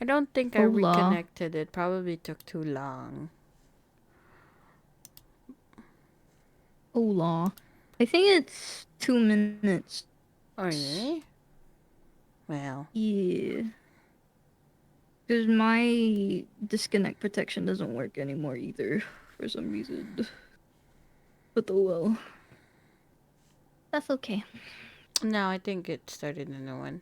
I don't think I Hola. reconnected. It probably took too long. Hola. I think it's 2 minutes. Oh, really? Well. Yeah. Because my disconnect protection doesn't work anymore either, for some reason. But oh well. That's okay. No, I think it started a new one.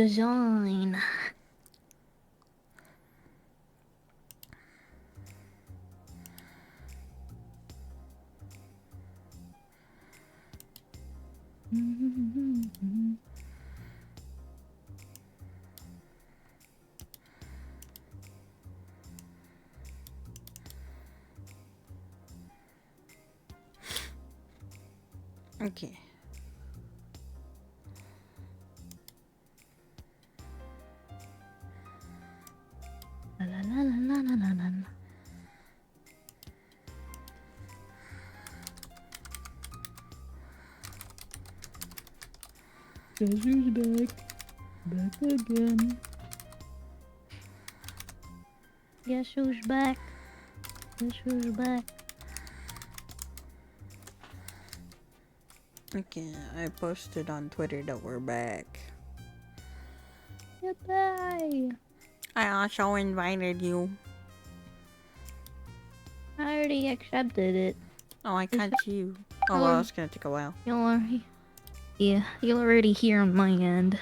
Join. Okay. La la la la la la la. Guess who's back? Back again. Guess who's back? Guess who's back? Okay, I posted on Twitter that we're back. Goodbye. I also invited you. I already accepted it. Oh, I can't see you. Oh, well, it's gonna take a while. Yeah, you're already here on my end.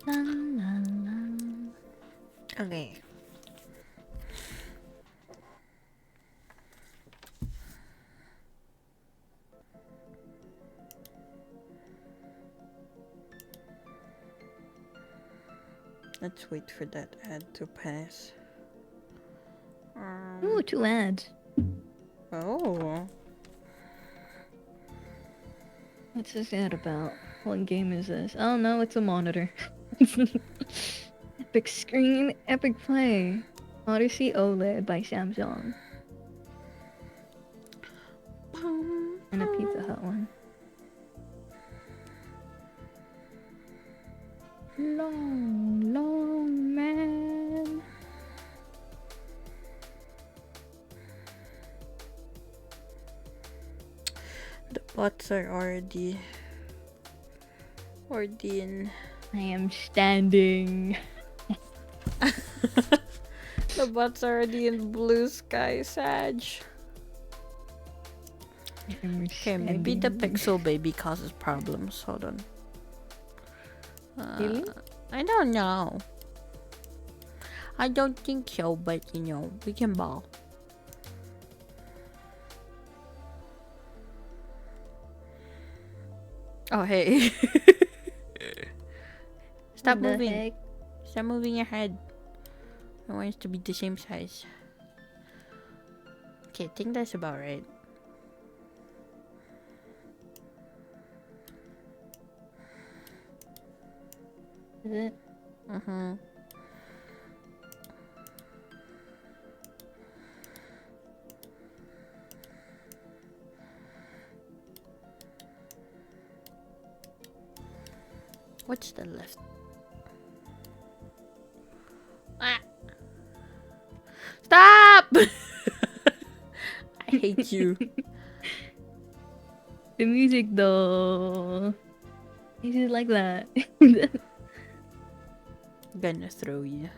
La, la, la. Okay. Let's wait for that ad to pass. Ooh, 2 ads. Oh. What's this ad about? What game is this? Oh no, it's a monitor. Epic screen, epic play. Odyssey OLED by Samsung. And a Pizza Hut one. Long man. The bots are already in. I am standing. The bots are already in blue sky, Sag. Okay, maybe the pixel baby causes problems. Hold on. Really? I don't know. I don't think so, but you know, we can ball. Oh, hey. Stop moving. Heck? Stop moving your head. I want it to be the same size. Okay, I think that's about right. Is it? Mm-hmm. What's the left? Ah! Stop! I hate you. The music though. Is it like that? Gonna throw you.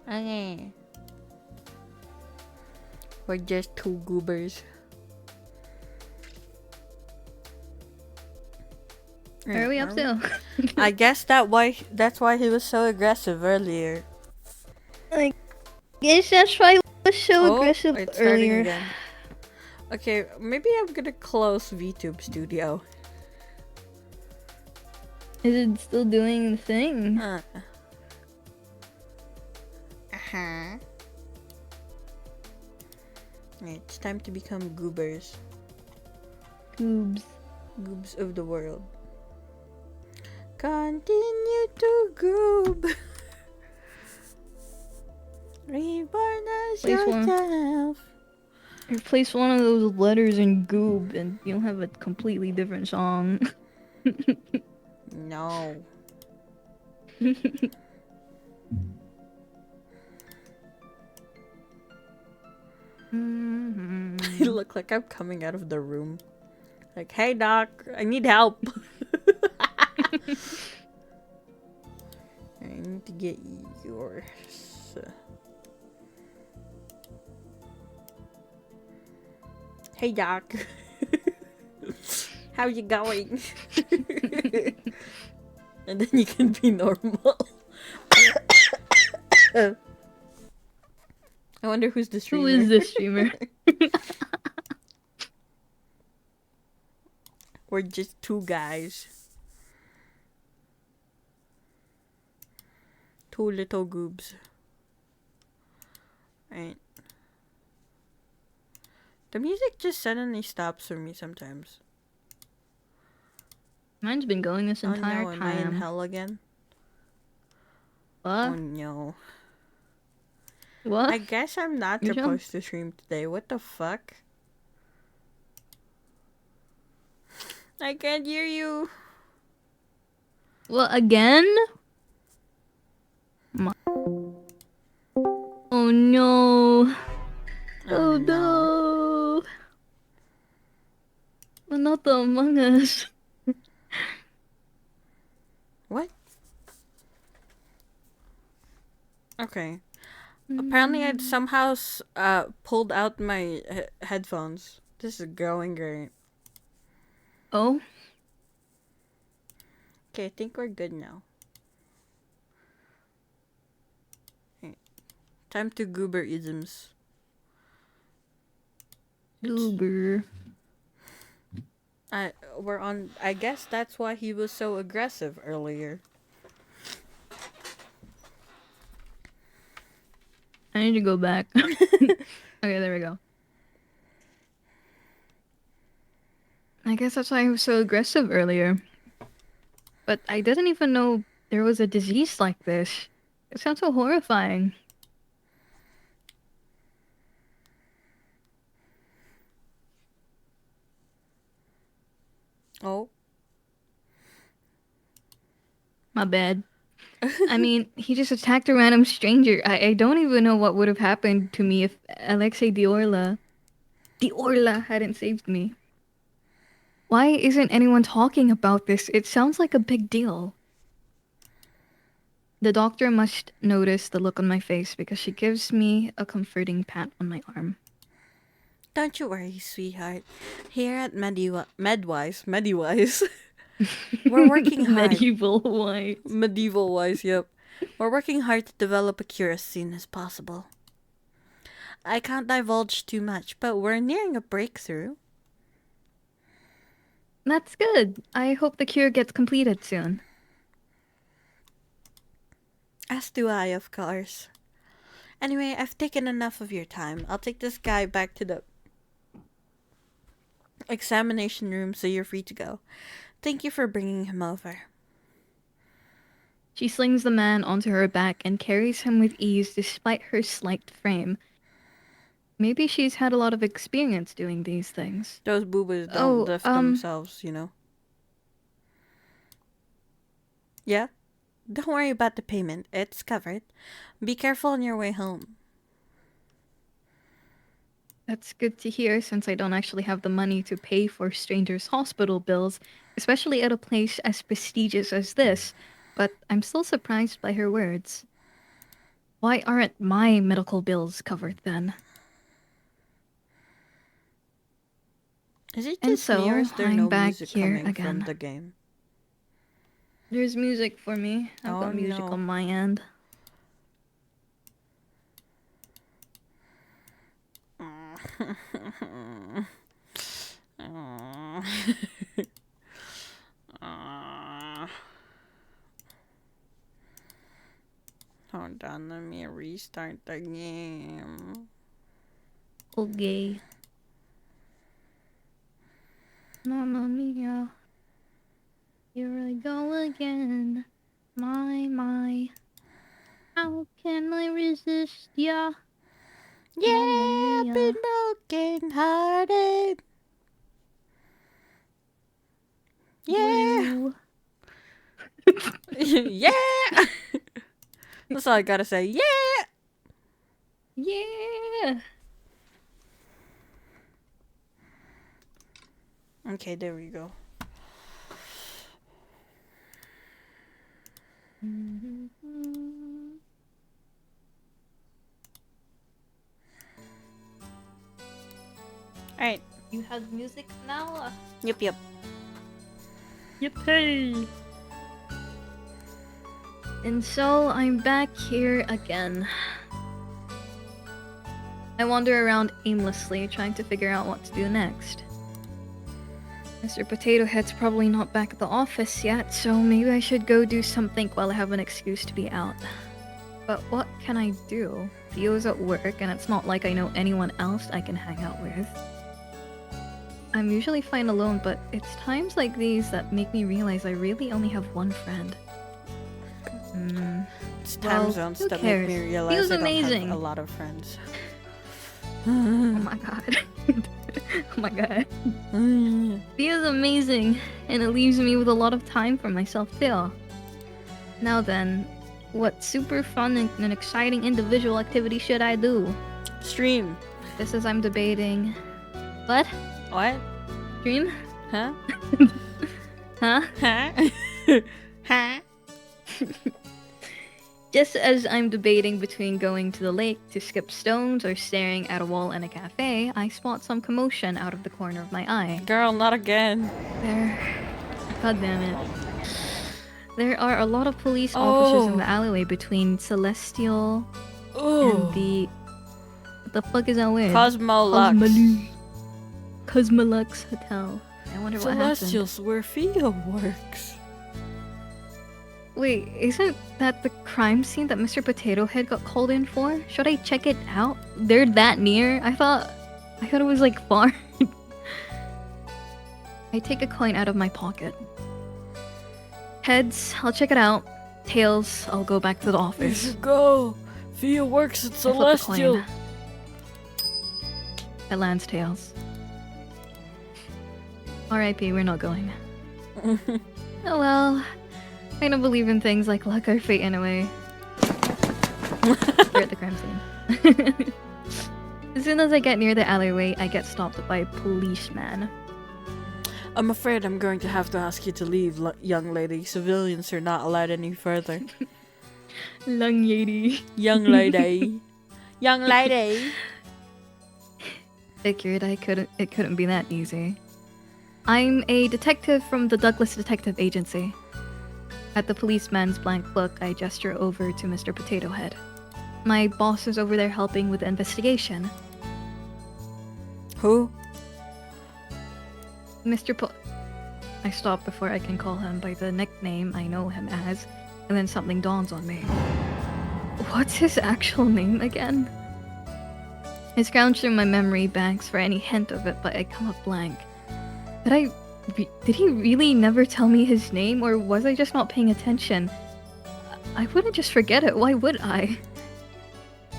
Okay. We're just two goobers. Where are we up to? I guess that's why he was so aggressive earlier. I guess that's why I was so aggressive it's starting earlier. again. Okay, maybe I'm gonna close VTube Studio. Is it still doing the thing? Uh-huh. It's time to become goobers. Goobs. Goobs of the world. Continue to goob. Reborn as yourself. Replace one of those letters in goob and you'll have a completely different song. No. I look like I'm coming out of the room. Like, hey doc, I need help. I need to get yours. Hey doc. How you going? And then you can be normal. I wonder who's the streamer. Who is this streamer? We're just two guys. Two little goobs. Right. The music just suddenly stops for me sometimes. Mine's been going this entire time. Am I in hell again? What? Oh no. What? I guess I'm not supposed to stream today. What the fuck? I can't hear you. Well, again? Oh no. Oh no. Well, not the Among Us. What? Okay. Apparently I'd somehow pulled out my headphones. This is going great. Oh? Okay, I think we're good now. Okay. Time to goober-isms. Goober. We're on... I guess that's why he was so aggressive earlier. I need to go back. Okay, there we go. I guess that's why I was so aggressive earlier. But I didn't even know there was a disease like this. It sounds so horrifying. Oh. My bad. I mean, he just attacked a random stranger. I don't even know what would have happened to me if Alexei Diorla hadn't saved me. Why isn't anyone talking about this? It sounds like a big deal. The doctor must notice the look on my face because she gives me a comforting pat on my arm. Don't you worry, sweetheart. Here at Medwise, we're working hard. Medieval wise, yep. We're working hard to develop a cure as soon as possible. I can't divulge too much, but we're nearing a breakthrough. That's good. I hope the cure gets completed soon. As do I, of course. Anyway, I've taken enough of your time. I'll take this guy back to the examination room so you're free to go. Thank you for bringing him over. She slings the man onto her back and carries him with ease despite her slight frame. Maybe she's had a lot of experience doing these things. Those boobas don't lift themselves, you know. Yeah? Don't worry about the payment. It's covered. Be careful on your way home. That's good to hear since I don't actually have the money to pay for strangers' hospital bills, especially at a place as prestigious as this. But I'm still surprised by her words. Why aren't my medical bills covered then? Is it just me or is there no music coming again from the game? There's music for me. I've got music on my end. Hold on, let me restart the game. Okay. Mamma mia. Here I go again. My. How can I resist ya? Yeah, I've been broken hearted. Yeah. Yeah. That's all I gotta say. Yeah. Yeah. Okay, there we go. Alright. You have music now? Yep. Yippee! And so I'm back here again. I wander around aimlessly, trying to figure out what to do next. Mr. Potato Head's probably not back at the office yet, so maybe I should go do something while I have an excuse to be out. But what can I do? Theo's at work, and it's not like I know anyone else I can hang out with. I'm usually fine alone, but it's times like these that make me realize I really only have one friend. It's time zones that make me realize I don't have a lot of friends. Oh my god. Oh my god. Theo's amazing, and it leaves me with a lot of time for myself too. Now then, what super fun and exciting individual activity should I do? Stream. Just as I'm debating... What? What? Stream? Huh? Huh? Huh? Huh? Just as I'm debating between going to the lake to skip stones or staring at a wall in a cafe, I spot some commotion out of the corner of my eye. Girl, not again. God damn it. There are a lot of police officers in the alleyway between Celestial and the... What the fuck is that word? Cosmolux. Cosmolux Hotel. I wonder what happened. Celestial's where Theo works. Wait, isn't that the crime scene that Mr. Potato Head got called in for? Should I check it out? They're that near? I thought it was like far. I take a coin out of my pocket. Heads, I'll check it out. Tails, I'll go back to the office. You should go. Theo works at Celestial. It lands tails. R.I.P. We're not going. Oh well. I don't believe in things like luck or fate anyway. We're at the crime scene. As soon as I get near the alleyway, I get stopped by a policeman. I'm afraid I'm going to have to ask you to leave, young lady. Civilians are not allowed any further. Young lady. Young lady. Young lady. Figured it couldn't be that easy. I'm a detective from the Douglas Detective Agency. At the policeman's blank look, I gesture over to Mr. Potato Head. My boss is over there helping with the investigation. Who? I stop before I can call him by the nickname I know him as, and then something dawns on me. What's his actual name again? I scrounge through my memory banks for any hint of it, but I come up blank. Did he really never tell me his name, or was I just not paying attention? I wouldn't just forget it, why would I?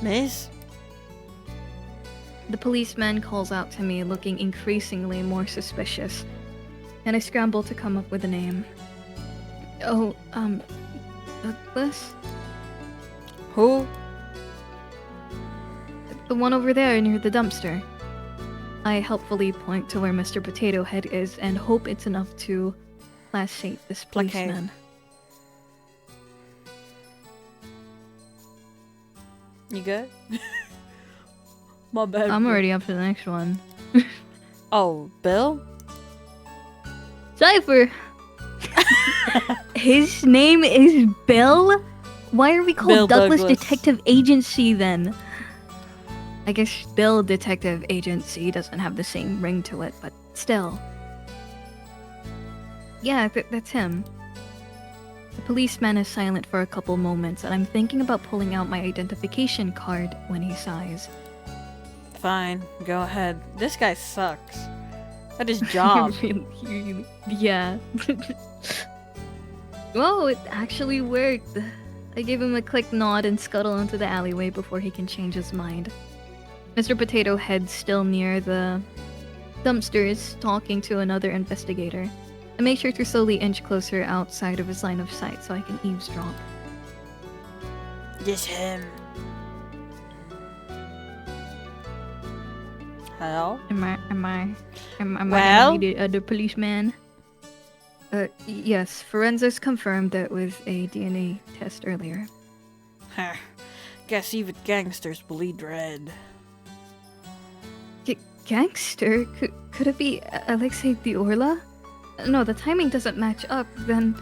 Miss? The policeman calls out to me, looking increasingly more suspicious, and I scramble to come up with a name. Oh, Douglas? Who? The one over there near the dumpster. I helpfully point to where Mr. Potato Head is and hope it's enough to placate this policeman. You good? My bad. I'm already up to the next one. Oh, Bill? Cypher! His name is Bill? Why are we called Bill Douglas Douglas Detective Agency then? I guess Bill Detective Agency doesn't have the same ring to it, but still. Yeah, that's him. The policeman is silent for a couple moments, and I'm thinking about pulling out my identification card when he sighs. Fine, go ahead. This guy sucks. At his job. Yeah. Whoa, it actually worked. I gave him a quick nod and scuttle into the alleyway before he can change his mind. Mr. Potato Head's still near the dumpsters, talking to another investigator. I make sure to slowly inch closer outside of his line of sight so I can eavesdrop. Yes, him. Hello? Am I gonna be the other policeman? Yes, forensics confirmed that with a DNA test earlier. Guess even gangsters bleed red. Gangster? Could it be ALEKSIELIA? No, the timing doesn't match up. Then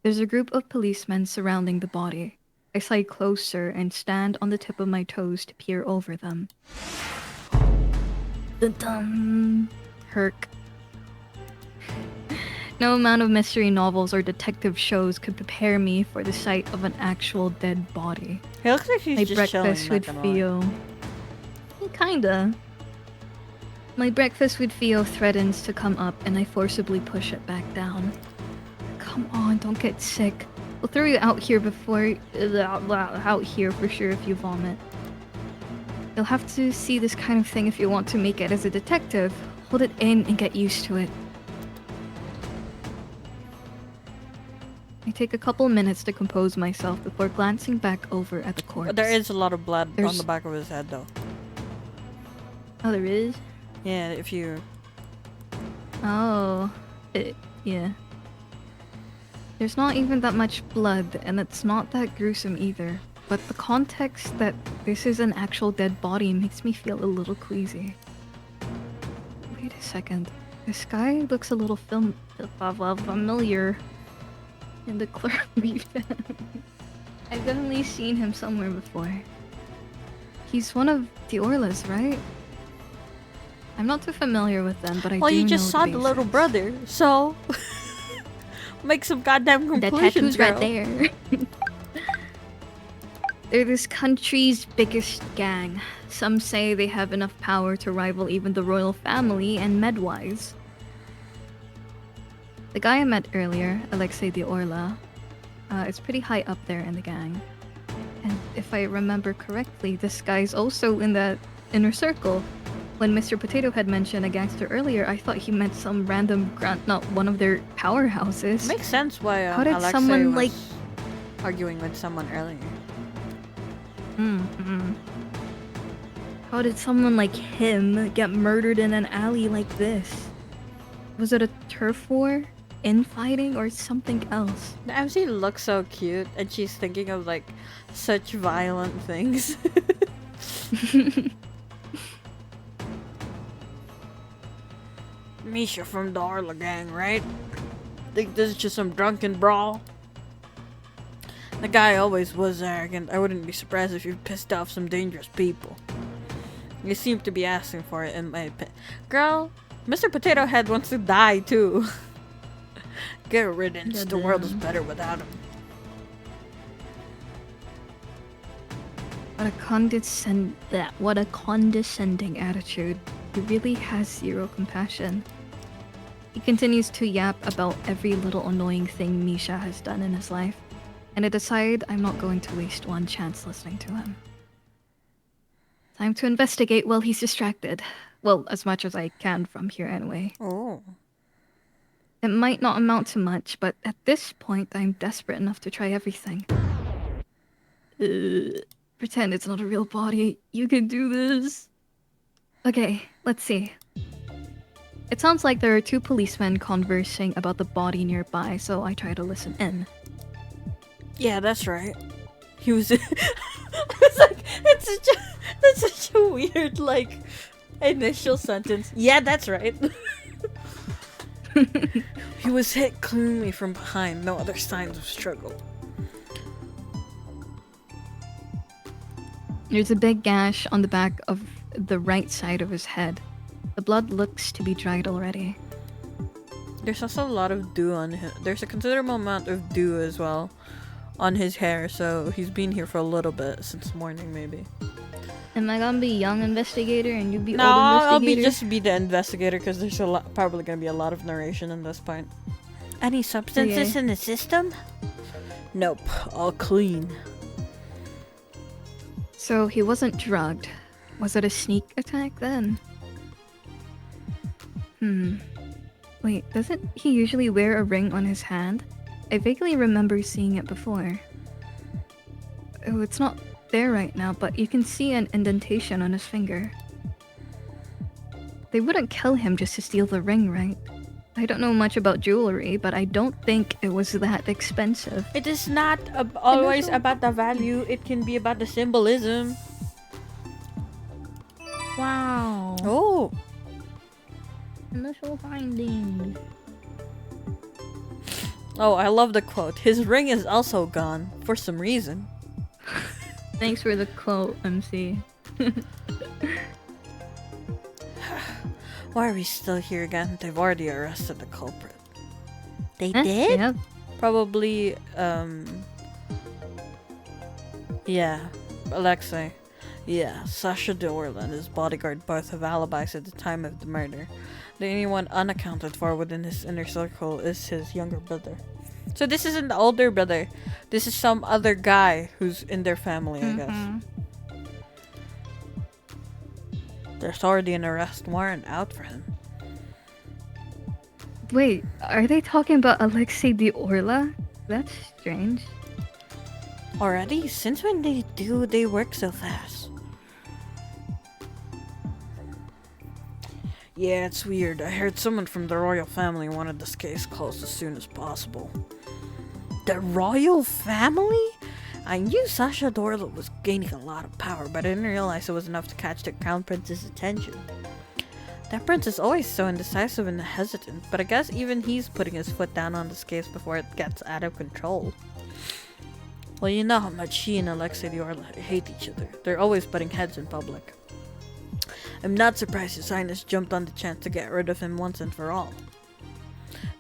there's a group of policemen surrounding the body. I slide closer and stand on the tip of my toes to peer over them. Dun-dun. Herc. No amount of mystery novels or detective shows could prepare me for the sight of an actual dead body. He looks like he's just breakfast chilling, would feel... Kinda. My breakfast with Theo threatens to come up and I forcibly push it back down. Come on, don't get sick. We'll throw you out here before... out here for sure if you vomit. You'll have to see this kind of thing if you want to make it as a detective. Hold it in and get used to it. I take a couple minutes to compose myself before glancing back over at the corpse. There is a lot of blood on the back of his head though. Oh, there is? Yeah, if you... Oh. Yeah. There's not even that much blood, and it's not that gruesome either. But the context that this is an actual dead body makes me feel a little queasy. Wait a second. This guy looks a little familiar. In the clerk I've definitely seen him somewhere before. He's one of the Orlas, right? I'm not too familiar with them, but I do know. Well, you just saw the little brother, so make some goddamn conclusions, the tattoo's right there. They're this country's biggest gang. Some say they have enough power to rival even the royal family and Medwise. The guy I met earlier, ALEKSIELIA, is pretty high up there in the gang. And if I remember correctly, this guy's also in that inner circle. When Mr. Potato Head mentioned a gangster earlier, I thought he meant some random not one of their powerhouses. Makes sense why How did Alexei someone was arguing with someone earlier. How did someone like him get murdered in an alley like this? Was it a turf war? Infighting or something else? The MC looks so cute and she's thinking of like such violent things. Misha from the Orla gang, right? Think this is just some drunken brawl? The guy always was arrogant. I wouldn't be surprised if you pissed off some dangerous people. You seem to be asking for it in my opinion. Girl, Mr. Potato Head wants to die too. Get riddance. The world is better without him. What a condescending attitude. He really has zero compassion. He continues to yap about every little annoying thing Misha has done in his life, and I decide I'm not going to waste one chance listening to him. Time to investigate while he's distracted. Well, as much as I can from here anyway. Oh. It might not amount to much, but at this point, I'm desperate enough to try everything. Pretend it's not a real body. You can do this. Okay, let's see. It sounds like there are two policemen conversing about the body nearby, so I try to listen in. Yeah, that's right. He was... It's like, that's such a weird, like, initial sentence. Yeah, that's right. He was hit cleanly from behind, no other signs of struggle. There's a big gash on the back of the right side of his head. The blood looks to be dried already. There's also a lot of dew on him. There's a considerable amount of dew as well on his hair, so he's been here for a little bit since morning, maybe. Am I gonna be young investigator and you be no, old investigator? I'll be just be the investigator because there's probably gonna be a lot of narration in this point. Any substances in the system? Nope, all clean. So he wasn't drugged. Was it a sneak attack then? Wait, doesn't he usually wear a ring on his hand? I vaguely remember seeing it before. Oh, it's not there right now, but you can see an indentation on his finger. They wouldn't kill him just to steal the ring, right? I don't know much about jewelry, but I don't think it was that expensive. It is not always about the value, it can be about the symbolism. Wow. Oh. Initial findings. Oh, I love the quote. His ring is also gone, for some reason. Thanks for the quote, MC. Why are we still here again? They've already arrested the culprit. They did? Yeah. Probably, yeah, Alexei. Yeah, Sasha Dorl and his bodyguard both have alibis at the time of the murder. The only one unaccounted for within his inner circle is his younger brother. So this isn't the older brother. This is some other guy who's in their family, I guess. There's already an arrest warrant out for him. Wait, are they talking about Alexei the Orla? That's strange. Already? Since when do they work so fast? Yeah, it's weird. I heard someone from the royal family wanted this case closed as soon as possible. The royal family? I knew Sasha Dorla was gaining a lot of power, but I didn't realize it was enough to catch the crown prince's attention. That prince is always so indecisive and hesitant, but I guess even he's putting his foot down on this case before it gets out of control. Well, you know how much he and Alexei the Orla hate each other. They're always butting heads in public. I'm not surprised His Highness jumped on the chance to get rid of him once and for all.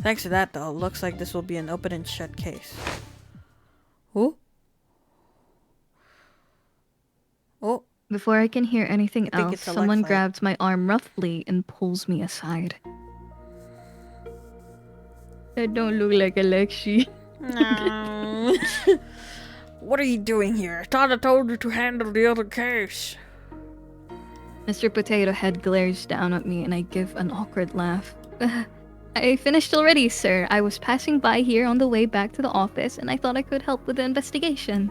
Thanks to that, though, looks like this will be an open and shut case. Oh? Oh. Before I can hear anything else, someone grabs my arm roughly and pulls me aside. That don't look like Alexi. No. What are you doing here? I thought I told you to handle the other case. Mr. Potato Head glares down at me and I give an awkward laugh. I finished already, sir. I was passing by here on the way back to the office and I thought I could help with the investigation.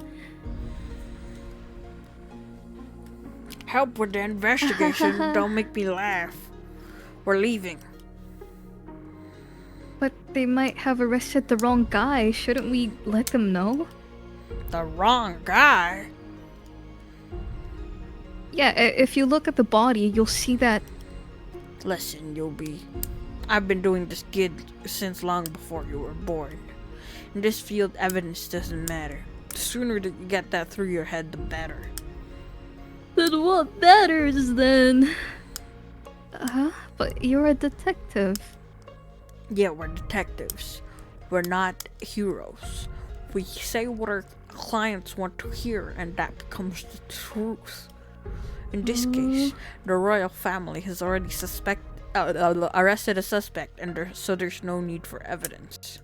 Help with the investigation? Don't make me laugh. We're leaving. But they might have arrested the wrong guy. Shouldn't we let them know? The wrong guy? Yeah, if you look at the body, you'll see that... Listen, Yobi. I've been doing this gig since long before you were born. In this field, evidence doesn't matter. The sooner that you get that through your head, the better. Then what matters, then? But you're a detective. Yeah, we're detectives. We're not heroes. We say what our clients want to hear, and that becomes the truth. In this case, the royal family has already arrested a suspect, and so there's no need for evidence.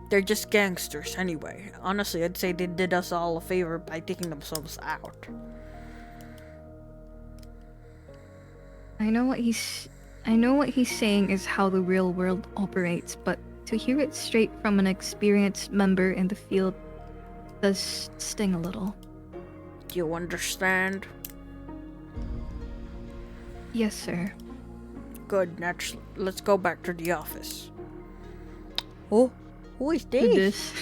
They're just gangsters anyway. Honestly, I'd say they did us all a favor by taking themselves out. I know what he's saying is how the real world operates, but to hear it straight from an experienced member in the field does sting a little. Do you understand? Yes, sir. Good, let's go back to the office. Oh, who is this?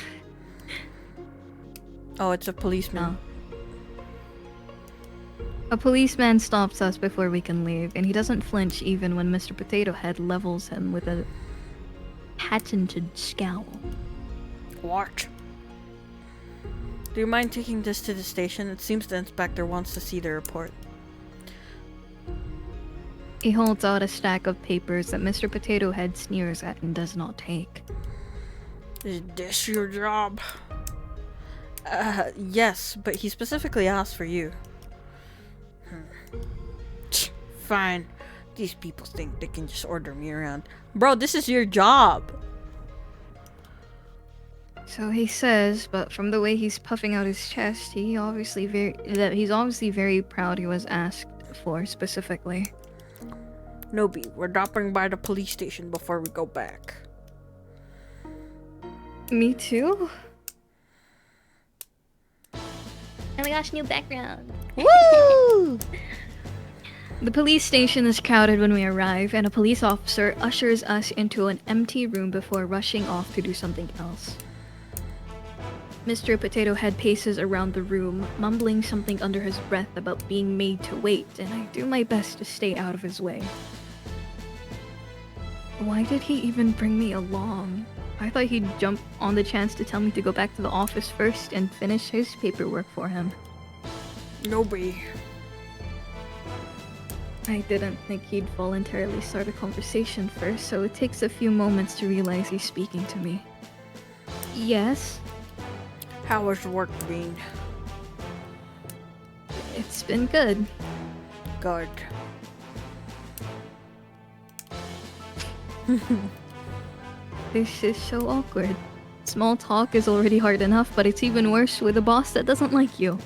Oh, it's a policeman. A policeman stops us before we can leave, and he doesn't flinch even when Mr. Potato Head levels him with a patented scowl. What? Do you mind taking this to the station? It seems the inspector wants to see the report. He holds out a stack of papers that Mr. Potato Head sneers at and does not take. Is this your job? Yes, but he specifically asked for you. Fine. These people think they can just order me around. Bro, this is your job. So he says, but from the way he's puffing out his chest, he's obviously very proud he was asked for specifically. Nobi, we're dropping by the police station before we go back. Me too? Oh my gosh, new background. Woo! The police station is crowded when we arrive, and a police officer ushers us into an empty room before rushing off to do something else. Mr. Potato Head paces around the room, mumbling something under his breath about being made to wait, and I do my best to stay out of his way. Why did he even bring me along? I thought he'd jump on the chance to tell me to go back to the office first and finish his paperwork for him. Nobi. I didn't think he'd voluntarily start a conversation first, so it takes a few moments to realize he's speaking to me. Yes? How has work been? It's been good. Good. This is so awkward. Small talk is already hard enough, but it's even worse with a boss that doesn't like you.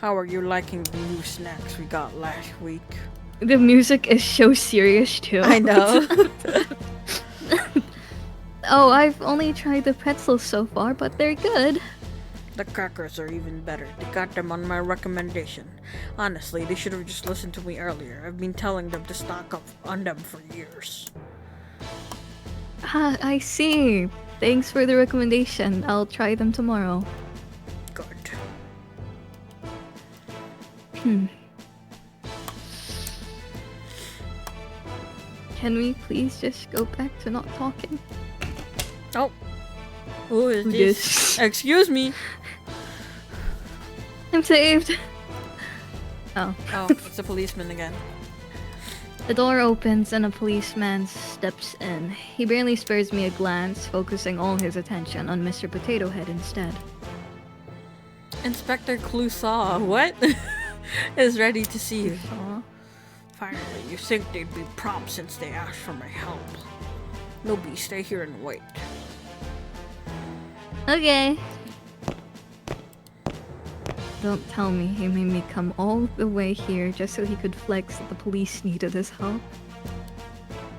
How are you liking the new snacks we got last week? The music is so serious too. I know. Oh, I've only tried the pretzels so far, but they're good. The crackers are even better. They got them on my recommendation. Honestly, they should have just listened to me earlier. I've been telling them to stock up on them for years. Ah, I see. Thanks for the recommendation. I'll try them tomorrow. Good. Can we please just go back to not talking? Oh. Who is this? Excuse me. I'm saved. Oh. Oh, it's a policeman again. The door opens and a policeman steps in. He barely spares me a glance, focusing all his attention on Mr. Potato Head instead. Inspector Clouseau, what? Is ready to see you. Aw. Finally, you think they'd be prompt since they asked for my help. Nobody stay here and wait. Okay. Don't tell me he made me come all the way here just so he could flex that the police needed his help.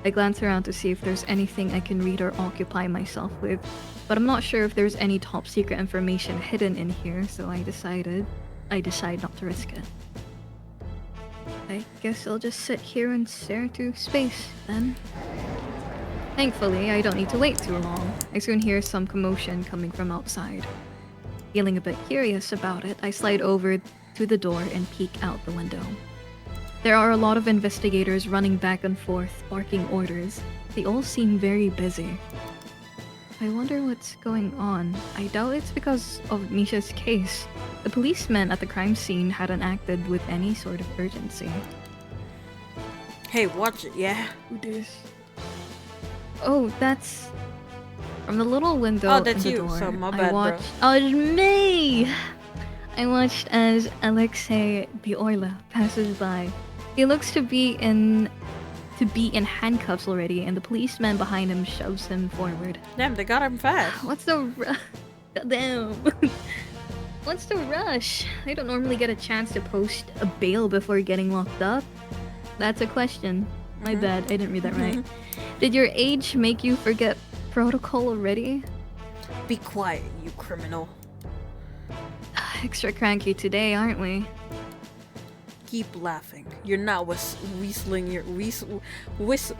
I glance around to see if there's anything I can read or occupy myself with, but I'm not sure if there's any top secret information hidden in here, so I decide not to risk it. I guess I'll just sit here and stare into space, then. Thankfully, I don't need to wait too long. I soon hear some commotion coming from outside. Feeling a bit curious about it, I slide over to the door and peek out the window. There are a lot of investigators running back and forth, barking orders. They all seem very busy. I wonder what's going on. I doubt it's because of Misha's case. The policemen at the crime scene hadn't acted with any sort of urgency. Hey, watch it, yeah? Who dis? Oh, that's... From the little window Oh, that's in the you, door, so my bad, I bro. watched... Oh, it's me! I watched as Alexei the Orla passes by. He looks to be in handcuffs already, and the policeman behind him shoves him forward. Damn, they got him fast. What's the Damn. What's the rush? I don't normally get a chance to post a bail before getting locked up. That's a question. My bad, I didn't read that right. Did your age make you forget protocol already? Be quiet, you criminal. Extra cranky today, aren't we? Keep laughing. You're not whistling your whistling.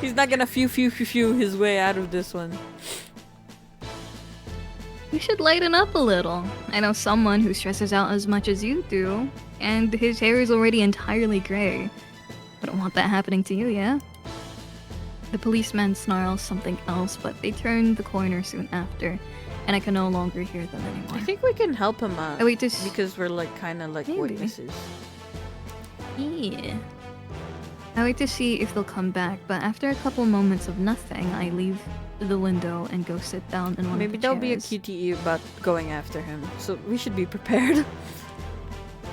He's not gonna phew his way out of this one. You should lighten up a little. I know someone who stresses out as much as you do, and his hair is already entirely gray. I don't want that happening to you, yeah? The policeman snarls something else, but they turn the corner soon after. and I can no longer hear them anymore. I think we can help him out. I wait to because we're like kind of like witnesses. Yeah. I wait to see if they'll come back, but after a couple moments of nothing, I leave the window and go sit down in one Maybe of the there'll chairs. be a QTE about going after him, so we should be prepared.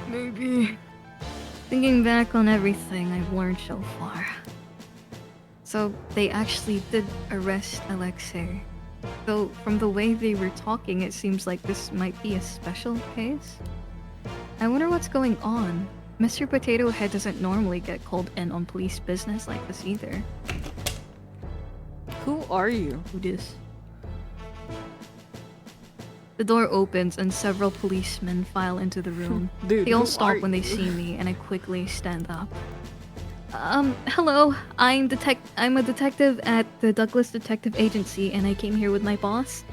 Maybe. Thinking back on everything I've learned so far. So, they actually did arrest Alexei. Though, from the way they were talking, it seems like this might be a special case. I wonder what's going on. Mr. Potato Head doesn't normally get called in on police business like this either. Who are you? Who dis? The door opens and several policemen file into the room. Dude, they all stop when they see me, and I quickly stand up. Hello. I'm a detective at the Douglas Detective Agency, and I came here with my boss.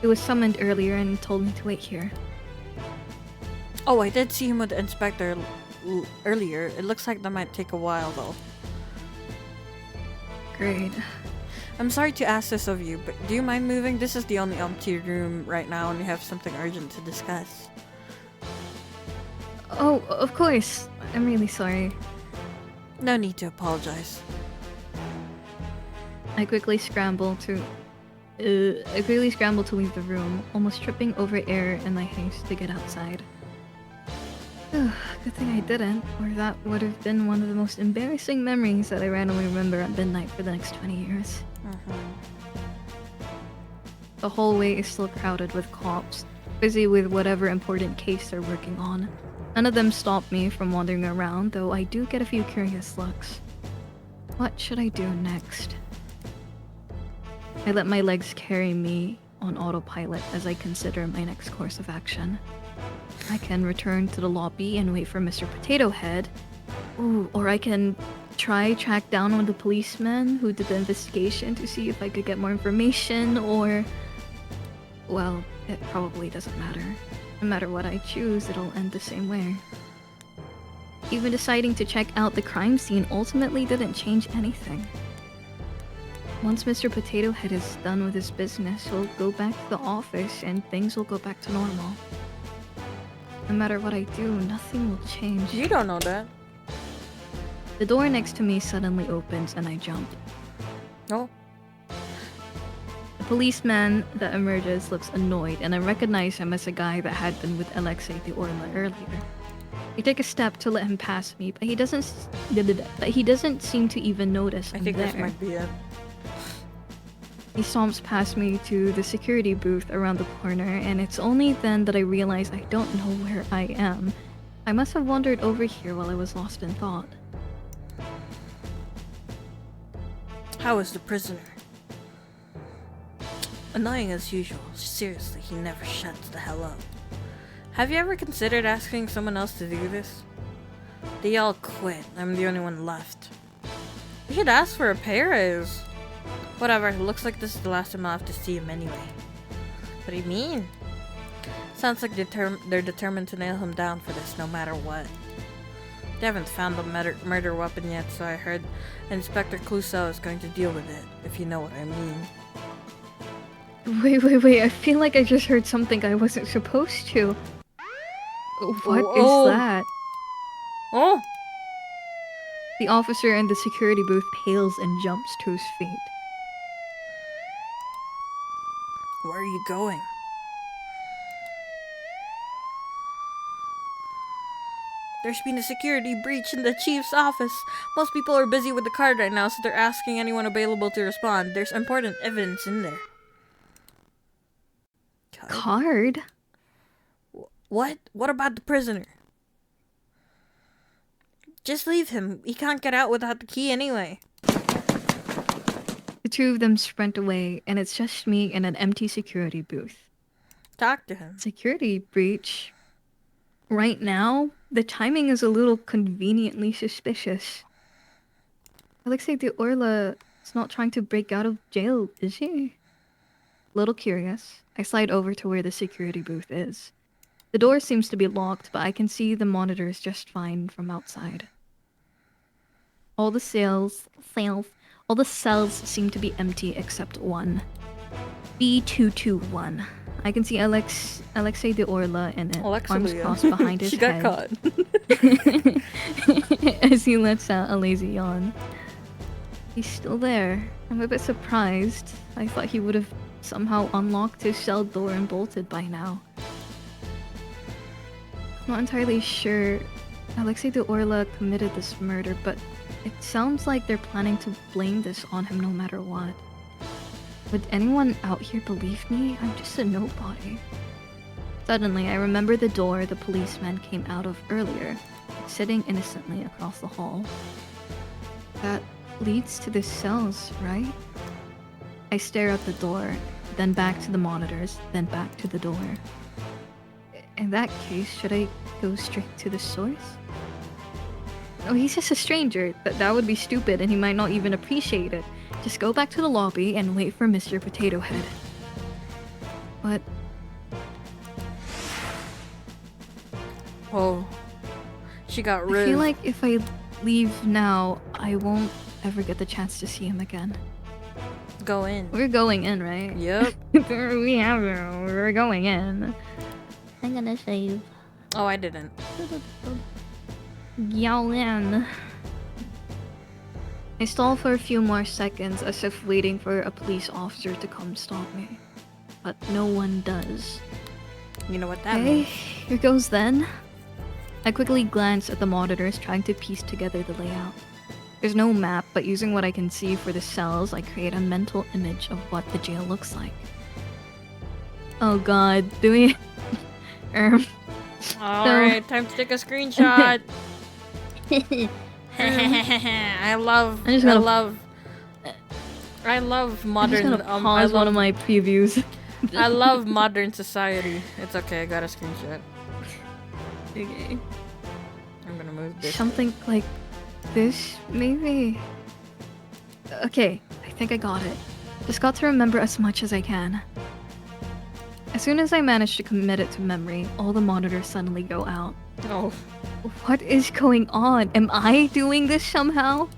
He was summoned earlier and told me to wait here. Oh, I did see him with the inspector earlier. It looks like that might take a while, though. Great. I'm sorry to ask this of you, but do you mind moving? This is the only empty room right now, and we have something urgent to discuss. Oh, of course. I'm really sorry. No need to apologize. I quickly scramble to leave the room, almost tripping over air in my haste to get outside. Good thing I didn't, or that would have been one of the most embarrassing memories that I randomly remember at midnight for the next 20 years. The hallway is still crowded with cops, busy with whatever important case they're working on. None of them stop me from wandering around, though I do get a few curious looks. What should I do next? I let my legs carry me on autopilot as I consider my next course of action. I can return to the lobby and wait for Mr. Potato Head. Ooh, or I can track down one of the policemen who did the investigation to see if I could get more information, or... Well, it probably doesn't matter. No matter what I choose, it'll end the same way. Even deciding to check out the crime scene ultimately didn't change anything. Once Mr. Potato Head is done with his business, he'll go back to the office and things will go back to normal. No matter what I do, nothing will change. You don't know that. The door next to me suddenly opens and I jump. Oh. The policeman that emerges looks annoyed, and I recognize him as a guy that had been with Alexei the Orla earlier. I take a step to let him pass me, but he doesn't seem to even notice I'm there. This might be it. He stomps past me to the security booth around the corner, and it's only then that I realize I don't know where I am. I must have wandered over here while I was lost in thought. How is the prisoner? Annoying as usual. Seriously, he never shuts the hell up. Have you ever considered asking someone else to do this? They all quit. I'm the only one left. We should ask for a pay raise. Whatever, looks like this is the last time I'll have to see him anyway. What do you mean? Sounds like they're determined to nail him down for this, no matter what. They haven't found the murder weapon yet, so I heard Inspector Clouseau is going to deal with it, if you know what I mean. Wait, I feel like I just heard something I wasn't supposed to. What is that? Oh! The officer in the security booth pales and jumps to his feet. Where are you going? There's been a security breach in the chief's office. Most people are busy with the card right now, so they're asking anyone available to respond. There's important evidence in there. Card? What? What about the prisoner? Just leave him. He can't get out without the key anyway. The two of them sprint away, and it's just me in an empty security booth. Talk to him. Security breach? Right now? The timing is a little conveniently suspicious. Alexei de Orla is not trying to break out of jail, is he? Little curious, I slide over to where the security booth is. The door seems to be locked, but I can see the monitors just fine from outside. All the cells seem to be empty except one. B221. I can see Alexei de Orla in it, arms ALEKSIELIA. crossed behind his She head. got caught. As he lets out a lazy yawn. He's still there. I'm a bit surprised. I thought he would have somehow unlocked his cell door and bolted by now. Not entirely sure Alexei de Orla committed this murder, but it sounds like they're planning to blame this on him no matter what. Would anyone out here believe me? I'm just a nobody. Suddenly, I remember the door the policeman came out of earlier, sitting innocently across the hall. That leads to the cells, right? I stare at the door, then back to the monitors, then back to the door. In that case, should I go straight to the source? Oh, he's just a stranger. That would be stupid, and he might not even appreciate it. Just go back to the lobby and wait for Mr. Potato Head. But... Oh. She got rid. I feel like if I leave now, I won't ever get the chance to see him again. Go in. We're going in, right? Yep. We're going in. I'm gonna save. Oh, I didn't. Yell in. I stall for a few more seconds as if waiting for a police officer to come stop me. But no one does. You know what that Okay, means? here goes then. I quickly glance at the monitors, trying to piece together the layout. There's no map, but using what I can see for the cells, I create a mental image of what the jail looks like. Oh god, do we... Alright, time to take a screenshot. I love modern. I'm just gonna pause one of my previews. I love modern society. It's okay. I got a screenshot. Okay. I'm gonna move this. Something like this, maybe. Okay, I think I got it. Just got to remember as much as I can. As soon as I manage to commit it to memory, all the monitors suddenly go out. Oh. What is going on? Am I doing this somehow?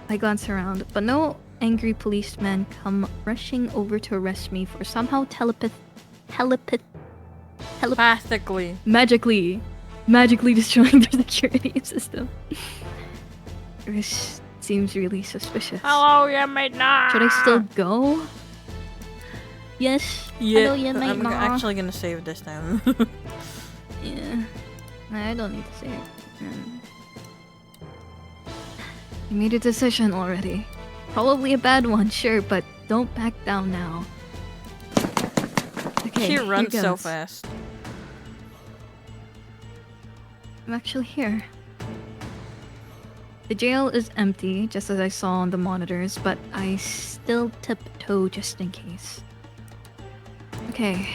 I glance around, but no angry policemen come rushing over to arrest me for somehow Telepathically. magically destroying their security system. This seems really suspicious. Hello, you might not. Should I still go? Yes. Yeah. Hello, you might I'm not. actually gonna save this time. Yeah. I don't need to save. You made a decision already. Probably a bad one, sure, but don't back down now. Okay, She runs here so goes. fast. I'm actually here. The jail is empty, just as I saw on the monitors, but I still tiptoe just in case. Okay.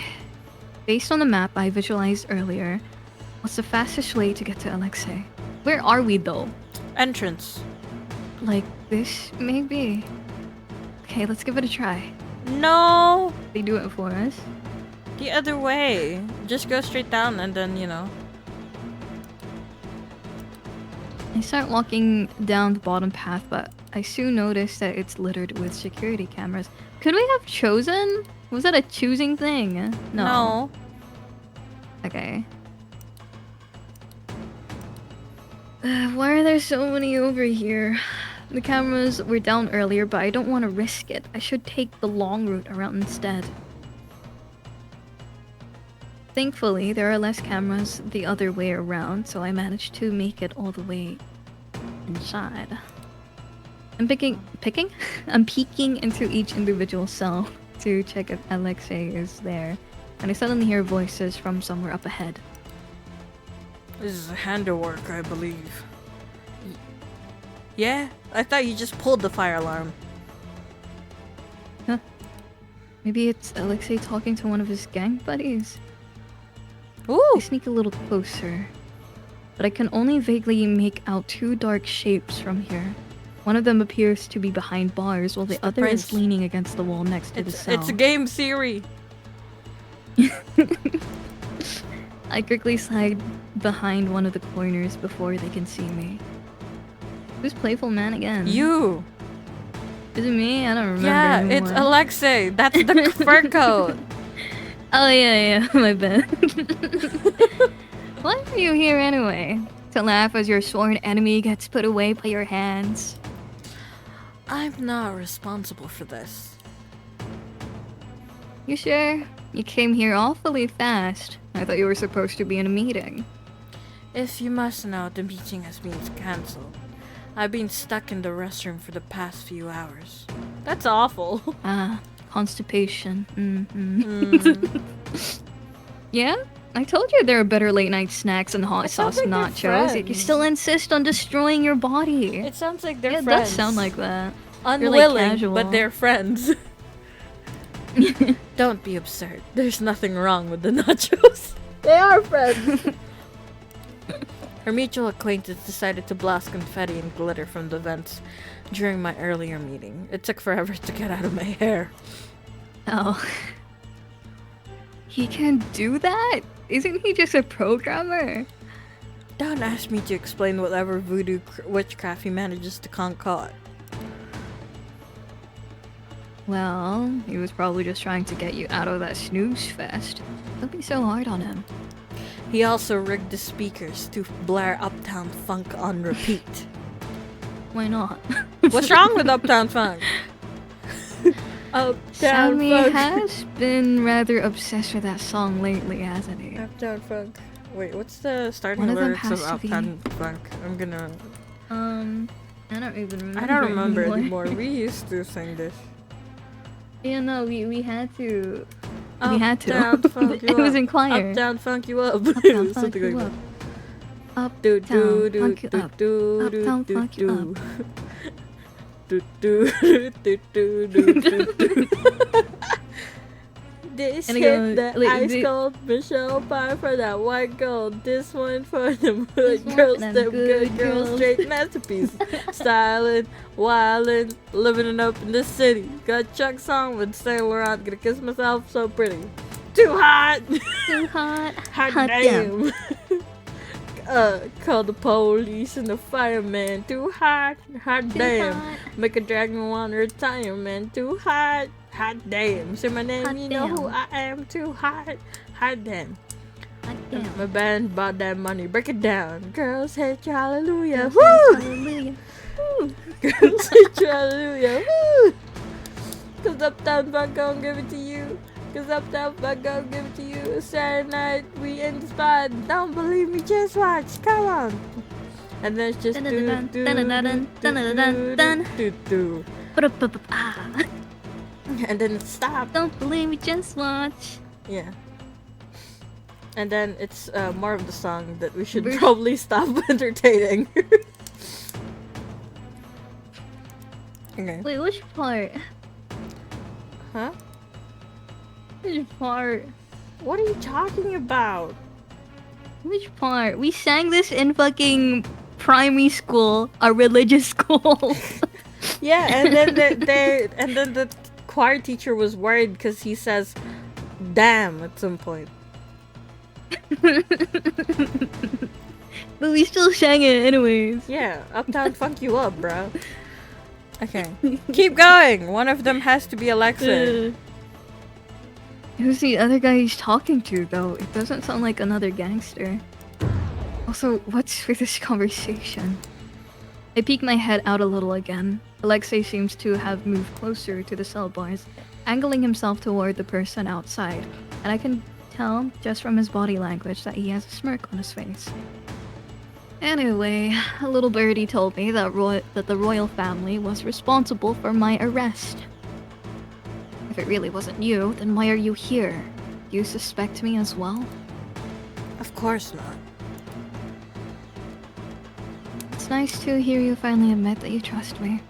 Based on the map I visualized earlier, what's the fastest way to get to Alexei? Where are we though? Entrance. Like this, maybe? Okay, let's give it a try. No! They do it for us. The other way. Just go straight down and then, you know. I start walking down the bottom path, but I soon notice that it's littered with security cameras. Could we have chosen? Was that a choosing thing? No. Okay. Why are there so many over here? The cameras were down earlier, but I don't want to risk it. I should take the long route around instead. Thankfully, there are less cameras the other way around, so I managed to make it all the way inside. I'm peeking into each individual cell to check if Alexei is there, and I suddenly hear voices from somewhere up ahead. This is handiwork, I believe. Yeah? I thought you just pulled the fire alarm. Huh? Maybe it's Alexei talking to one of his gang buddies? Ooh! I sneak a little closer, but I can only vaguely make out two dark shapes from here. One of them appears to be behind bars, while the other Prince. is leaning against the wall next to the cell. It's a game theory. I quickly slide behind one of the corners before they can see me. Who's Playful Man again? You! Is it me? I don't remember Yeah, anymore. it's Alexei. That's the fur coat. Oh, yeah, my bad. Why are you here anyway? To laugh as your sworn enemy gets put away by your hands? I'm not responsible for this. You sure? You came here awfully fast. I thought you were supposed to be in a meeting. If you must know, the meeting has been cancelled. I've been stuck in the restroom for the past few hours. That's awful. Ah, constipation. Yeah? I told you there are better late night snacks and hot sauce like nachos, yet you still insist on destroying your body. It sounds like they're friends. It does sound like that. Unwilling, like but they're friends. Don't be absurd. There's nothing wrong with the nachos. They are friends. Her mutual acquaintance decided to blast confetti and glitter from the vents during my earlier meeting. It took forever to get out of my hair. Oh. He can do that? Isn't he just a programmer? Don't ask me to explain whatever voodoo witchcraft he manages to concoct. Well, he was probably just trying to get you out of that snooze fest. Don't be so hard on him. He also rigged the speakers to blare Uptown Funk on repeat. Why not? What's wrong with Uptown Funk? Uptown Sammy Funk has been rather obsessed with that song lately, hasn't he? Uptown Funk. Wait, what's the starting One of them lyrics of has to Uptown Funk? I'm gonna... I don't even remember. I don't remember anymore. We used to sing this. Yeah, no, we had to. We had to. Funk you it was up. in choir. Uptown Funk you up. Uptown Something funk you like up. that. Uptown funk you up. Uptown funk you up. This And hit go, the ice cold Michelle Pie for that white gold. This one for the good girls, them good girls, straight masterpiece. Stylin', wildin', living it up in the city. Got Chuck song with Saint Laurent, gonna kiss myself so pretty. Too hot! Too hot. Hot damn! Call the police and the fireman. Too hot, hot damn. Hot. Make a dragon want to retire, man. Too hot, hot damn. Say my name, Hot you know who damn. I am. Too hot, hot damn. Hot damn. My band bought that money. Break it down. Girls hit you, hallelujah. Girls Woo! hallelujah. Woo. Girls hit you, hallelujah. Woo! Cause Uptown Funk gon' give it to you. Cause Uptown Funk gon' give it to you. Saturday night, we in the spot. Don't believe me, just watch. Come on. And then it's just Dun, dun, dun, dun, dun, dun, dun, dun. do. Ah. And then it stopped. Don't believe me, just watch. Yeah. And then it's more of the song that we should We're- probably stop entertaining. Okay. Wait, which part? Huh? Which part? What are you talking about? Which part? We sang this in fucking primary school, a religious school. Yeah, and then the choir teacher was worried because he says "damn" at some point. But we still sang it anyways. Yeah, Uptown Funk you up, bro. Okay, keep going. One of them has to be Alexa. Who's the other guy he's talking to, though? It doesn't sound like another gangster. Also, what's with this conversation? I peek my head out a little again. Alexei seems to have moved closer to the cell bars, angling himself toward the person outside, and I can tell just from his body language that he has a smirk on his face. Anyway, a little birdie told me that the royal family was responsible for my arrest. If it really wasn't you, then why are you here? Do you suspect me as well? Of course not. It's nice to hear you finally admit that you trust me.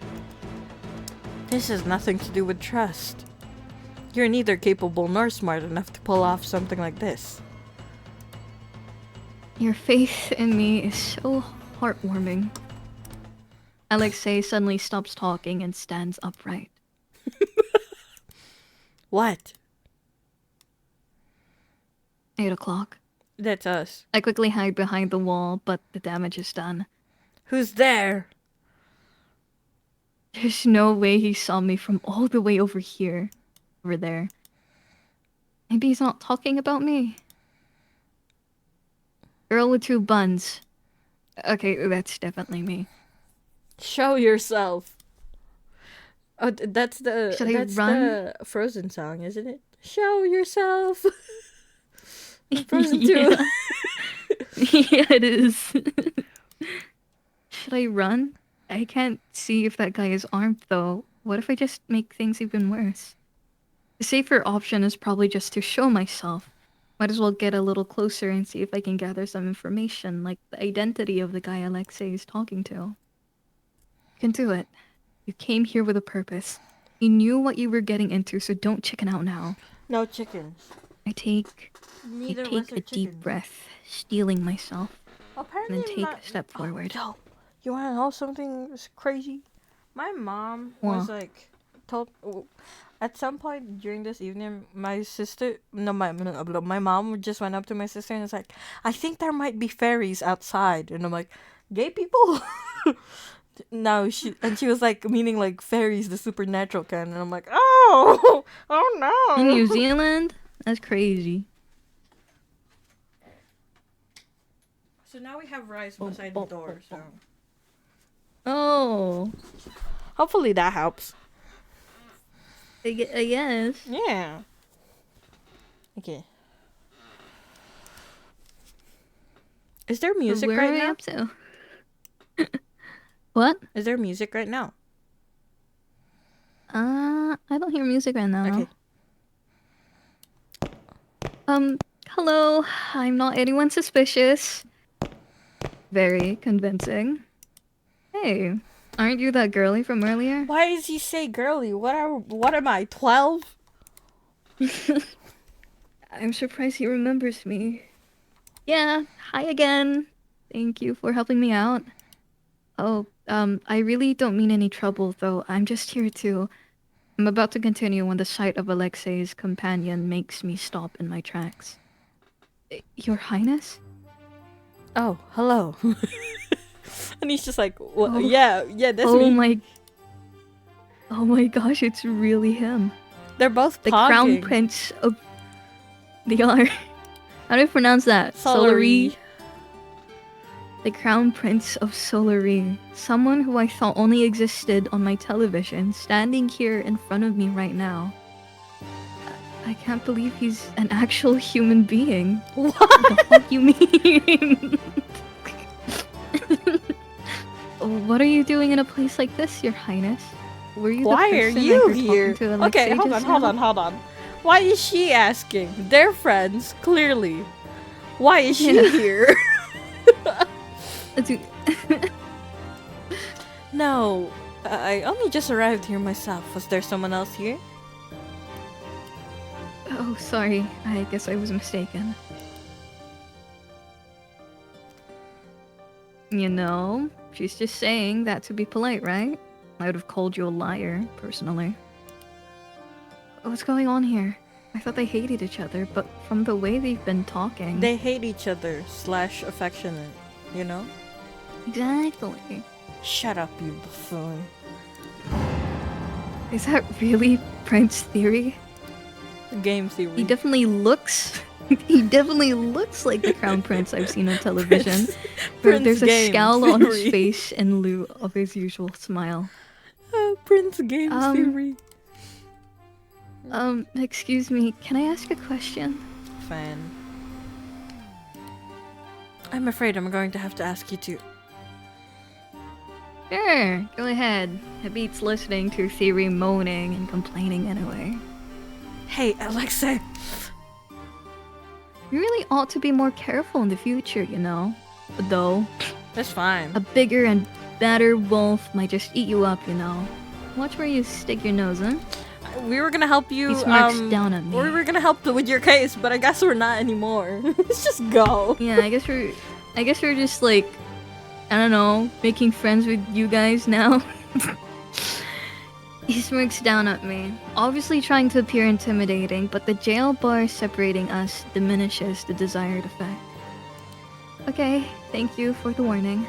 This has nothing to do with trust. You're neither capable nor smart enough to pull off something like this. Your faith in me is so heartwarming. Alexei suddenly stops talking and stands upright. What? 8 o'clock. That's us. I quickly hide behind the wall, but the damage is done. Who's there? There's no way he saw me from all the way over here. Over there. Maybe he's not talking about me. Girl with 2 buns. Okay, that's definitely me. Show yourself. Oh, that's Run? the Frozen song, isn't it? Show yourself. Frozen 2. Yeah, it is. Should I run? I can't see if that guy is armed, though. What if I just make things even worse? The safer option is probably just to show myself. Might as well get a little closer and see if I can gather some information, like the identity of the guy Alexei is talking to. You can do it. You came here with a purpose. You knew what you were getting into, so don't chicken out now. No chickens. I take a deep breath, steeling myself, Apparently and then take a step forward. Yo, you wanna know something crazy? My mom was like, at some point during this evening, my mom just went up to my sister and was like, I think there might be fairies outside. And I'm like, gay people? No, she was like, meaning like fairies, the supernatural kind. And I'm like, oh no. In New Zealand? That's crazy. So now we have rice beside the door, so. Oh. Hopefully that helps. I guess. Yeah. Okay. Is there music Where right are we now? up to? What? Is there music right now? I don't hear music right now. Okay. Hello. I'm not anyone suspicious. Very convincing. Hey, aren't you that girly from earlier? Why does he say girly? What am I, 12? I'm surprised he remembers me. Yeah, hi again. Thank you for helping me out. Oh, I really don't mean any trouble, though. I'm just here to... I'm about to continue when the sight of Alexei's companion makes me stop in my tracks. Your Highness? Oh, hello. And he's just like, well, yeah, that's me. Oh my gosh, it's really him. They're both the talking. Crown Prince of... They are. How do I pronounce that? Solari. The Crown Prince of Solari. Someone who I thought only existed on my television, standing here in front of me right now. I can't believe he's an actual human being. What? What the fuck you mean? What are you doing in a place like this, Your Highness? Were you Why the are person you that here? To Alexei Okay, hold on. Why is she asking? They're friends, clearly. Why is she here? No, I only just arrived here myself. Was there someone else here? Oh, sorry. I guess I was mistaken. You know, she's just saying that to be polite, right? I would have called you a liar, personally. What's going on here? I thought they hated each other, but from the way they've been talking... They hate each other / affectionate, you know? Exactly. Shut up, you buffoon. Is that really Prince Theory? Game theory. He definitely looks... he definitely looks like the Crown Prince I've seen on television. There's a scowl on his face in lieu of his usual smile. Prince Game Theory. Excuse me, can I ask a question? Fine. I'm afraid I'm going to have to ask you to. Sure, go ahead. It beats listening to Theory moaning and complaining anyway. Hey, Alexei! You really ought to be more careful in the future, you know? Though... That's fine. A bigger and badder wolf might just eat you up, you know? Watch where you stick your nose in. We were gonna help you, he smirks down at me. We were gonna help with your case, but I guess we're not anymore. Let's just go. Yeah, I guess we're just like... I don't know, making friends with you guys now. He smirks down at me, obviously trying to appear intimidating, but the jail bar separating us diminishes the desired effect. Okay, thank you for the warning.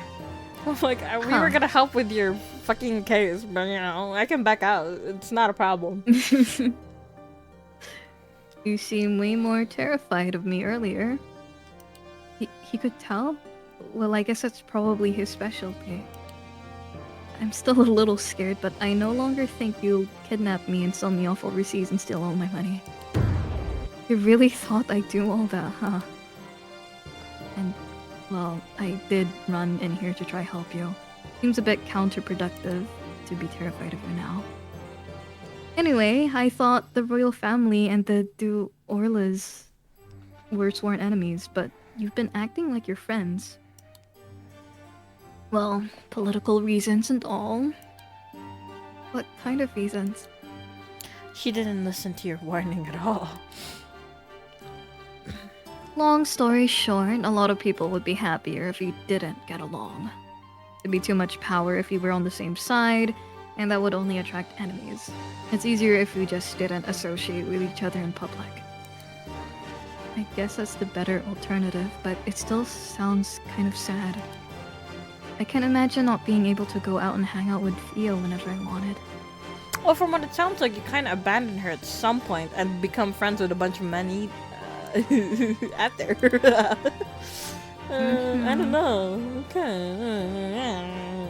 Like, we were gonna help with your fucking case, but you know, I can back out. It's not a problem. You seem way more terrified of me earlier. He could tell? Well, I guess that's probably his specialty. I'm still a little scared, but I no longer think you'll kidnap me and sell me off overseas and steal all my money. You really thought I'd do all that, huh? And, well, I did run in here to try help you. Seems a bit counterproductive to be terrified of you now. Anyway, I thought the royal family and the Orlas were sworn enemies, but you've been acting like you're friends. Well, political reasons and all. What kind of reasons? She didn't listen to your warning at all. Long story short, a lot of people would be happier if you didn't get along. It'd be too much power if you were on the same side, and that would only attract enemies. It's easier if we just didn't associate with each other in public. I guess that's the better alternative, but it still sounds kind of sad. I can't imagine not being able to go out and hang out with Theo whenever I wanted. Well, from what it sounds like, you kind of abandoned her at some point and become friends with a bunch of men out there. I don't know. Okay.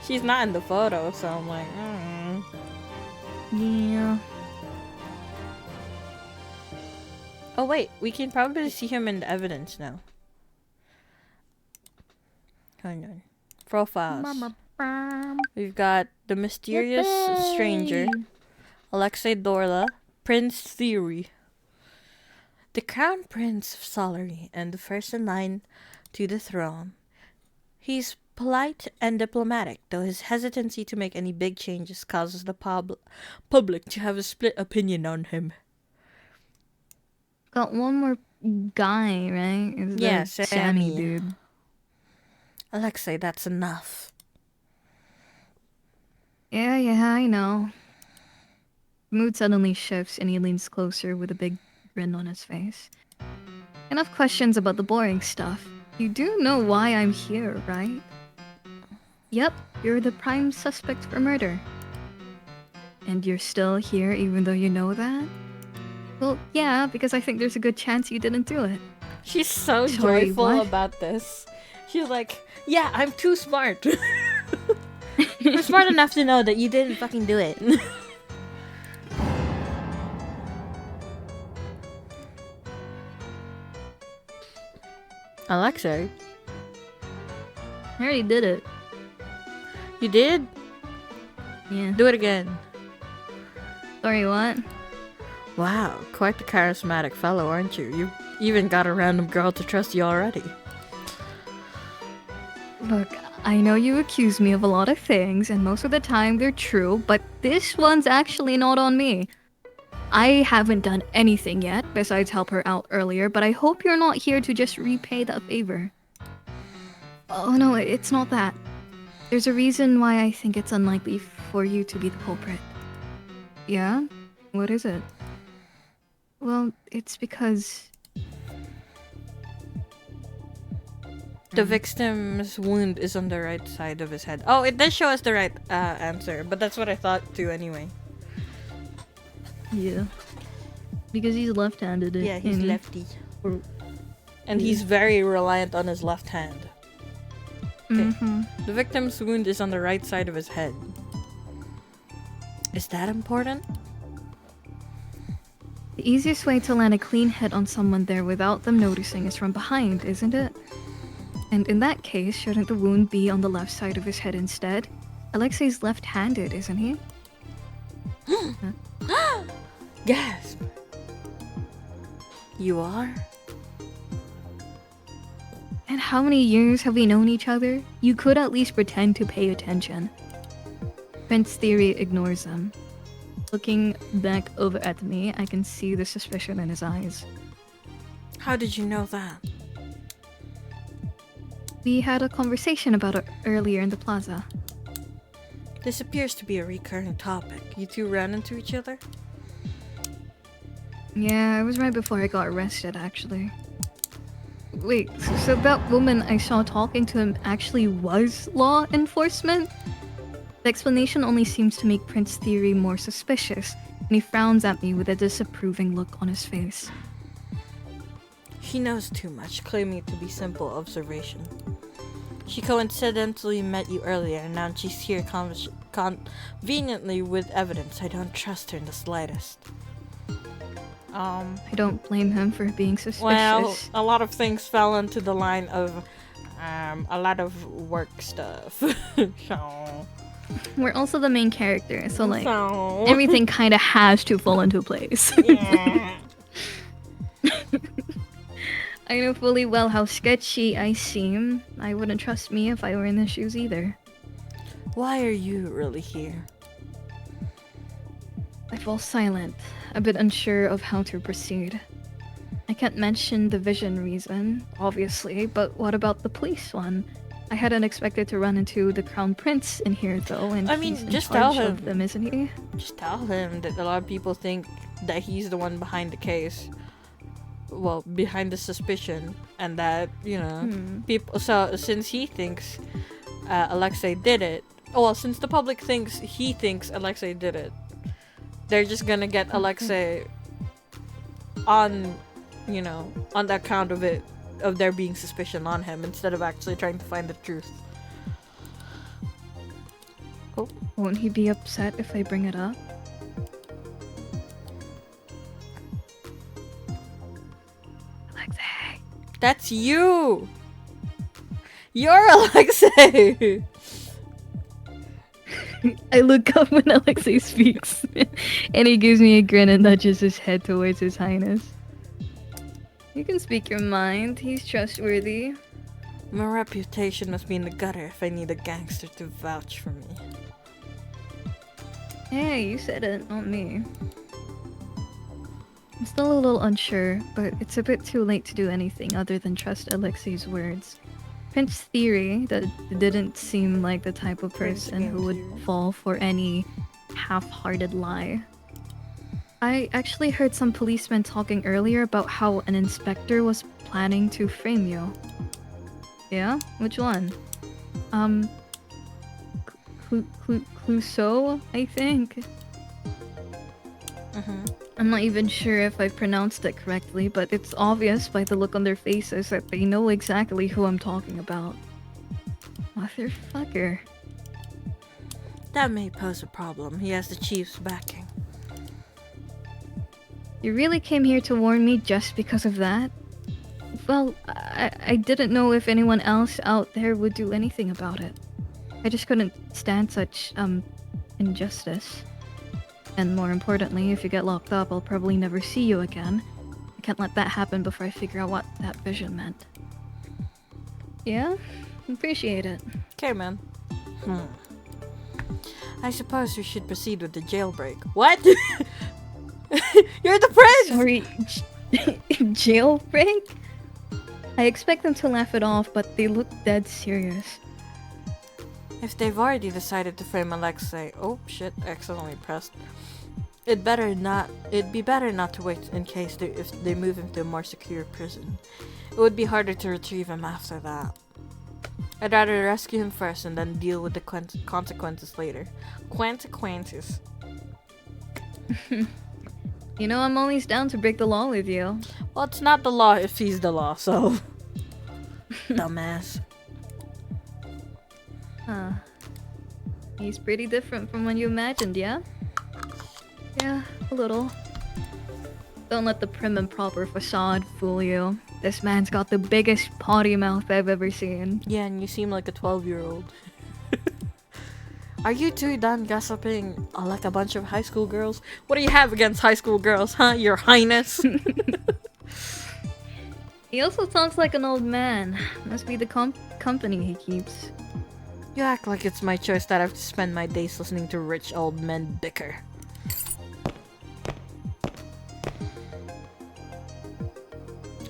She's not in the photo, so I'm like, Yeah. Oh wait, we can probably see him in the evidence now. Hang on. Profiles. We've got the mysterious stranger, Alexei Dorla, Prince Theory, the Crown Prince of Solary, and the first in line to the throne. He's polite and diplomatic, though his hesitancy to make any big changes causes the public to have a split opinion on him. Got one more guy, right? Is yeah, Sammy dude. Alexei, that's enough. Yeah, I know. Mood suddenly shifts and he leans closer with a big grin on his face. Enough questions about the boring stuff. You do know why I'm here, right? Yep, you're the prime suspect for murder. And you're still here even though you know that? Well, yeah, because I think there's a good chance you didn't do it. She's so joyful about this. She's like, yeah, I'm too smart. I'm smart enough to know that you didn't fucking do it. Alexei? I already did it. You did? Yeah. Do it again. Sorry, what? Wow, quite the charismatic fellow, aren't you? You've even got a random girl to trust you already. Look, I know you accuse me of a lot of things, and most of the time they're true, but this one's actually not on me. I haven't done anything yet, besides help her out earlier, but I hope you're not here to just repay that favor. Oh no, it's not that. There's a reason why I think it's unlikely for you to be the culprit. Yeah? What is it? Well, it's because... The victim's wound is on the right side of his head. Oh, it does show us the right answer, but that's what I thought too anyway. Yeah. Because he's left-handed. Yeah, he's lefty. And he's very reliant on his left hand. Okay. The victim's wound is on the right side of his head. Is that important? The easiest way to land a clean hit on someone there without them noticing is from behind, isn't it? And in that case, shouldn't the wound be on the left side of his head instead? Alexei's left-handed, isn't he? Gasp! You are? And how many years have we known each other? You could at least pretend to pay attention. Prince Theory ignores them. Looking back over at me, I can see the suspicion in his eyes. How did you know that? We had a conversation about it earlier in the plaza. This appears to be a recurring topic. You two ran into each other? Yeah, it was right before I got arrested, actually. Wait, so that woman I saw talking to him actually was law enforcement? The explanation only seems to make Prince Theory more suspicious. and he frowns at me with a disapproving look on his face. She knows too much, claiming it to be simple observation. She coincidentally met you earlier, and now she's here conveniently with evidence. I don't trust her in the slightest. I don't blame him for being suspicious. Well, a lot of things fell into the line of a lot of work stuff. So we're also the main character, so like everything kind of has to fall into place. Yeah. I know fully well how sketchy I seem. I wouldn't trust me if I were in his shoes either. Why are you really here? I fall silent, a bit unsure of how to proceed. I can't mention the vision reason, obviously, but what about the police one? I hadn't expected to run into the Crown Prince in here, though, and he's in charge of them, isn't he? Just tell him that a lot of people think that he's the one behind the case. Well, behind the suspicion, and that, you know, people. So since he thinks Alexei did it, well, since the public thinks he thinks Alexei did it, they're just gonna get Alexei on, you know, on the account of it, of there being suspicion on him, instead of actually trying to find the truth. Oh, won't he be upset if I bring it up? Alexei. That's you! You're Alexei! I look up when Alexei speaks, and he gives me a grin and nudges his head towards His Highness. You can speak your mind. He's trustworthy. My reputation must be in the gutter if I need a gangster to vouch for me. Hey, you said it, not me. I'm still a little unsure, but it's a bit too late to do anything other than trust Alexei's words. Prince's theory that didn't seem like the type of person who would fall for any half-hearted lie. I actually heard some policemen talking earlier about how an inspector was planning to frame you. Yeah? Which one? Clouseau, I think? I'm not even sure if I pronounced it correctly, but it's obvious by the look on their faces that they know exactly who I'm talking about. Motherfucker. That may pose a problem. He has the chief's backing. You really came here to warn me just because of that? Well, I didn't know if anyone else out there would do anything about it. I just couldn't stand such, injustice. And more importantly, if you get locked up, I'll probably never see you again. I can't let that happen before I figure out what that vision meant. Yeah? Appreciate it. Okay, man. I suppose we should proceed with the jailbreak. What? You're the prince! Sorry, jailbreak? I expect them to laugh it off, but they look dead serious. If they've already decided to frame Alexei... Oh, shit, accidentally pressed. It'd be better not to wait in case if they move him to a more secure prison. It would be harder to retrieve him after that. I'd rather rescue him first and then deal with the consequences later. Consequences. You know, I'm always down to break the law with you. Well, it's not the law if he's the law, so... Dumbass. Huh. He's pretty different from when you imagined, yeah? Yeah, a little. Don't let the prim and proper facade fool you. This man's got the biggest potty mouth I've ever seen. Yeah, and you seem like a 12-year-old. Are you two done gossiping like a bunch of high school girls? What do you have against high school girls, huh, your highness? He also talks like an old man. Must be the company he keeps. You act like it's my choice that I have to spend my days listening to rich old men bicker.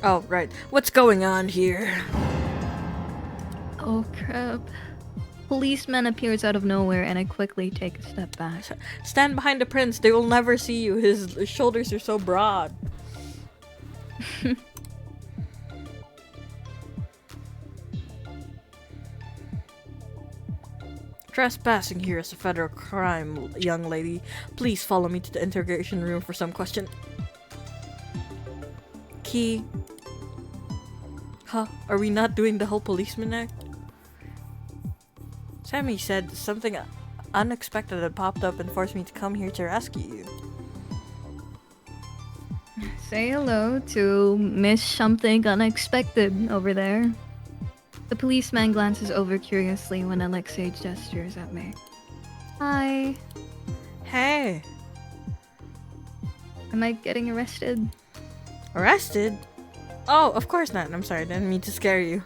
Oh, right. What's going on here? Oh, crap. Policeman appears out of nowhere and I quickly take a step back. Stand behind the prince. They will never see you. His shoulders are so broad. Trespassing here is a federal crime, young lady. Please follow me to the interrogation room for some question. Key. Huh? Are we not doing the whole policeman act? Sammy said something unexpected had popped up and forced me to come here to rescue you. Say hello to Miss Something Unexpected over there. The policeman glances over curiously when Alexei gestures at me. Hi. Hey. Am I getting arrested? Arrested? Oh, of course not. I'm sorry, I didn't mean to scare you.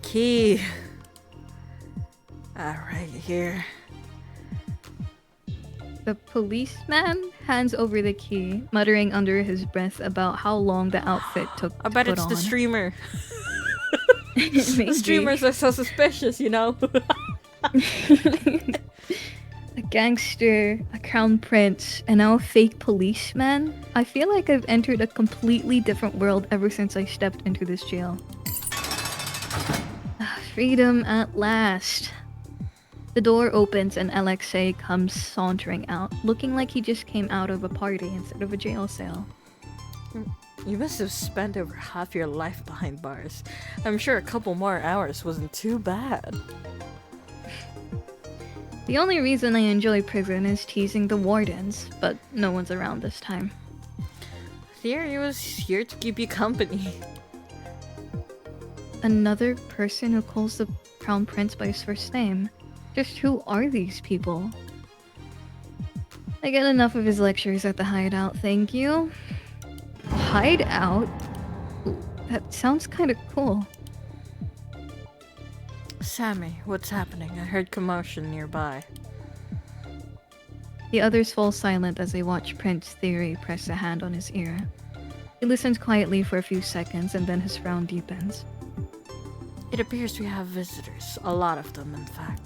Key. Right here. The policeman hands over the key, muttering under his breath about how long the outfit took I bet to it's put the on. streamer. The streamers are so suspicious, you know? A gangster, a crown prince, and now a fake policeman? I feel like I've entered a completely different world ever since I stepped into this jail. Freedom at last. The door opens and Alexei comes sauntering out, looking like he just came out of a party instead of a jail cell. You must have spent over half your life behind bars. I'm sure a couple more hours wasn't too bad. The only reason I enjoy prison is teasing the wardens, but no one's around this time. Theory was here to keep you company. Another person who calls the Crown Prince by his first name. Just who are these people? I get enough of his lectures at the hideout, thank you. Hideout? That sounds kind of cool. Sammy, what's happening? I heard commotion nearby. The others fall silent as they watch Prince Theory press a hand on his ear. He listens quietly for a few seconds and then his frown deepens. It appears we have visitors. A lot of them, in fact.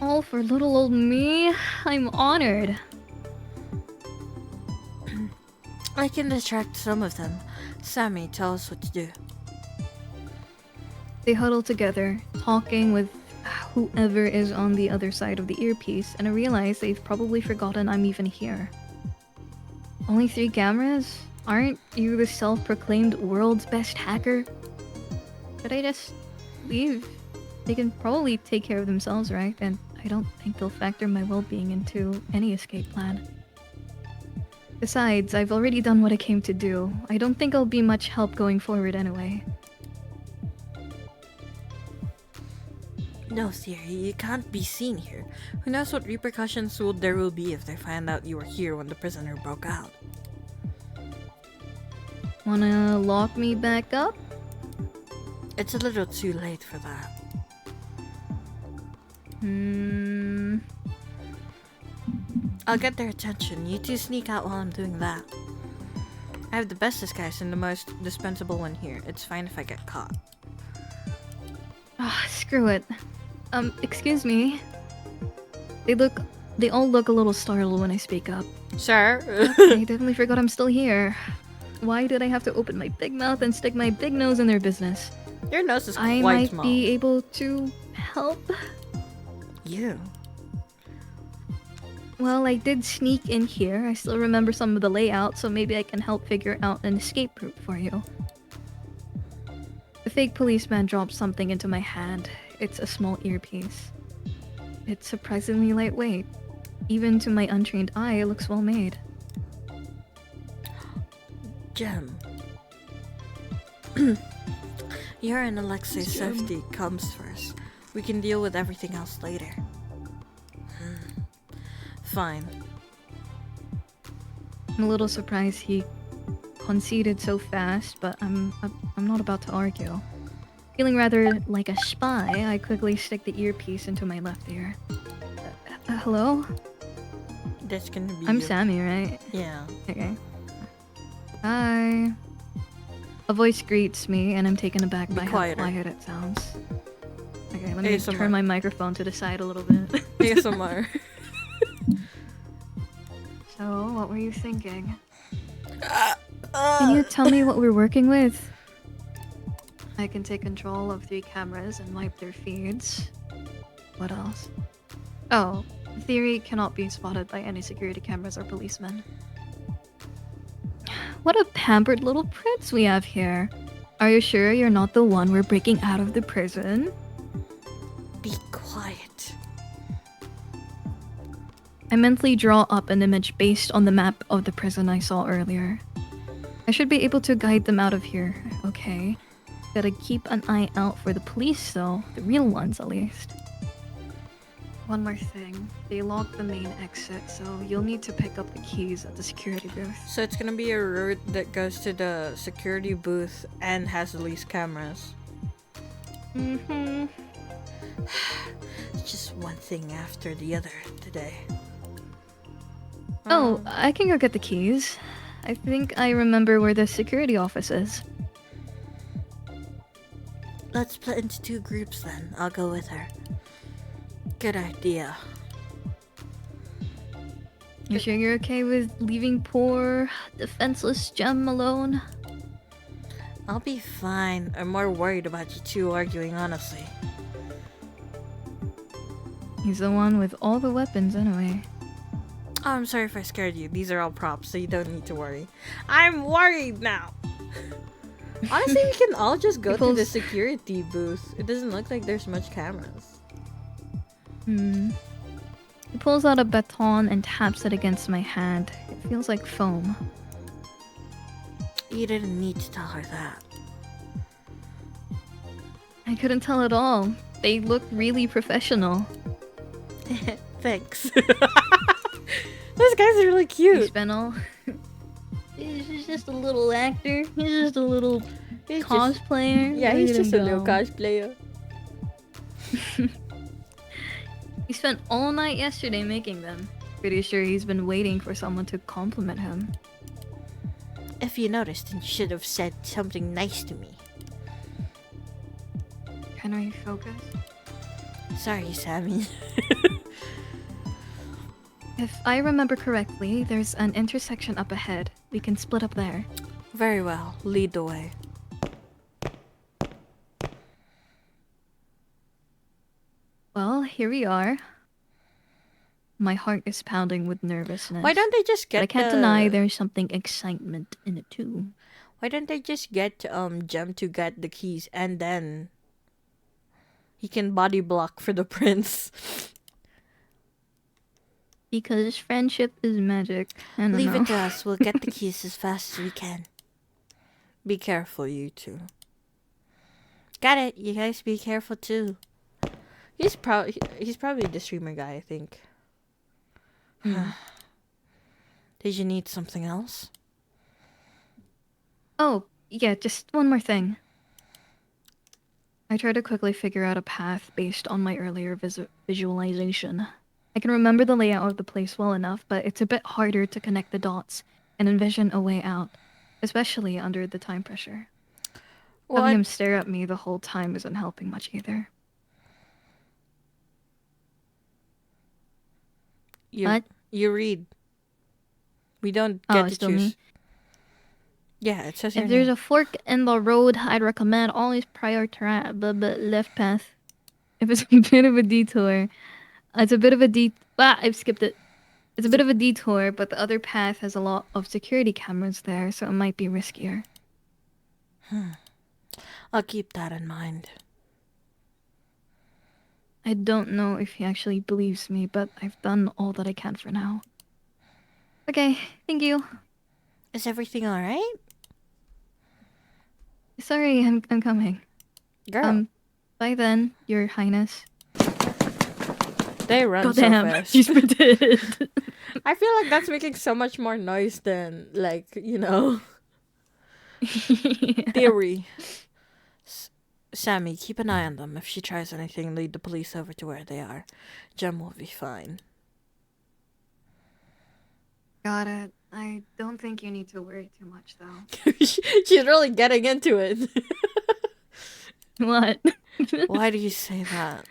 All for little old me? I'm honored. I can distract some of them. Sammy, tell us what to do. They huddle together, talking with whoever is on the other side of the earpiece, and I realize they've probably forgotten I'm even here. Only 3 cameras? Aren't you the self-proclaimed world's best hacker? Should I just leave? They can probably take care of themselves, right? And I don't think they'll factor my well-being into any escape plan. Besides, I've already done what I came to do. I don't think I'll be much help going forward anyway. No, Theory, you can't be seen here. Who knows what repercussions there will be if they find out you were here when the prisoner broke out. Wanna lock me back up? It's a little too late for that. I'll get their attention. You two sneak out while I'm doing that. I have the best disguise and the most dispensable one here. It's fine if I get caught. Screw it. Excuse me. They all look a little startled when I speak up. Sir? I definitely forgot I'm still here. Why did I have to open my big mouth and stick my big nose in their business? Your nose is I quite might small. be able to help. You? Well, I did sneak in here. I still remember some of the layout, so maybe I can help figure out an escape route for you. The fake policeman drops something into my hand. It's a small earpiece. It's surprisingly lightweight. Even to my untrained eye, it looks well made. Gem. Your and Alexei's safety comes first. We can deal with everything else later. Fine. I'm a little surprised he conceded so fast, but I'm not about to argue. Feeling rather like a spy, I quickly stick the earpiece into my left ear. Hello? That's gonna be I'm you. Sammy, right? Yeah. Okay. Hi. A voice greets me, and I'm taken aback by how quiet it sounds. Okay, let me ASMR. turn my microphone to the side a little bit. ASMR. So, what were you thinking? Can you tell me what we're working with? I can take control of 3 cameras and wipe their feeds. What else? Oh, Theory cannot be spotted by any security cameras or policemen. What a pampered little prince we have here. Are you sure you're not the one we're breaking out of the prison? Be quiet. I mentally draw up an image based on the map of the prison I saw earlier. I should be able to guide them out of here, okay? Gotta keep an eye out for the police though, the real ones at least. One more thing, they locked the main exit, so you'll need to pick up the keys at the security booth. So it's gonna be a route that goes to the security booth and has the least cameras. Mm-hmm. It's just one thing after the other today. Oh, I can go get the keys. I think I remember where the security office is. Let's split into 2 groups then. I'll go with her. Good idea. You sure you're okay with leaving poor, defenseless Gem alone? I'll be fine. I'm more worried about you 2 arguing, honestly. He's the one with all the weapons anyway. Oh, I'm sorry if I scared you. These are all props, so you don't need to worry. I'm worried now! Honestly, we can all just go to the security booth. It doesn't look like there's much cameras. He pulls out a baton and taps it against my hand. It feels like foam. You didn't need to tell her that. I couldn't tell at all. They look really professional. Thanks. This guy's really cute. He's just a little actor. He's just a little cosplayer. Yeah, he's just a little cosplayer. He spent all night yesterday making them. Pretty sure he's been waiting for someone to compliment him. If you noticed, then you should have said something nice to me. Can we focus? Sorry, Sammy. If I remember correctly, there's an intersection up ahead. We can split up there. Very well. Lead the way. Well, here we are. My heart is pounding with nervousness. Why don't they just get but I can't deny there's something excitement in it too. Why don't they just get Gem to get the keys and then he can body block for the prince? Because friendship is magic. Leave it to us. We'll get the keys as fast as we can. Be careful, you 2. Got it. You guys be careful too. He's probably the streamer guy, I think. Did you need something else? Oh, yeah, just one more thing. I tried to quickly figure out a path based on my earlier visualization. I can remember the layout of the place well enough, but it's a bit harder to connect the dots and envision a way out, especially under the time pressure. Having him stare at me the whole time isn't helping much either. What? You read. We don't get to choose. Me? Yeah, it says if there's a fork in the road, I'd recommend always prioritize the left path. If it's a bit of a detour, I've skipped it. It's a bit of a detour, but the other path has a lot of security cameras there, so it might be riskier. I'll keep that in mind. I don't know if he actually believes me, but I've done all that I can for now. Okay, thank you. Is everything alright? Sorry, I'm coming. Girl. Bye then, Your Highness. They run so fast. She's sprinted. I feel like that's making so much more noise than, like, you know. Yeah. Theory. Sammy, keep an eye on them. If she tries anything, lead the police over to where they are. Gem will be fine. Got it. I don't think you need to worry too much, though. She's really getting into it. What? Why do you say that?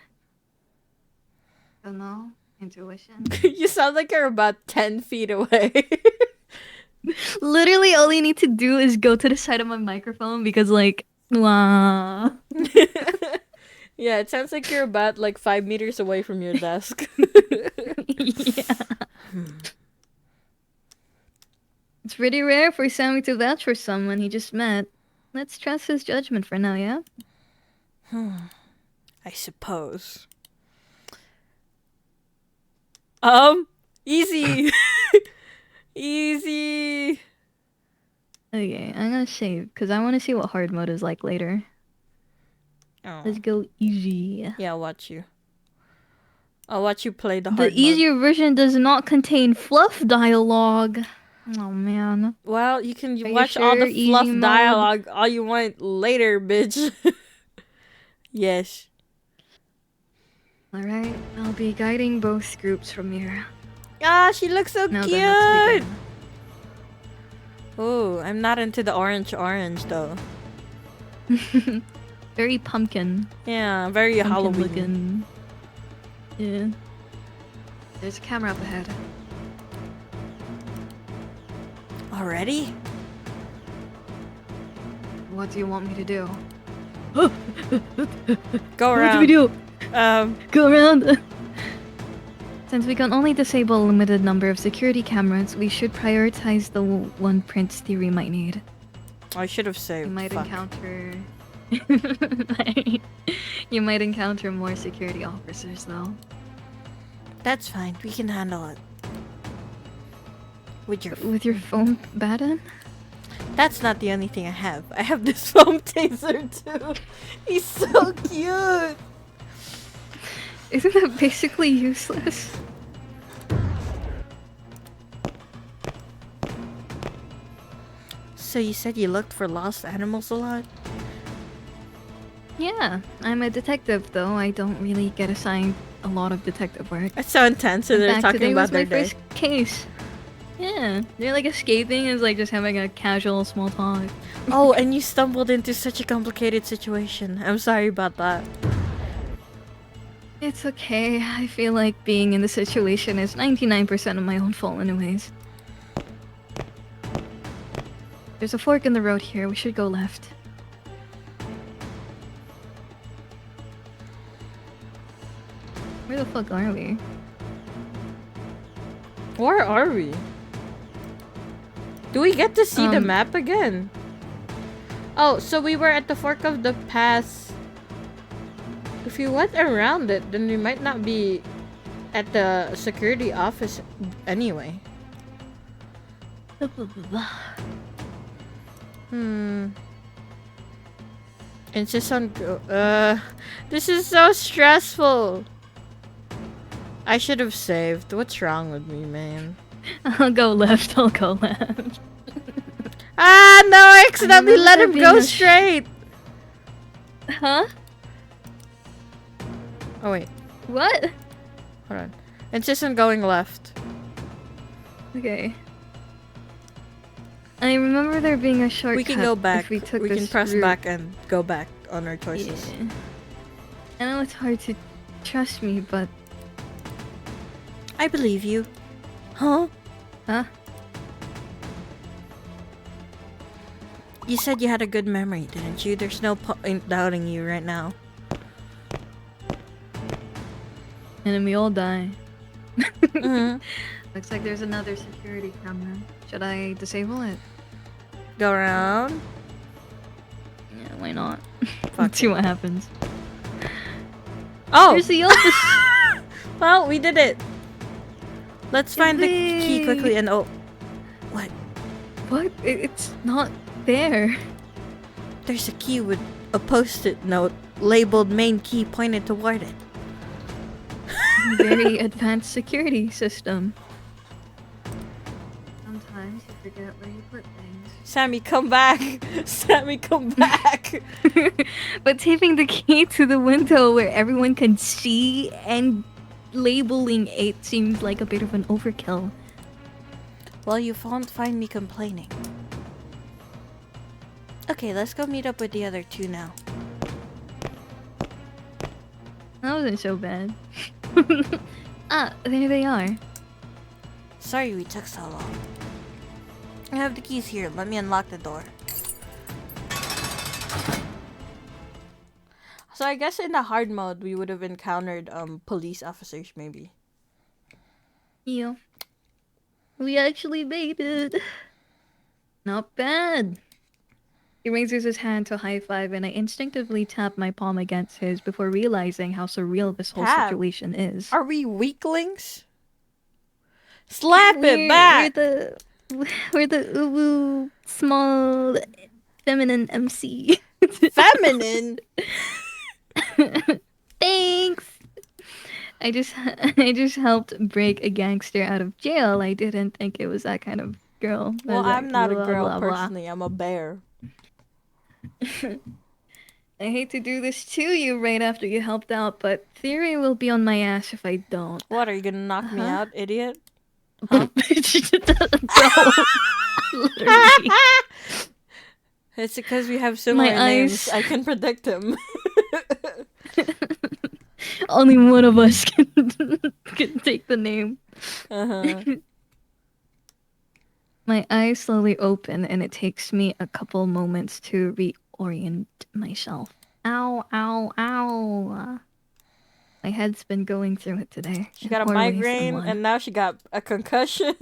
Don't know. Intuition. You sound like you're about 10 feet away. Literally, all you need to do is go to the side of my microphone because, like, Wow. Yeah, it sounds like you're about like 5 meters away from your desk. Yeah. It's pretty rare for Sammy to vouch for someone he just met. Let's trust his judgment for now, yeah? I suppose. Easy. Easy. Okay, I'm gonna save, because I want to see what hard mode is like later. Oh. Let's go easy. Yeah, I'll watch you. I'll watch you play the The hard mode. easier version does not contain fluff dialogue. Oh, man. Well, you can Are watch you all sure? the fluff Easy mode? dialogue all you want later, bitch. Yes. Alright, I'll be guiding both groups from here. Ah, she looks so Now cute. then, let's Oh, I'm not into the orange though. begin. Very pumpkin. Yeah, very Pumpkin Halloween. looking. Yeah. There's a camera up ahead. Already? What do you want me to do? Go What around. do we do? Go around. Since we can only disable a limited number of security cameras, we should prioritize the one Prince Theory might need. I should have saved. You might Fuck. encounter... You might encounter more security officers, though. That's fine. We can handle it. With your foam baton? That's not the only thing I have. I have this foam taser too. He's so cute. Isn't that basically useless? So you said you looked for lost animals a lot? Yeah, I'm a detective though. I don't really get assigned a lot of detective work. That's so intense. So In they're fact, talking today about was their my day. first case. Yeah, they're like escaping is like just having a casual small talk. Oh, and you stumbled into such a complicated situation. I'm sorry about that. It's okay. I feel like being in the situation is 99% of my own fault anyways. There's a fork in the road here. We should go left. Where the fuck are we? Where are we? Do we get to see the Um, map again? Oh, so we were at the fork of the pass. If you went around it, then we might not be at the security office anyway. Insist on this is so stressful. I should have saved. What's wrong with me, man? I'll go left. I'll go left. Ah, no, I accidentally remember let there him being go a straight. Huh? Oh, wait. What? Hold on. Insist on going left. Okay. I remember there being a shortcut. We can go back. If we took We this can press route. back and go back on our choices. Yeah. I know it's hard to trust me, but... I believe you. Huh? Huh? You said you had a good memory, didn't you? There's no point doubting you right now. And then we all die. Mhm. Looks like there's another security camera. Should I disable it? Go around. Yeah, why not? Fuck Let's see what happens. Oh! There's the office! Well, we did it. Let's find the key Yippee! quickly and oh. What? What? It's not there. There's a key with a post-it note labeled main key pointed toward it. Very advanced security system. Sometimes you forget where you put things. Sammy, come back! Sammy, come back! But taping the key to the window where everyone can see and labeling it seems like a bit of an overkill. Well, you won't find me complaining. Okay, let's go meet up with the other two now. That wasn't so bad. Ah, there they are. Sorry we took so long. I have the keys here. Let me unlock the door. So I guess in the hard mode, we would have encountered police officers, maybe. Yeah. We actually made it. Not bad. He raises his hand to high five, and I instinctively tap my palm against his before realizing how surreal this whole situation is. Are we weaklings? Slap it back! We're the oooooooo small feminine MC. Feminine? Thanks! I just helped break a gangster out of jail. I didn't think it was that kind of girl. Well, I'm not a girl personally. I'm a bear. I hate to do this to you right after you helped out, but Theory will be on my ass if I don't. What, are you gonna knock me out, idiot? Huh? It's because we have similar names. I can predict him. Only one of us can take the name. My eyes slowly open, and it takes me a couple moments to reorient myself. Ow, ow, ow. My head's been going through it today. She got a migraine, and now she got a concussion.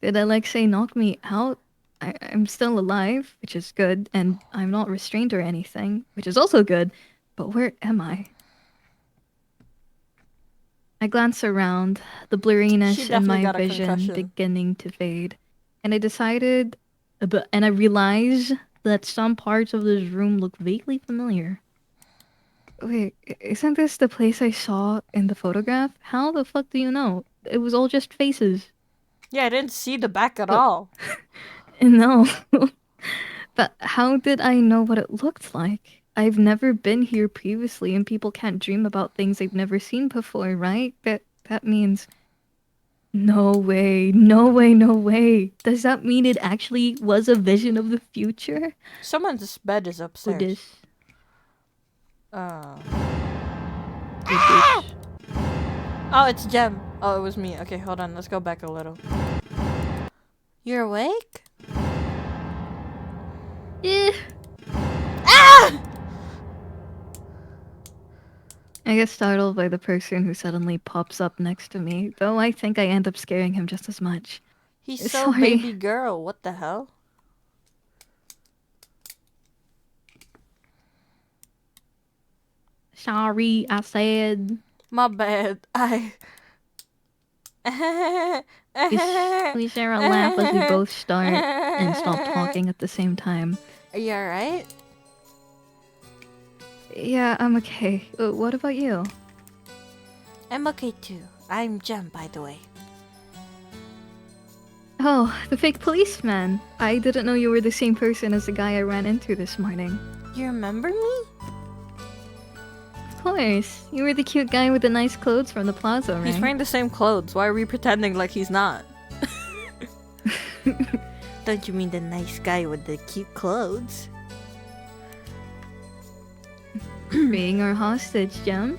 Did Alexei knock me out? I'm still alive, which is good, and I'm not restrained or anything, which is also good. But where am I? I glance around, the blurriness in my vision beginning to fade. And I realize that some parts of this room look vaguely familiar. Wait, isn't this the place I saw in the photograph? How the fuck do you know? It was all just faces. Yeah, I didn't see the back at all. No. But how did I know what it looked like? I've never been here previously, and people can't dream about things they've never seen before, right? That means... No way, no way, no way. Does that mean it actually was a vision of the future? Someone's bed is upstairs. Ah! Oh, it's Jem. Oh, it was me. Okay, hold on. Let's go back a little. You're awake? Yeah. Ah! I get startled by the person who suddenly pops up next to me, though I think I end up scaring him just as much. He's so baby girl. What the hell? Sorry, I said. My bad. We share a laugh as we both start and stop talking at the same time. Are you alright? Yeah, I'm okay. What about you? I'm okay too. I'm Jem, by the way. Oh, the fake policeman. I didn't know you were the same person as the guy I ran into this morning. You remember me? Of course. You were the cute guy with the nice clothes from the plaza, right? He's wearing the same clothes. Why are we pretending like he's not? Don't you mean the nice guy with the cute clothes? Being our hostage, Jem.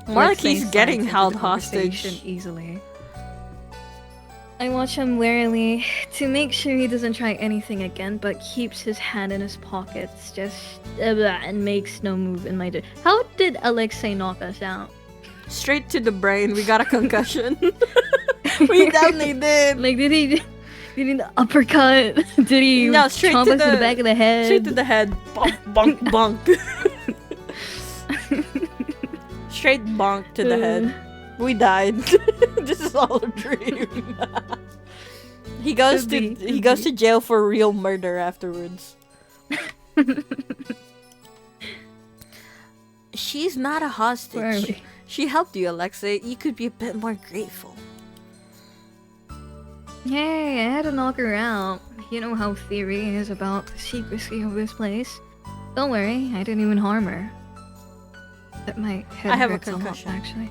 More like he's getting held hostage. Easily. I watch him warily to make sure he doesn't try anything again, but keeps his hand in his pockets, and makes no move in my direction. How did Alexei knock us out? Straight to the brain. We got a concussion. We definitely did. Like, did he an uppercut? Did he chomp us in the back of the head? Straight to the head. Bonk, bonk, bonk. Straight bonk to the head. We died. This is all a dream. He goes to jail for real murder afterwards. She's not a hostage. She helped you, Alexei. You could be a bit more grateful. Yay, I had to knock her out. You know how Theory is about the secrecy of this place. Don't worry, I didn't even harm her. But my head hurts a lot, actually.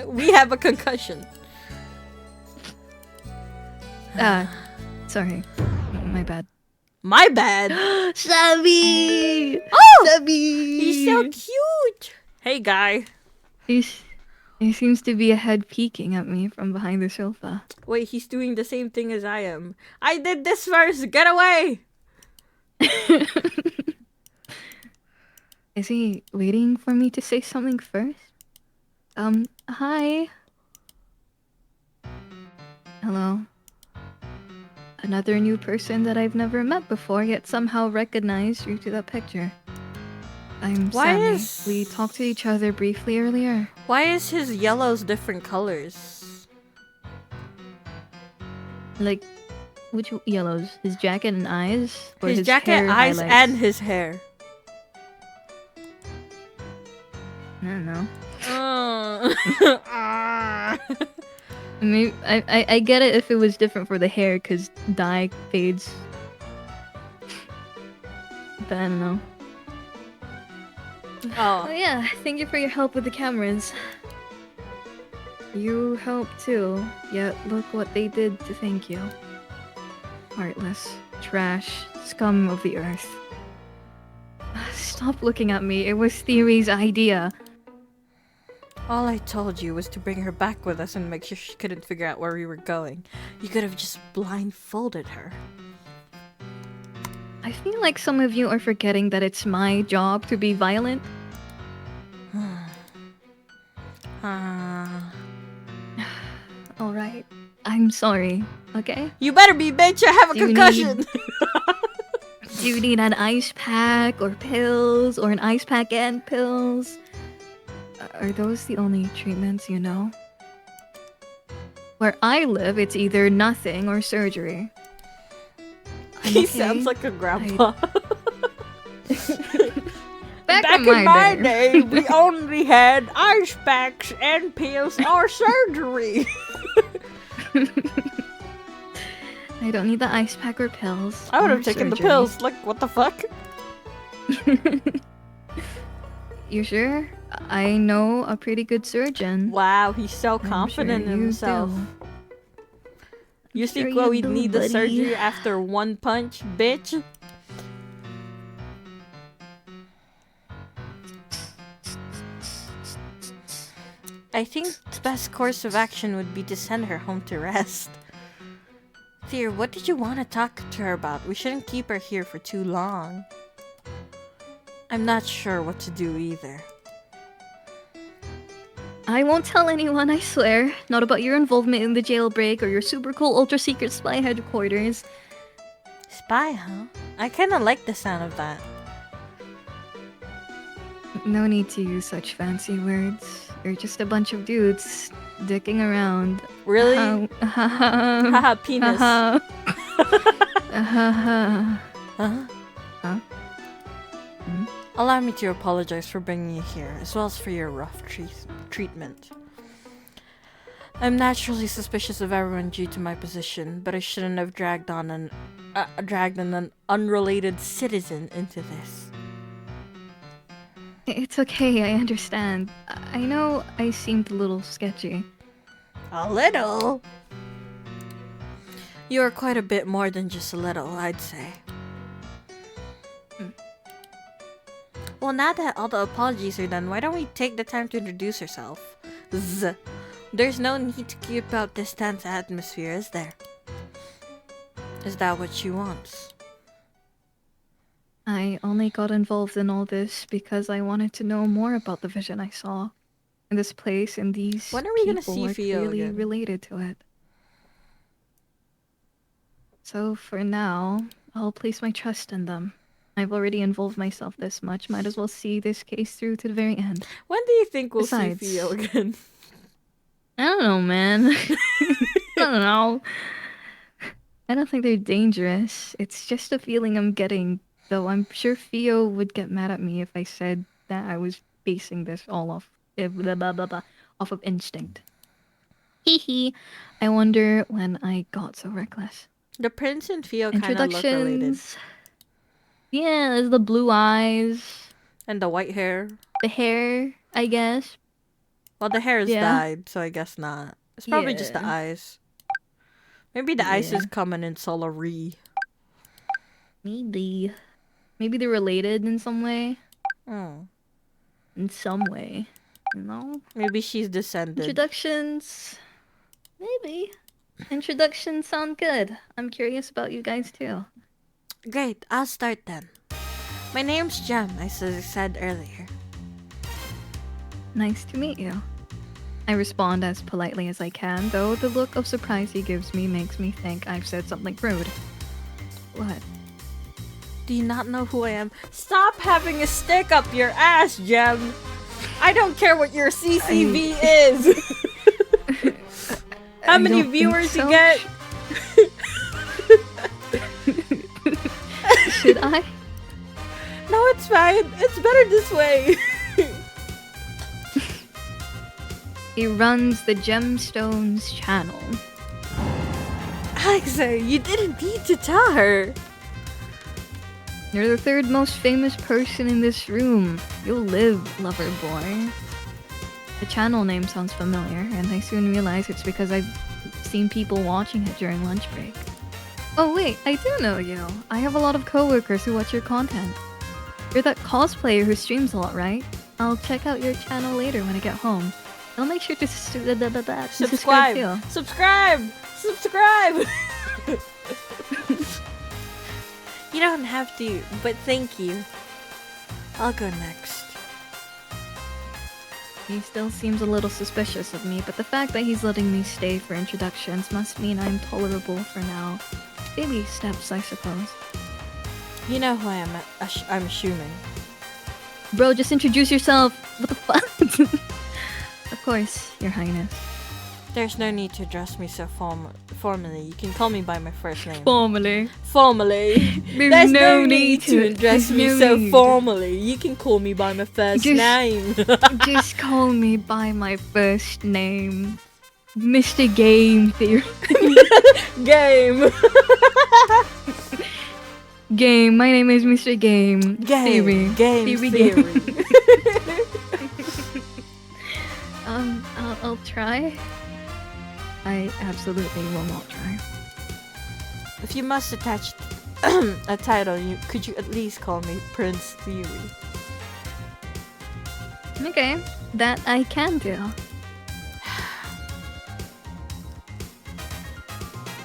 We have a concussion. Sorry. My bad. My bad? Sabi! Oh! Sabi! He's so cute! Hey, guy. He seems to be a head peeking at me from behind the sofa. Wait, he's doing the same thing as I am. I did this first! Get away! Is he waiting for me to say something first? Hi. Hello. Another new person that I've never met before, yet somehow recognized due to that picture. I'm Sammy. We talked to each other briefly earlier. Why is his yellows different colors? Like, which yellows? His jacket and eyes? Or his jacket, hair eyes, highlights? and his hair. I don't know. Maybe, I get it if it was different for the hair, because dye fades. But I don't know. Oh yeah, thank you for your help with the cameras. You helped too, yet look what they did to thank you. Heartless, trash, scum of the earth. Stop looking at me, it was Theory's idea. All I told you was to bring her back with us and make sure she couldn't figure out where we were going. You could have just blindfolded her. I feel like some of you are forgetting that it's my job to be violent. Alright, I'm sorry, okay? You better be, bitch! I have a concussion! Do you need an ice pack or pills or an ice pack and pills? Are those the only treatments you know? Where I live, it's either nothing or surgery. He sounds like a grandpa. Back in my day, we only had ice packs and pills or surgery. I don't need the ice pack or pills. I would have taken the pills. Like, what the fuck? You sure? I know a pretty good surgeon. Wow, he's so confident in himself. You think we'd need the surgery after one punch, bitch? I think the best course of action would be to send her home to rest. Dear, what did you want to talk to her about? We shouldn't keep her here for too long. I'm not sure what to do either. I won't tell anyone, I swear. Not about your involvement in the jailbreak or your super cool ultra secret spy headquarters. Spy, huh? I kinda like the sound of that. No need to use such fancy words. You're just a bunch of dudes dicking around. Really? Haha, penis. Huh? Allow me to apologize for bringing you here, as well as for your rough treatment. I'm naturally suspicious of everyone due to my position, but I shouldn't have dragged an unrelated citizen into this. It's okay, I understand. I know I seemed a little sketchy. A little? You are quite a bit more than just a little, I'd say. Well, now that all the apologies are done, why don't we take the time to introduce herself? There's no need to keep up this tense atmosphere, is there? Is that what she wants? I only got involved in all this because I wanted to know more about the vision I saw. And this place and these when are we gonna people see are Theo really again? related to it. So for now, I'll place my trust in them. I've already involved myself this much, might as well see this case through to the very end. When do you think we'll Besides, see Theo again? I don't know, man. I don't know. I don't think they're dangerous. It's just a feeling I'm getting, though I'm sure Theo would get mad at me if I said that I was basing this all off off of instinct. Hee hee. I wonder when I got so reckless. The prince and Theo kind of look related. Yeah, there's the blue eyes. And the white hair. The hair, I guess. Well, the hair is dyed, so I guess not. It's probably just the eyes. Maybe the eyes is coming in Solari. Maybe. Maybe they're related in some way. Oh. In some way. You know? Maybe she's descended. Introductions. Maybe. Introductions sound good. I'm curious about you guys too. Great, I'll start then. My name's Jem, as I said earlier. Nice to meet you. I respond as politely as I can, though the look of surprise he gives me makes me think I've said something rude. What? Do you not know who I am? Stop having a stick up your ass, Jem! I don't care what your CCV is! How many viewers you get? Should I? No, it's fine. It's better this way. He runs the Gemstones channel. Alexa, you didn't need to tell her. You're the third most famous person in this room. You'll live, lover boy. The channel name sounds familiar, and I soon realize it's because I've seen people watching it during lunch break. Oh wait, I do know you. I have a lot of coworkers who watch your content. You're that cosplayer who streams a lot, right? I'll check out your channel later when I get home. I'll make sure to subscribe too. Subscribe! Subscribe! You don't have to, but thank you. I'll go next. He still seems a little suspicious of me, but the fact that he's letting me stay for introductions must mean I'm tolerable for now. Baby steps, I suppose. You know who I am, I'm assuming. Bro, just introduce yourself! What the fuck? Of course, Your Highness. There's no need to address me so formally. You can call me by my first name. Formally. There's no need to address me so formally. You can call me by my first name. Just call me by my first name. Mr. Game Theory. Game. Game. My name is Mr. Game. Theory. Game Theory. I'll try. I absolutely will not try. If you must attach a title, could you at least call me Prince Theory? Okay, that I can do.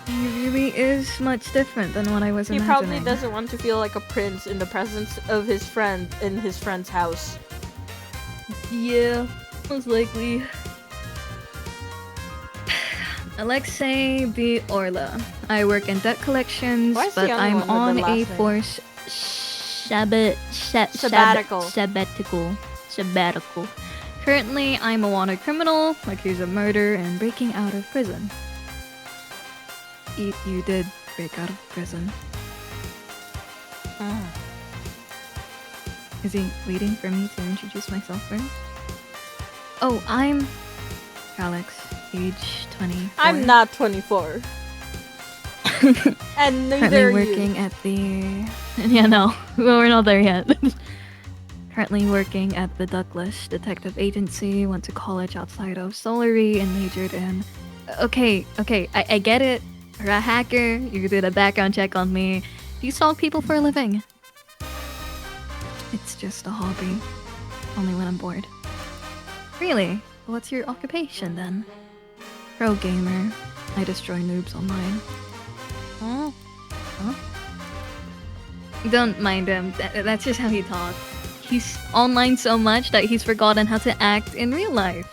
He really is much different than what I was imagining. He probably doesn't want to feel like a prince in the presence of his friend in his friend's house. Yeah, most likely. Alexei B. Orla. I work in debt collections, but I'm on a forced sabbatical. Currently, I'm a wanted criminal, accused of murder and breaking out of prison. You did break out of prison. Is he waiting for me to introduce myself first? Oh, I'm Alex, age 24. I'm not 24. And neither are you. Working at the... Yeah, no. Well, we're not there yet. Currently working at the Douglas Detective Agency. Went to college outside of Solary and majored in... Okay, I get it. You're a hacker. You did a background check on me. You stalk people for a living. It's just a hobby. Only when I'm bored. Really? What's your occupation then? Pro gamer. I destroy noobs online. Huh? Don't mind him. That's just how he talks. He's online so much that he's forgotten how to act in real life.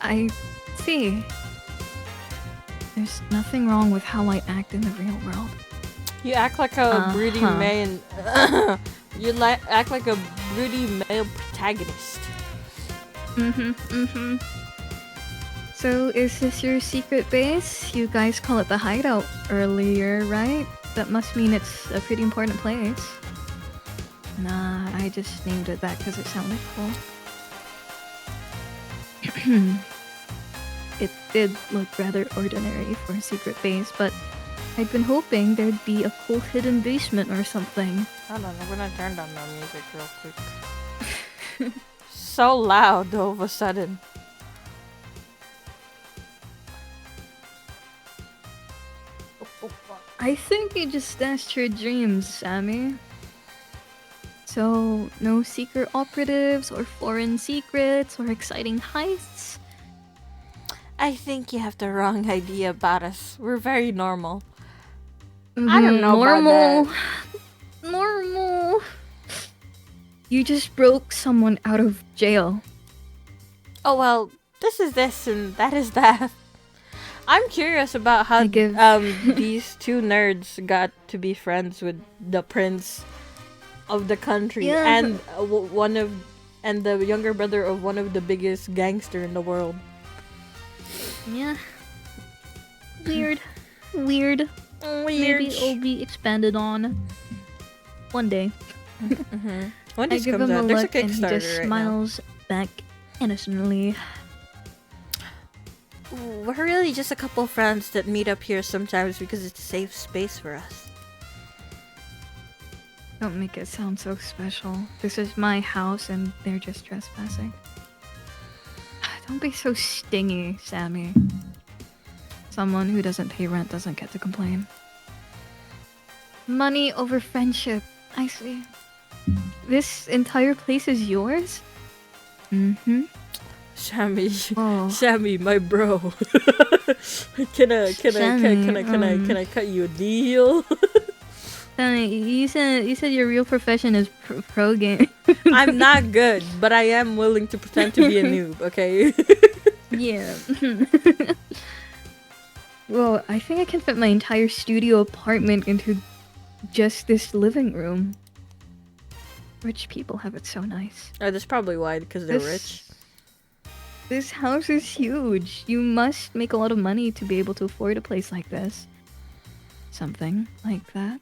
I see. There's nothing wrong with how I act in the real world. You act like a broody man. You act like a broody male protagonist. So is this your secret base? You guys call it the hideout earlier, right? That must mean it's a pretty important place. Nah, I just named it that because it sounded cool. It did look rather ordinary for a secret base, but I'd been hoping there'd be a cool hidden basement or something. Hold on, I'm gonna turn down the music real quick. So loud all of a sudden. I think you just dashed your dreams, Sammy. So, no secret operatives or foreign secrets or exciting heists? I think you have the wrong idea about us. We're very normal. I don't know normal. about that. Normal. You just broke someone out of jail. Oh, well, this is this and that is that. I'm curious about how these two nerds got to be friends with the prince of the country and and the younger brother of one of the biggest gangster in the world. Yeah. Weird. Weird. Maybe it'll be expanded on one day. When I this give comes him out, a there's a look and he Kickstarter just right smiles back innocently. We're really just a couple friends that meet up here sometimes because it's a safe space for us. Don't make it sound so special. This is my house and they're just trespassing. Don't be so stingy, Sammy. Someone who doesn't pay rent doesn't get to complain. Money over friendship. I see. This entire place is yours? Mm-hmm. Sammy, my bro. Can I cut you a deal? Sammy, you said your real profession is pro game. I'm not good, but I am willing to pretend to be a noob, okay? Yeah. Well, I think I can fit my entire studio apartment into just this living room. Rich people have it so nice. Oh, that's probably why, because they're rich. This house is huge. You must make a lot of money to be able to afford a place like this. Something like that.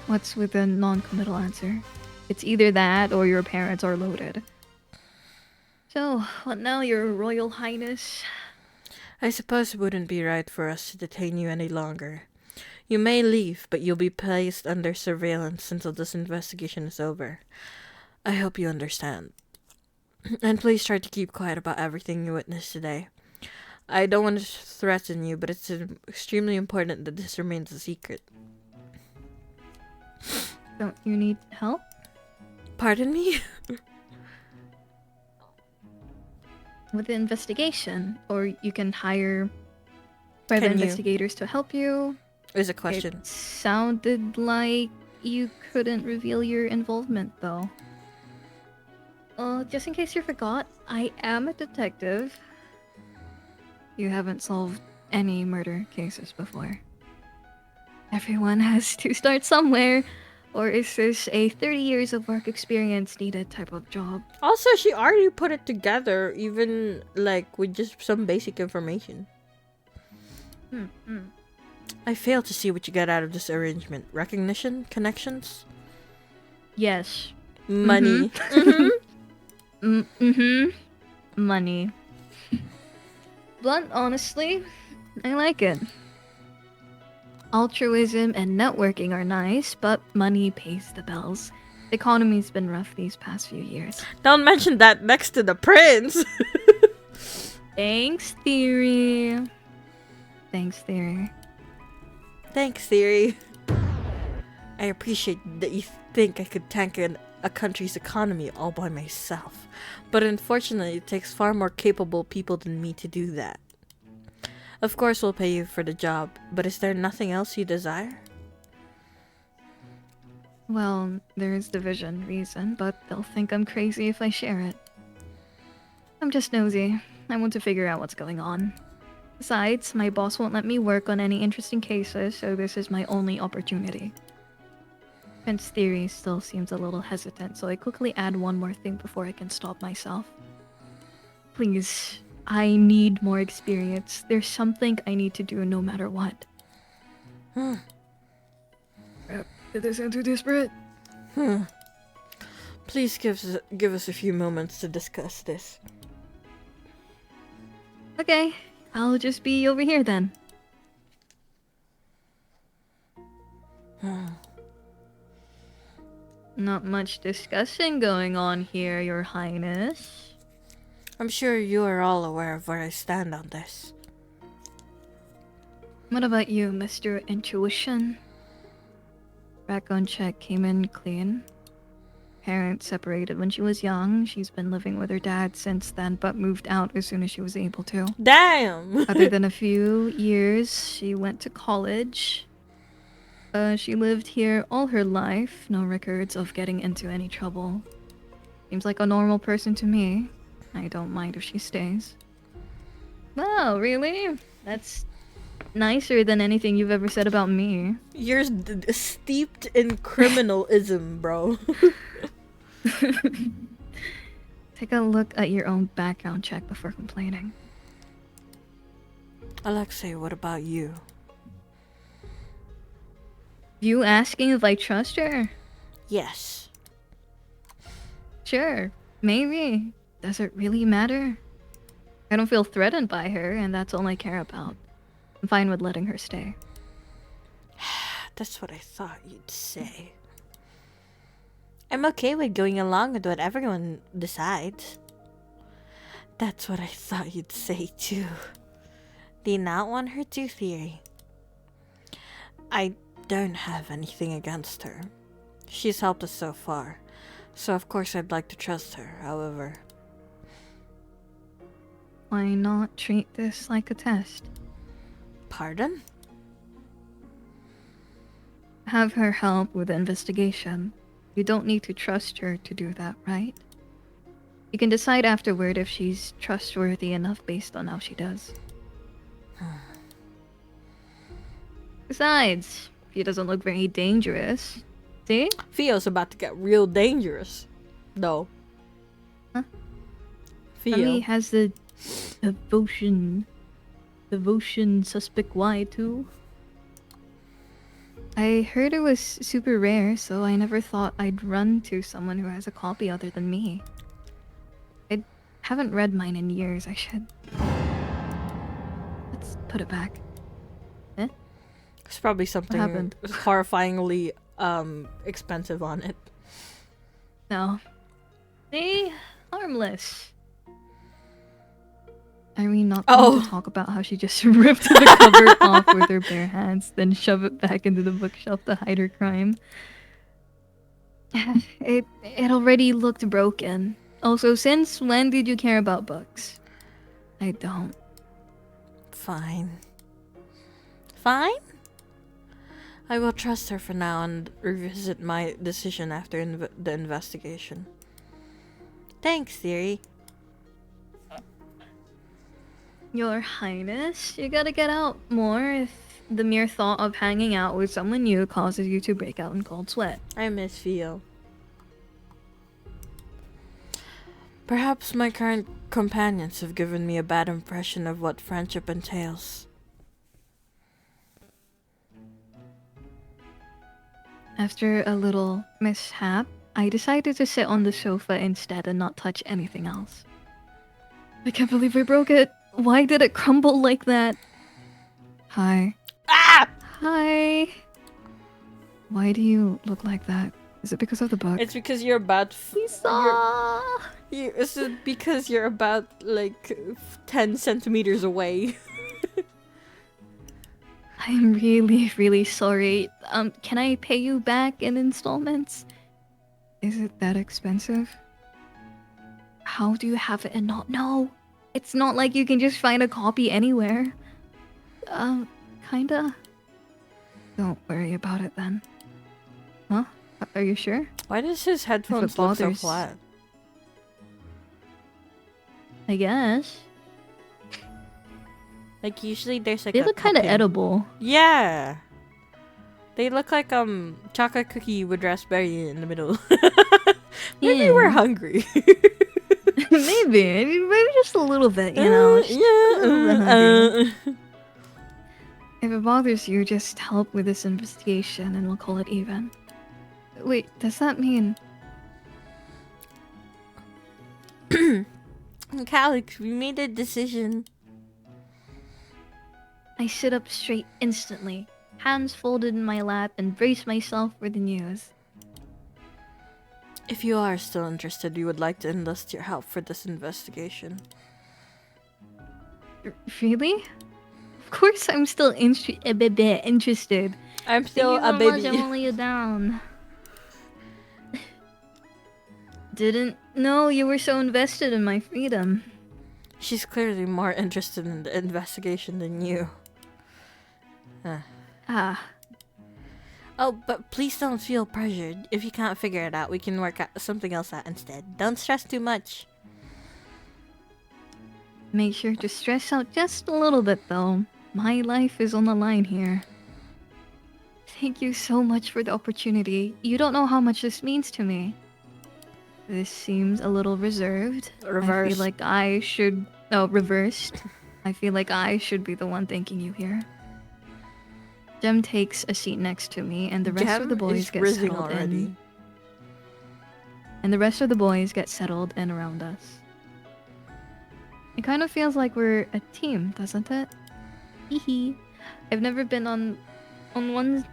What's with a non-committal answer? It's either that or your parents are loaded. So, what now, your royal highness? I suppose it wouldn't be right for us to detain you any longer. You may leave, but you'll be placed under surveillance until this investigation is over. I hope you understand. And please try to keep quiet about everything you witnessed today. I don't want to threaten you, but it's extremely important that this remains a secret. Don't you need help? Pardon me? With the investigation, or you can hire private investigators to help you. Is a question. It sounded like you couldn't reveal your involvement, though. Just in case you forgot, I am a detective. You haven't solved any murder cases before. Everyone has to start somewhere. Or is this a 30 years of work experience needed type of job? Also, she already put it together, even like with just some basic information. I fail to see what you get out of this arrangement. Recognition? Connections? Yes. Money. Money. But honestly, I like it. Altruism and networking are nice, but money pays the bills. The economy's been rough these past few years. Don't mention that next to the prince! Thanks, Theory. Thanks, Theory. Thanks, Theory. I appreciate that you think I could tank a country's economy all by myself. But unfortunately, it takes far more capable people than me to do that. Of course we'll pay you for the job, but is there nothing else you desire? Well, there is the vision reason, but they'll think I'm crazy if I share it. I'm just nosy. I want to figure out what's going on. Besides, my boss won't let me work on any interesting cases, so this is my only opportunity. Prince Theory still seems a little hesitant, so I quickly add one more thing before I can stop myself. Please, I need more experience. There's something I need to do no matter what. Did this sound too desperate? Please give us a few moments to discuss this. Okay, I'll just be over here then. Not much discussing going on here, Your Highness. I'm sure you are all aware of where I stand on this. What about you, Mr. Intuition? Background check came in clean. Parents separated when she was young. She's been living with her dad since then, but moved out as soon as she was able to. Damn! Other than a few years, she went to college. She lived here all her life, no records of getting into any trouble. Seems like a normal person to me. I don't mind if she stays. Wow, really? That's nicer than anything you've ever said about me. You're steeped in criminalism, bro. Take a look at your own background check before complaining. Alexei, what about you? You asking if I trust her? Yes. Sure, maybe. Does it really matter? I don't feel threatened by her, and that's all I care about. I'm fine with letting her stay. That's what I thought you'd say. I'm okay with going along with what everyone decides. That's what I thought you'd say too. Do you not want her to, Theory? I don't have anything against her. She's helped us so far, so of course I'd like to trust her, however. Why not treat this like a test? Pardon? Have her help with the investigation. You don't need to trust her to do that, right? You can decide afterward if she's trustworthy enough based on how she does. Besides, she doesn't look very dangerous. See? Theo's about to get real dangerous. No. Huh? Theo. Emmy has the devotion suspect Y too. I heard it was super rare, so I never thought I'd run to someone who has a copy other than me. I haven't read mine in years. I should. Let's put it back. Eh? There's probably something horrifyingly expensive on it. No. See? Harmless. Are we not going to talk about how she just ripped the cover off with her bare hands, then shove it back into the bookshelf to hide her crime? It already looked broken. Also, since when did you care about books? I don't. Fine. Fine? I will trust her for now and revisit my decision after the investigation. Thanks, Theory. Your Highness, you gotta get out more if the mere thought of hanging out with someone new causes you to break out in cold sweat. I miss Theo. Perhaps my current companions have given me a bad impression of what friendship entails. After a little mishap, I decided to sit on the sofa instead and not touch anything else. I can't believe I broke it. Why did it crumble like that? Hi. Ah! Hi. Why do you look like that? Is it because of the book? It's because you're about... It's because you're about, like, 10 centimeters away. I'm really, really sorry. Can I pay you back in installments? Is it that expensive? How do you have it and not know? It's not like you can just find a copy anywhere. Kinda. Don't worry about it then. Huh? Are you sure? Why does his headphones look so flat? I guess. Like, usually there's like they look kind of edible. Yeah. They look like chocolate cookie with raspberry in the middle. Maybe we're hungry. maybe just a little bit, you know. If it bothers you, just help with this investigation and we'll call it even. Wait, does that mean... Alex, we made a decision. I sit up straight instantly, hands folded in my lap, and brace myself for the news. If you are still interested, we would like to enlist your help for this investigation. Really? Of course I'm still interested. I'm still a baby. I won't let you down. Didn't know you were so invested in my freedom. She's clearly more interested in the investigation than you. Oh, but please don't feel pressured. If you can't figure it out, we can work out something else out instead. Don't stress too much. Make sure to stress out just a little bit, though. My life is on the line here. Thank you so much for the opportunity. You don't know how much this means to me. This seems a little reserved. Reversed. I feel like I should... Oh, reversed. I feel like I should be the one thanking you here. Jem takes a seat next to me, and the rest of the boys get settled in. And the rest of the boys get settled in around us. It kind of feels like we're a team, doesn't it? Hee. I've never been on one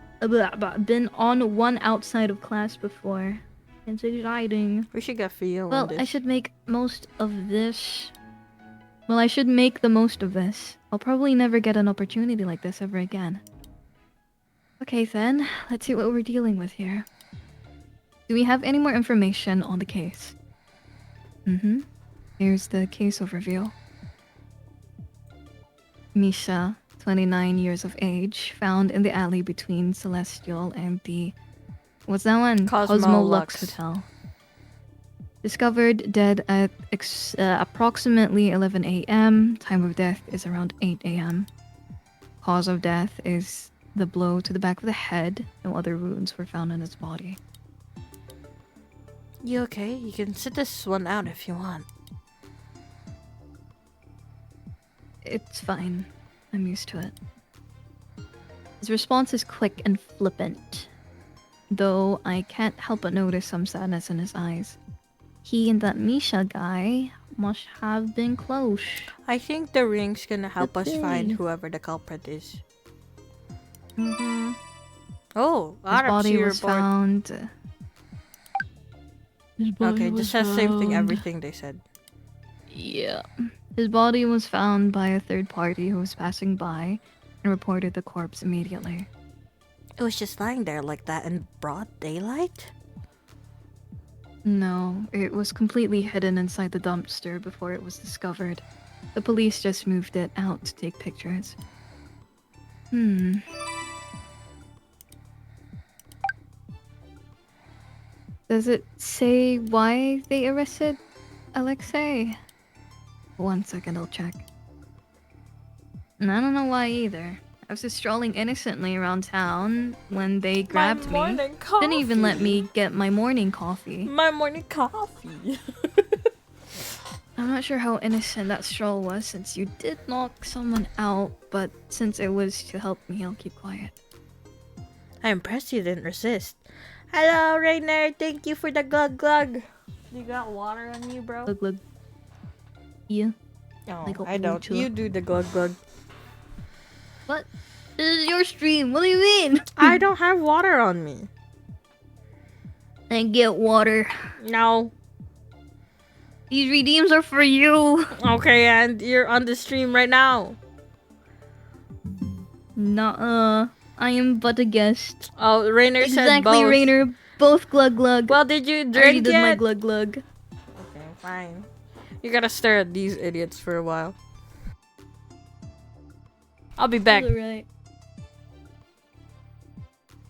outside of class before. It's exciting. We should get Fio. Well, I should make most of this. Well, I should make the most of this. I'll probably never get an opportunity like this ever again. Okay then, let's see what we're dealing with here. Do we have any more information on the case? Here's the case overview. Misha, 29 years of age, found in the alley between Celestial and the... What's that one? Cosmo Lux Hotel. Discovered dead at approximately 11 a.m. Time of death is around 8 a.m. Cause of death is the blow to the back of the head. No other wounds were found in his body. You okay? You can sit this one out if you want. It's fine. I'm used to it. His response is quick and flippant, though I can't help but notice some sadness in his eyes. He and that Misha guy must have been close. I think the ring's gonna help us find whoever the culprit is. Oh, his body was found. Okay, this has same thing, everything they said. Yeah. His body was found by a third party who was passing by and reported the corpse immediately. It was just lying there like that in broad daylight? No, it was completely hidden inside the dumpster before it was discovered. The police just moved it out to take pictures. Does it say why they arrested Alexei? 1 second, I'll check. And I don't know why either. I was just strolling innocently around town when they grabbed me. Didn't even let me get my morning coffee. My morning coffee. I'm not sure how innocent that stroll was since you did knock someone out, but since it was to help me, I'll keep quiet. I'm impressed you didn't resist. Hello, Rainer. Thank you for the glug glug. You got water on you, bro? Glug glug. Yeah. Oh, I don't. You do the glug glug. What? This is your stream. What do you mean? I don't have water on me. And get water. No. These redeems are for you. Okay, and you're on the stream right now. Nuh-uh. I am but a guest. Oh, Rainer said both. Exactly, Rainer. Both glug glug. Well, did you drink I already did yet? my glug glug. Okay, fine. You gotta stare at these idiots for a while. I'll be back. Right.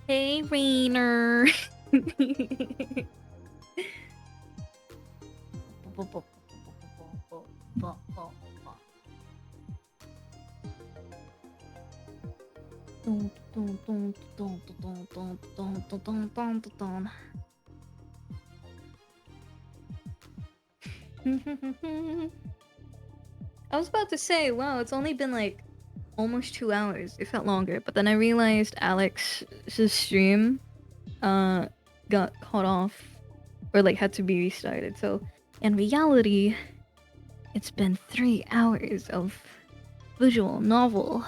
Hey, Rainer. I was about to say, wow, it's only been like almost 2 hours. It felt longer, but then I realized Alex's stream got cut off or like had to be restarted. So in reality, it's been 3 hours of visual novel.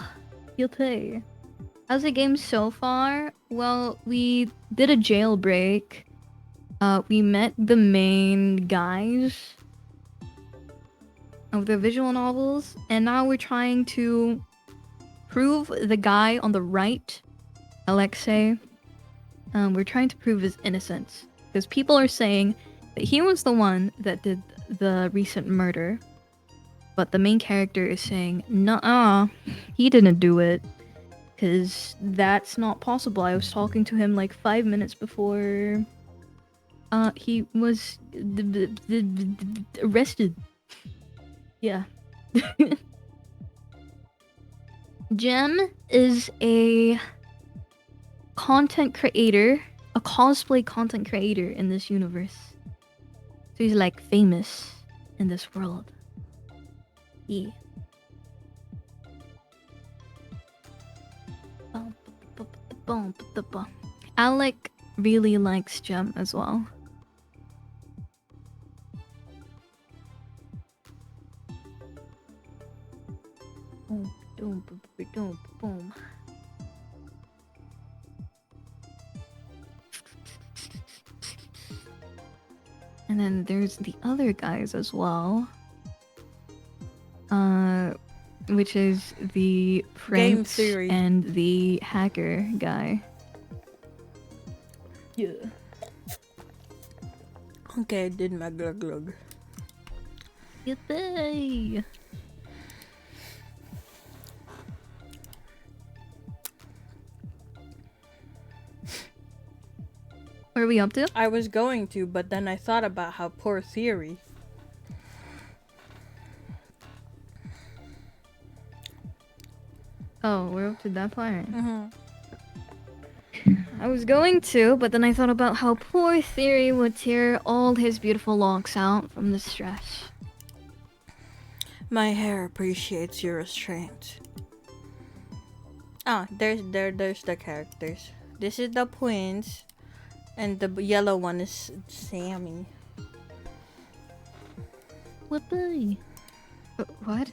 Yuppie. How's the game so far? Well, we did a jailbreak. We met the main guys of the visual novels, and now we're trying to prove the guy on the right, Alexei. We're trying to prove his innocence because people are saying that he was the one that did the recent murder, but the main character is saying, "Nuh-uh, he didn't do it." Because that's not possible. I was talking to him like 5 minutes before he was arrested. Yeah. Jem is a content creator, a cosplay content creator in this universe. So he's like famous in this world. Yeah. Alec really likes Jem as well. Boom. And then there's the other guys as well. Which is the Prince and the hacker guy. Yeah. Okay, I did my glug glug. Yippee! What are we up to? I was going to, but then I thought about how poor Theory. Oh, we're up to that part. Mm-hmm. I was going to, but then I thought about how poor Theory would tear all his beautiful locks out from the stress. My hair appreciates your restraint. Ah, there's the characters. This is the Prince, and the yellow one is Sammy. Whoopee! What?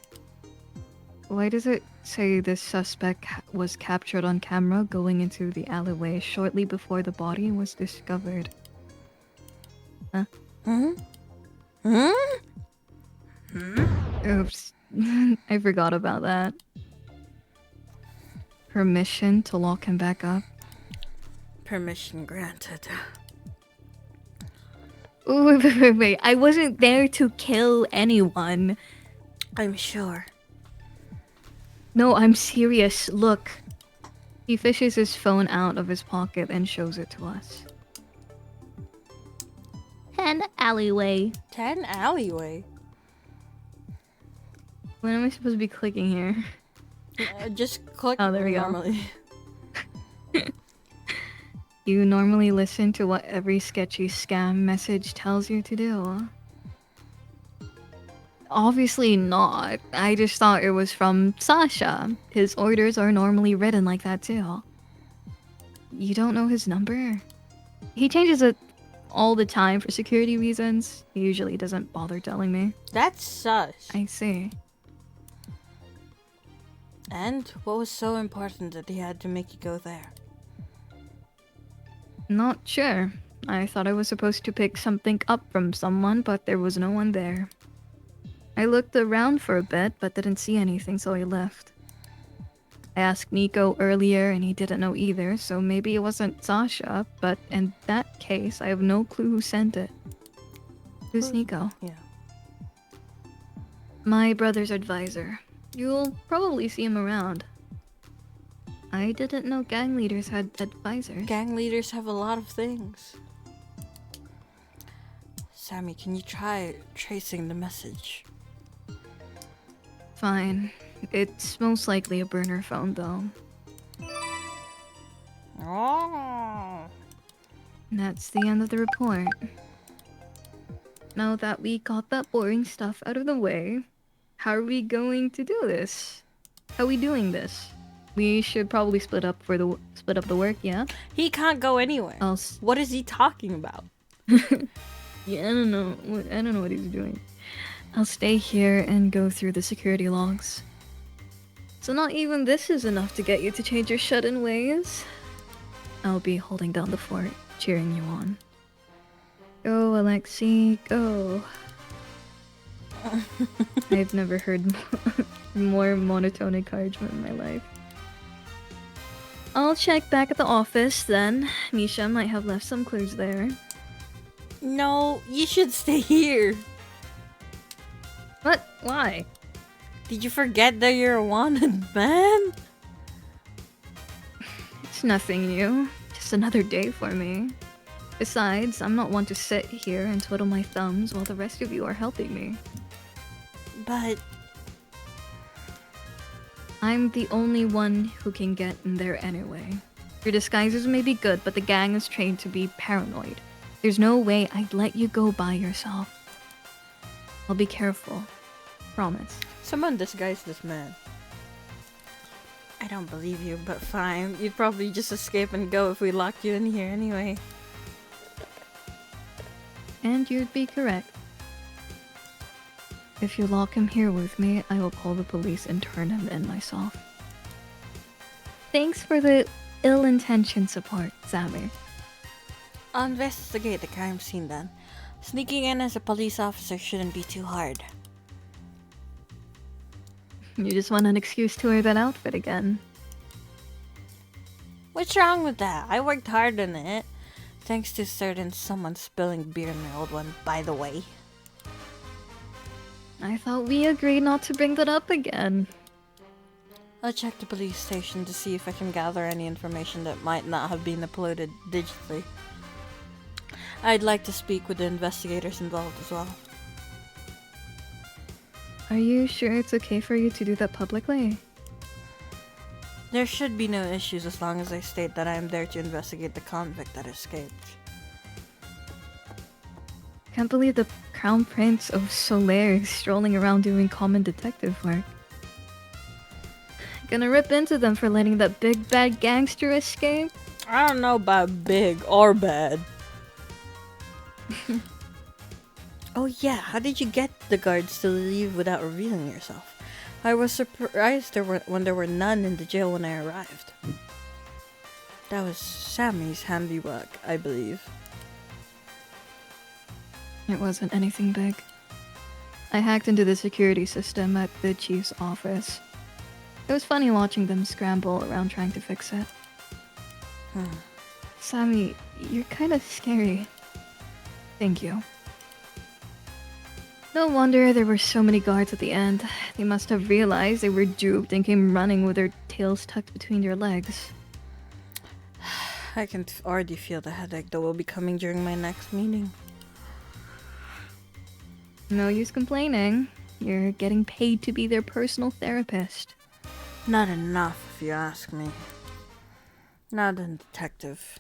Why does it say this suspect was captured on camera going into the alleyway shortly before the body was discovered? Huh? Oops. I forgot about that. Permission to lock him back up? Permission granted. Ooh, wait. I wasn't there to kill anyone. I'm sure. No, I'm serious. Look. He fishes his phone out of his pocket and shows it to us. 10 alleyway. 10 alleyway? When am I supposed to be clicking here? Just click there we normally. Go. You normally listen to what every sketchy scam message tells you to do. Obviously not. I just thought it was from Sasha. His orders are normally written like that too. You don't know his number? He changes it all the time for security reasons. He usually doesn't bother telling me. That's sus. I see. And what was so important that he had to make you go there? Not sure. I thought I was supposed to pick something up from someone, but there was no one there. I looked around for a bit, but didn't see anything, so I left. I asked Nico earlier, and he didn't know either, so maybe it wasn't Sasha, but in that case, I have no clue who sent it. Who's Nico? Yeah. My brother's advisor. You'll probably see him around. I didn't know gang leaders had advisors. Gang leaders have a lot of things. Sammy, can you try tracing the message? Fine. It's most likely a burner phone, though. Oh. And that's the end of the report. Now that we got that boring stuff out of the way, how are we going to do this? How are we doing this? We should probably split up the work, yeah? He can't go anywhere. What is he talking about? Yeah, I don't know what he's doing. I'll stay here and go through the security logs. So not even this is enough to get you to change your shut-in ways. I'll be holding down the fort, cheering you on. Go, Alexi, go. I've never heard more monotone encouragement in my life. I'll check back at the office then. Misha might have left some clues there. No, you should stay here. What? Why? Did you forget that you're a wanted man? It's nothing new. Just another day for me. Besides, I'm not one to sit here and twiddle my thumbs while the rest of you are helping me. But... I'm the only one who can get in there anyway. Your disguises may be good, but the gang is trained to be paranoid. There's no way I'd let you go by yourself. I'll be careful. Promise. Someone disguise this man. I don't believe you, but fine. You'd probably just escape and go if we locked you in here anyway. And you'd be correct. If you lock him here with me, I will call the police and turn him in myself. Thanks for the ill-intentioned support, Sammy. I'll investigate the crime scene then. Sneaking in as a police officer shouldn't be too hard. You just want an excuse to wear that outfit again. What's wrong with that? I worked hard on it. Thanks to certain someone spilling beer in my old one, by the way. I thought we agreed not to bring that up again. I'll check the police station to see if I can gather any information that might not have been uploaded digitally. I'd like to speak with the investigators involved as well. Are you sure it's okay for you to do that publicly? There should be no issues as long as I state that I am there to investigate the convict that escaped. Can't believe the Crown Prince of Solaire is strolling around doing common detective work. Gonna rip into them for letting that big bad gangster escape? I don't know about big or bad. Oh yeah, how did you get the guards to leave without revealing yourself? I was surprised when there were none in the jail when I arrived. That was Sammy's handiwork, I believe. It wasn't anything big. I hacked into the security system at the chief's office. It was funny watching them scramble around trying to fix it. Sammy, you're kind of scary. Thank you. No wonder there were so many guards at the end. They must have realized they were duped and came running with their tails tucked between their legs. I can already feel the headache that will be coming during my next meeting. No use complaining. You're getting paid to be their personal therapist. Not enough, if you ask me. Not a detective.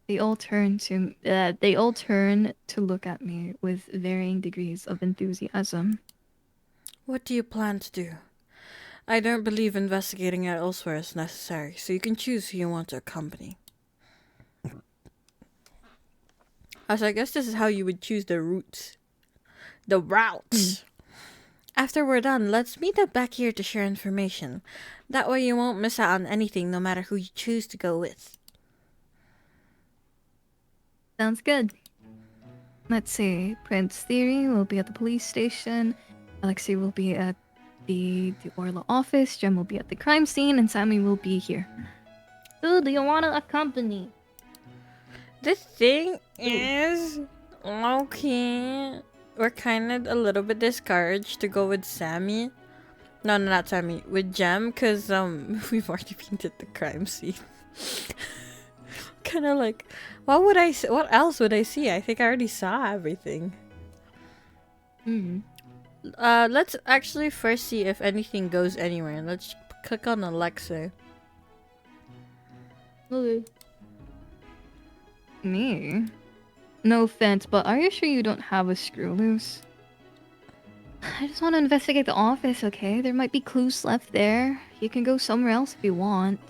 They all turn to look at me with varying degrees of enthusiasm. What do you plan to do? I don't believe investigating it elsewhere is necessary, so you can choose who you want to accompany. So I guess this is how you would choose the routes. The routes! After we're done, let's meet up back here to share information. That way you won't miss out on anything no matter who you choose to go with. Sounds good. Let's see. Prince Theory will be at the police station. Alexei will be at the Orla office. Jem will be at the crime scene. And Sammy will be here. Who do you want to accompany? The thing is... Okay... We're kind of a little bit discouraged to go with Sammy. No, not Sammy. With Jem, because we've already been to the crime scene. Kind of like, what else would I see? I think I already saw everything. Let's actually first see if anything goes anywhere. Let's click on Alexa. Okay. Me? No offense, but are you sure you don't have a screw loose? I just want to investigate the office, okay? There might be clues left there. You can go somewhere else if you want.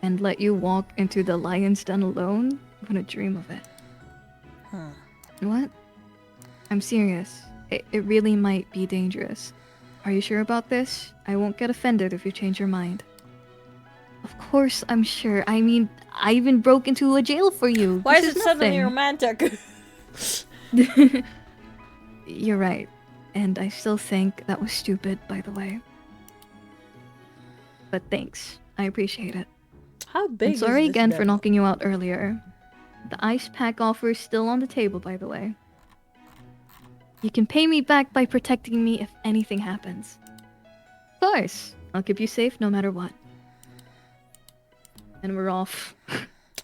And let you walk into the lion's den alone? I wouldn't dream of it. What? I'm serious. It really might be dangerous. Are you sure about this? I won't get offended if you change your mind. Of course I'm sure. I mean, I even broke into a jail for you. Why is it suddenly romantic? You're right. And I still think that was stupid, by the way. But thanks. I appreciate it. How big is this sorry again for devil? knocking you out earlier. The ice pack offer is still on the table, by the way. You can pay me back by protecting me if anything happens. Of course. I'll keep you safe no matter what. And we're off.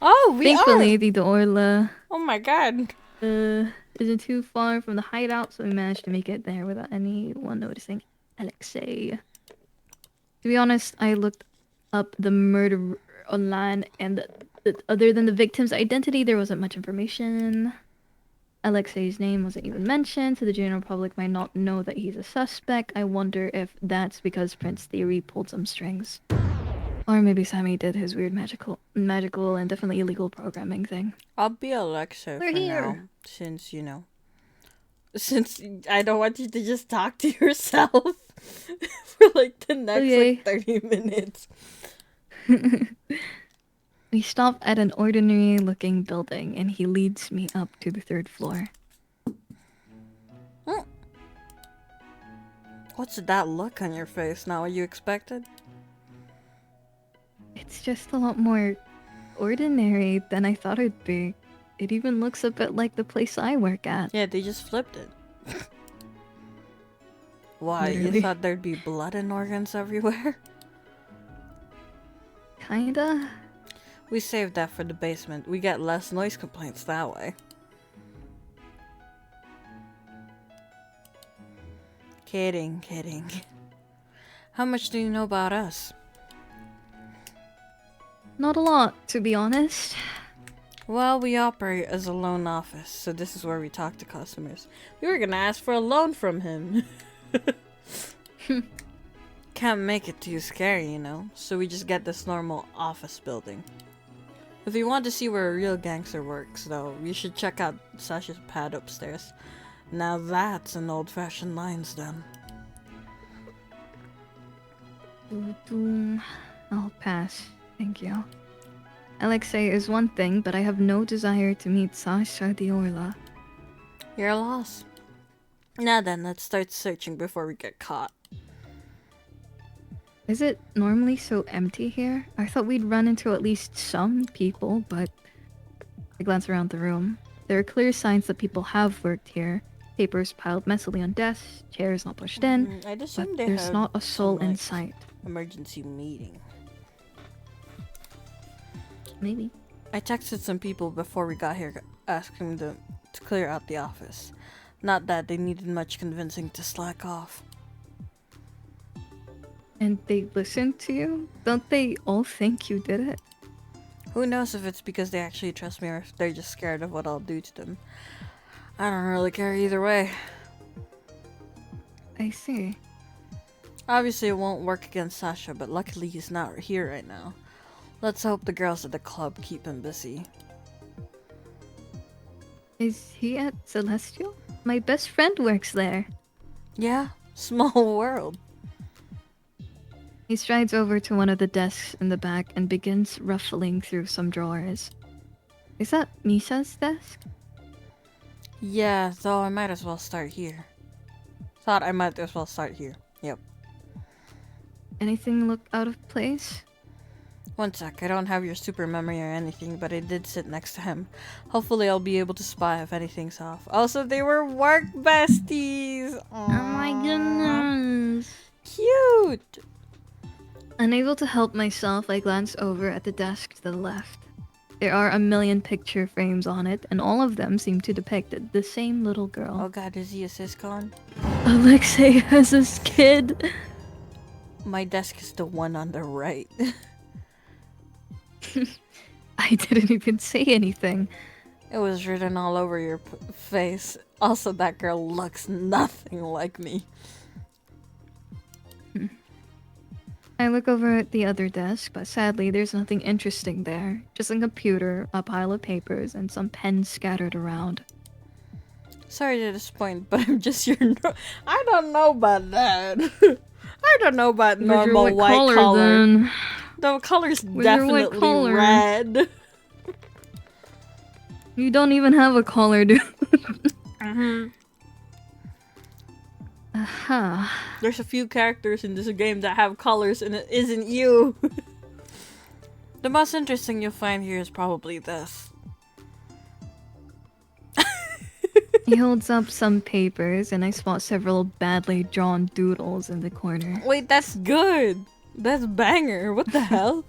Oh, we Thankfully, are! the Orla Oh my god. isn't too far from the hideout, so we managed to make it there without anyone noticing. Alexei. To be honest, I looked up the murder online, and other than the victim's identity, there wasn't much information. Alexei's name wasn't even mentioned, so the general public might not know that he's a suspect. I wonder if that's because Prince Theory pulled some strings. Or maybe Sammy did his weird magical and definitely illegal programming thing. I'll be Alexa We're for here. now, since, you know, since I don't want you to just talk to yourself for like the next like 30 minutes. We stop at an ordinary looking building and he leads me up to the 3rd floor. What's that look on your face? Not what you expected? It's just a lot more ordinary than I thought it'd be. It even looks a bit like the place I work at. Yeah, they just flipped it. Why? Literally. You thought there'd be blood and organs everywhere? Kinda. We saved that for the basement. We get less noise complaints that way. Kidding, kidding. How much do you know about us? Not a lot, to be honest. Well, we operate as a loan office, so this is where we talk to customers. We were gonna ask for a loan from him. Can't make it too scary, you know, so we just get this normal office building. If you want to see where a real gangster works, though, you should check out Sasha's pad upstairs. Now that's an old-fashioned lion's den. I'll pass. Thank you. Alexei is one thing, but I have no desire to meet Sasha the Orla. You're a loss. Now then, let's start searching before we get caught. Is it normally so empty here? I thought we'd run into at least some people, but... I glance around the room. There are clear signs that people have worked here. Papers piled messily on desks, chairs not pushed in, I'd but assume they there's have not a soul some, in like, sight. emergency meeting. Maybe. I texted some people before we got here asking them to clear out the office. Not that they needed much convincing to slack off. And they listened to you? Don't they all think you did it? Who knows if it's because they actually trust me or if they're just scared of what I'll do to them. I don't really care either way. I see. Obviously it won't work against Sasha, but luckily he's not here right now. Let's hope the girls at the club keep him busy. Is he at Celestial? My best friend works there. Yeah, small world. He strides over to one of the desks in the back and begins ruffling through some drawers. Is that Misha's desk? Yeah, though I might as well start here. Thought I might as well start here. Yep. Anything look out of place? One sec, I don't have your super memory or anything, but I did sit next to him. Hopefully I'll be able to spy if anything's off. Also, they were work besties! Aww. Oh my goodness. Cute! Unable to help myself, I glance over at the desk to the left. There are a million picture frames on it, and all of them seem to depict the same little girl. Oh god, is he a siscon? Alexei has this kid! My desk is the one on the right. I didn't even say anything. It was written all over your face. Also, that girl looks nothing like me. I look over at the other desk, but sadly there's nothing interesting there. Just a computer, a pile of papers, and some pens scattered around. Sorry to disappoint, but I'm just your I don't know about that. I don't know about normal white collar. Then? The color's Where's your white definitely collar? red. You don't even have a collar, dude. There's a few characters in this game that have colors and it isn't you. The most interesting you'll find here is probably this. He holds up some papers and I spot several badly drawn doodles in the corner. Wait, that's good. That's banger. What the hell?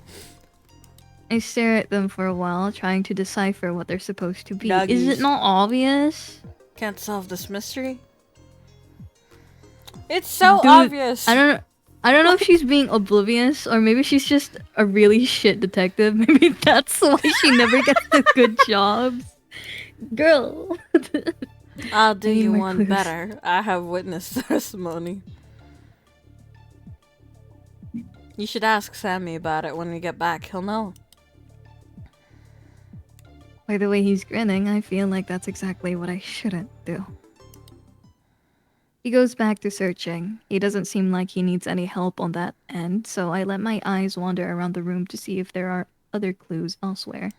I stare at them for a while, trying to decipher what they're supposed to be. Doggies. Is it not obvious? Can't solve this mystery? It's so obvious! I don't know if she's being oblivious, or maybe she's just a really shit detective. Maybe that's why she never gets the good jobs. Girl! I'll do you one better. I have witness testimony. You should ask Sammy about it when we get back. He'll know. By the way he's grinning, I feel like that's exactly what I shouldn't do. He goes back to searching. He doesn't seem like he needs any help on that end, so I let my eyes wander around the room to see if there are other clues elsewhere.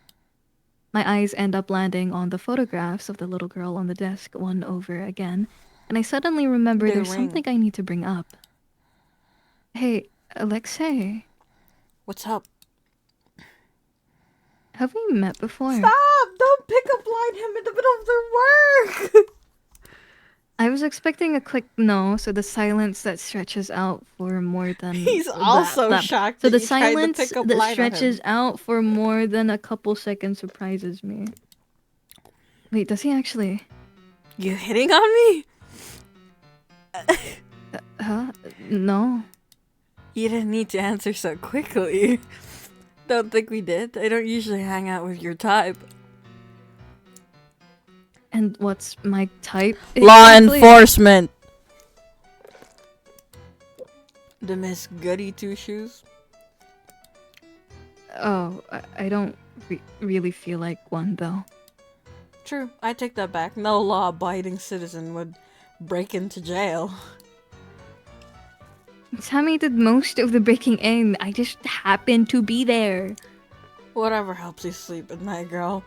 My eyes end up landing on the photographs of the little girl on the desk one over again, and I suddenly remember there's something I need to bring up. Hey, Alexei. What's up? Have we met before? Stop! Don't pick up line him in the middle of their work! I was expecting a quick no, so the silence that stretches out for more than... He's also shocked. So the silence that stretches out for more than a couple seconds surprises me. Wait, does he actually... You hitting on me? Huh? No. You didn't need to answer so quickly. Don't think we did. I don't usually hang out with your type. And what's my type? Law enforcement! The Miss Goody Two Shoes? Oh, I don't really feel like one, though. True, I take that back. No law-abiding citizen would break into jail. Sammy did most of the breaking in. I just happened to be there. Whatever helps you sleep at night, girl.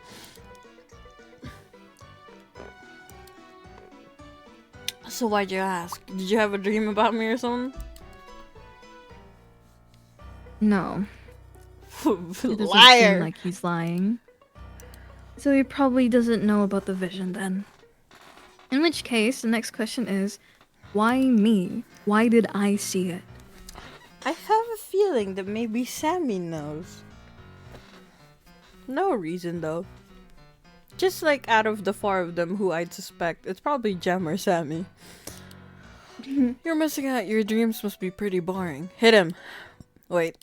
So why'd you ask? Did you have a dream about me or something? No. It doesn't Liar! seem like he's lying. So he probably doesn't know about the vision then. In which case, the next question is, why me? Why did I see it? I have a feeling that maybe Sammy knows. No reason though. Just like out of the four of them who I'd suspect, it's probably Jem or Sammy. You're missing out. Your dreams must be pretty boring. Hit him. Wait.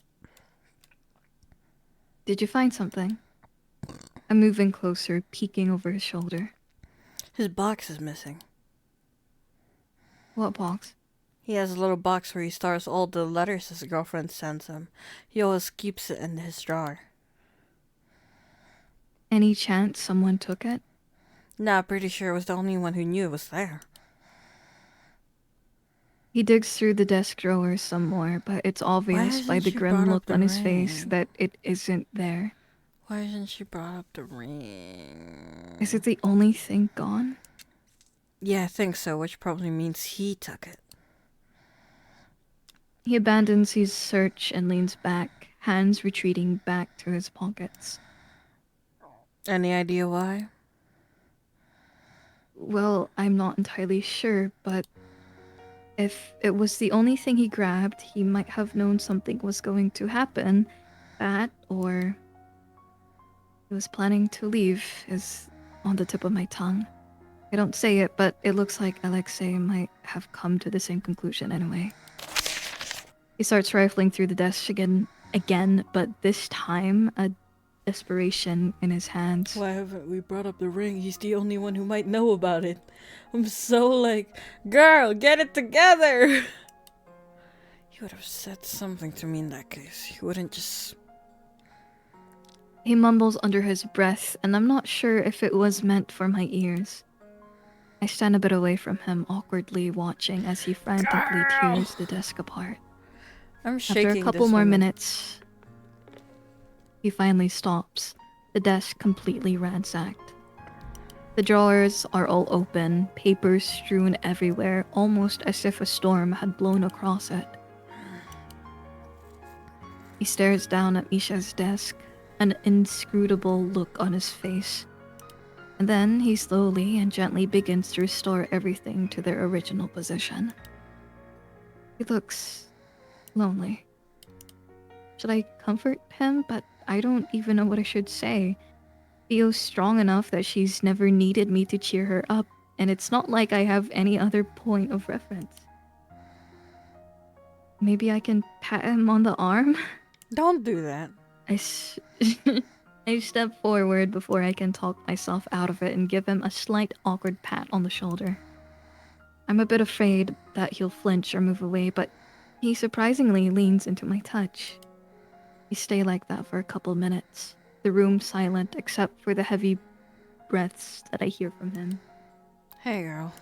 Did you find something? I'm moving closer, peeking over his shoulder. His box is missing. What box? He has a little box where he stores all the letters his girlfriend sends him. He always keeps it in his drawer. Any chance someone took it? Nah, pretty sure it was the only one who knew it was there. He digs through the desk drawers some more, but it's obvious by the grim look on his face that it isn't there. Why hasn't she brought up the ring? Is it the only thing gone? Yeah, I think so, which probably means he took it. He abandons his search and leans back, hands retreating back to his pockets. Any idea why? Well, I'm not entirely sure, but if it was the only thing he grabbed, he might have known something was going to happen. That, or he was planning to leave, is on the tip of my tongue. I don't say it, but it looks like Alexei might have come to the same conclusion anyway. He starts rifling through the desk again, but this time, a desperation in his hands. Why haven't we brought up the ring? He's the only one who might know about it. I'm so like, girl, get it together! He would have said something to me in that case. He wouldn't just... He mumbles under his breath, and I'm not sure if it was meant for my ears. I stand a bit away from him, awkwardly watching as he frantically tears the desk apart. I'm shaking. After a couple more minutes, he finally stops, the desk completely ransacked. The drawers are all open, papers strewn everywhere, almost as if a storm had blown across it. He stares down at Misha's desk, an inscrutable look on his face. And then he slowly and gently begins to restore everything to their original position. He looks lonely. Should I comfort him? But I don't even know what I should say. Feels strong enough that she's never needed me to cheer her up, and it's not like I have any other point of reference. Maybe I can pat him on the arm? Don't do that. I step forward before I can talk myself out of it and give him a slight awkward pat on the shoulder. I'm a bit afraid that he'll flinch or move away, but he surprisingly leans into my touch. We stay like that for a couple minutes, the room silent except for the heavy breaths that I hear from him. Hey, girl.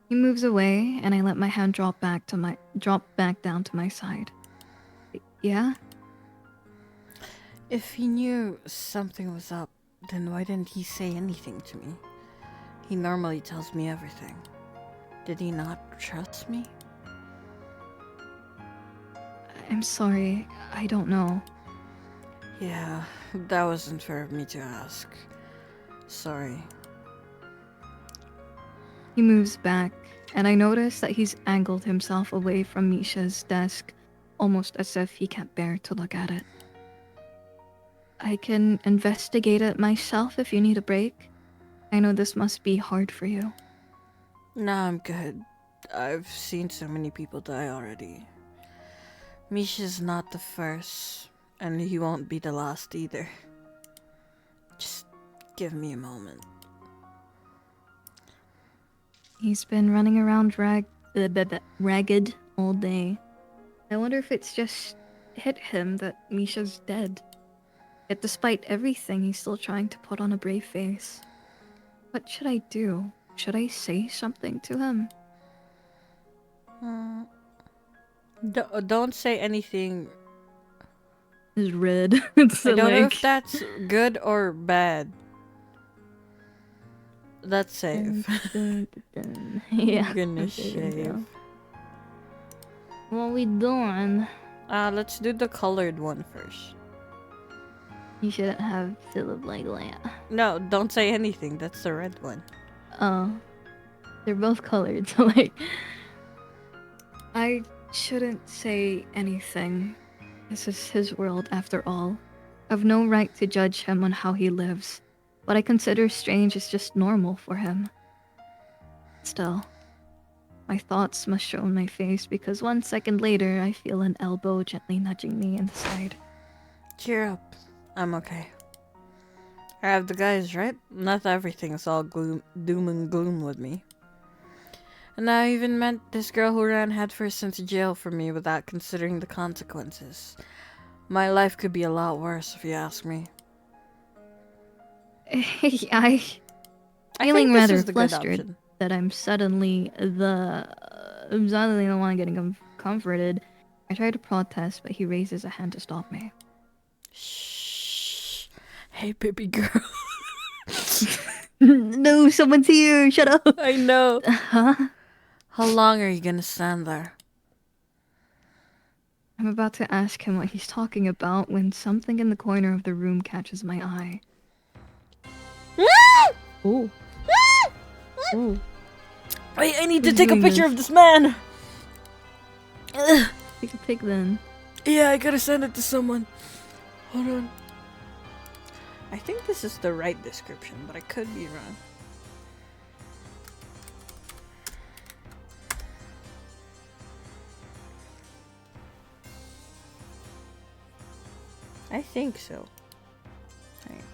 He moves away, and I let my hand drop back down to my side. Yeah? If he knew something was up, then why didn't he say anything to me? He normally tells me everything. Did he not trust me? I'm sorry, I don't know. Yeah, that wasn't fair of me to ask. Sorry. He moves back, and I notice that he's angled himself away from Misha's desk, almost as if he can't bear to look at it. I can investigate it myself if you need a break. I know this must be hard for you. Nah, I'm good. I've seen so many people die already. Misha's not the first, and he won't be the last either. Just give me a moment. He's been running around ragged all day. I wonder if it's just hit him that Misha's dead. Yet despite everything, he's still trying to put on a brave face. What should I do? Should I say something to him? Don't say anything. It's red. It's I don't know if that's good or bad. That's safe. Yeah. Goodness shave. What we doing? Let's do the colored one first. You shouldn't have to look like that. No, don't say anything. That's the red one. Oh. They're both colored, so like... I shouldn't say anything. This is his world after all. I've no right to judge him on how he lives. What I consider strange is just normal for him. Still, my thoughts must show on my face because 1 second later I feel an elbow gently nudging me in the side. Cheer up. I'm okay. I have the guys, right? Not everything is all doom and gloom with me. And I even met this girl who ran headfirst into jail for me without considering the consequences. My life could be a lot worse if you ask me. I'm feeling rather flustered that I'm suddenly the one getting comforted. I try to protest, but he raises a hand to stop me. Shh. Hey, baby girl. No, someone's here. Shut up. I know. Huh? How long are you gonna stand there? I'm about to ask him what he's talking about when something in the corner of the room catches my eye. Oh. Oh. Wait, I need to take a picture of this man. Take a pic then. Yeah, I gotta send it to someone. Hold on. I think this is the right description, but I could be wrong. I think so. Right.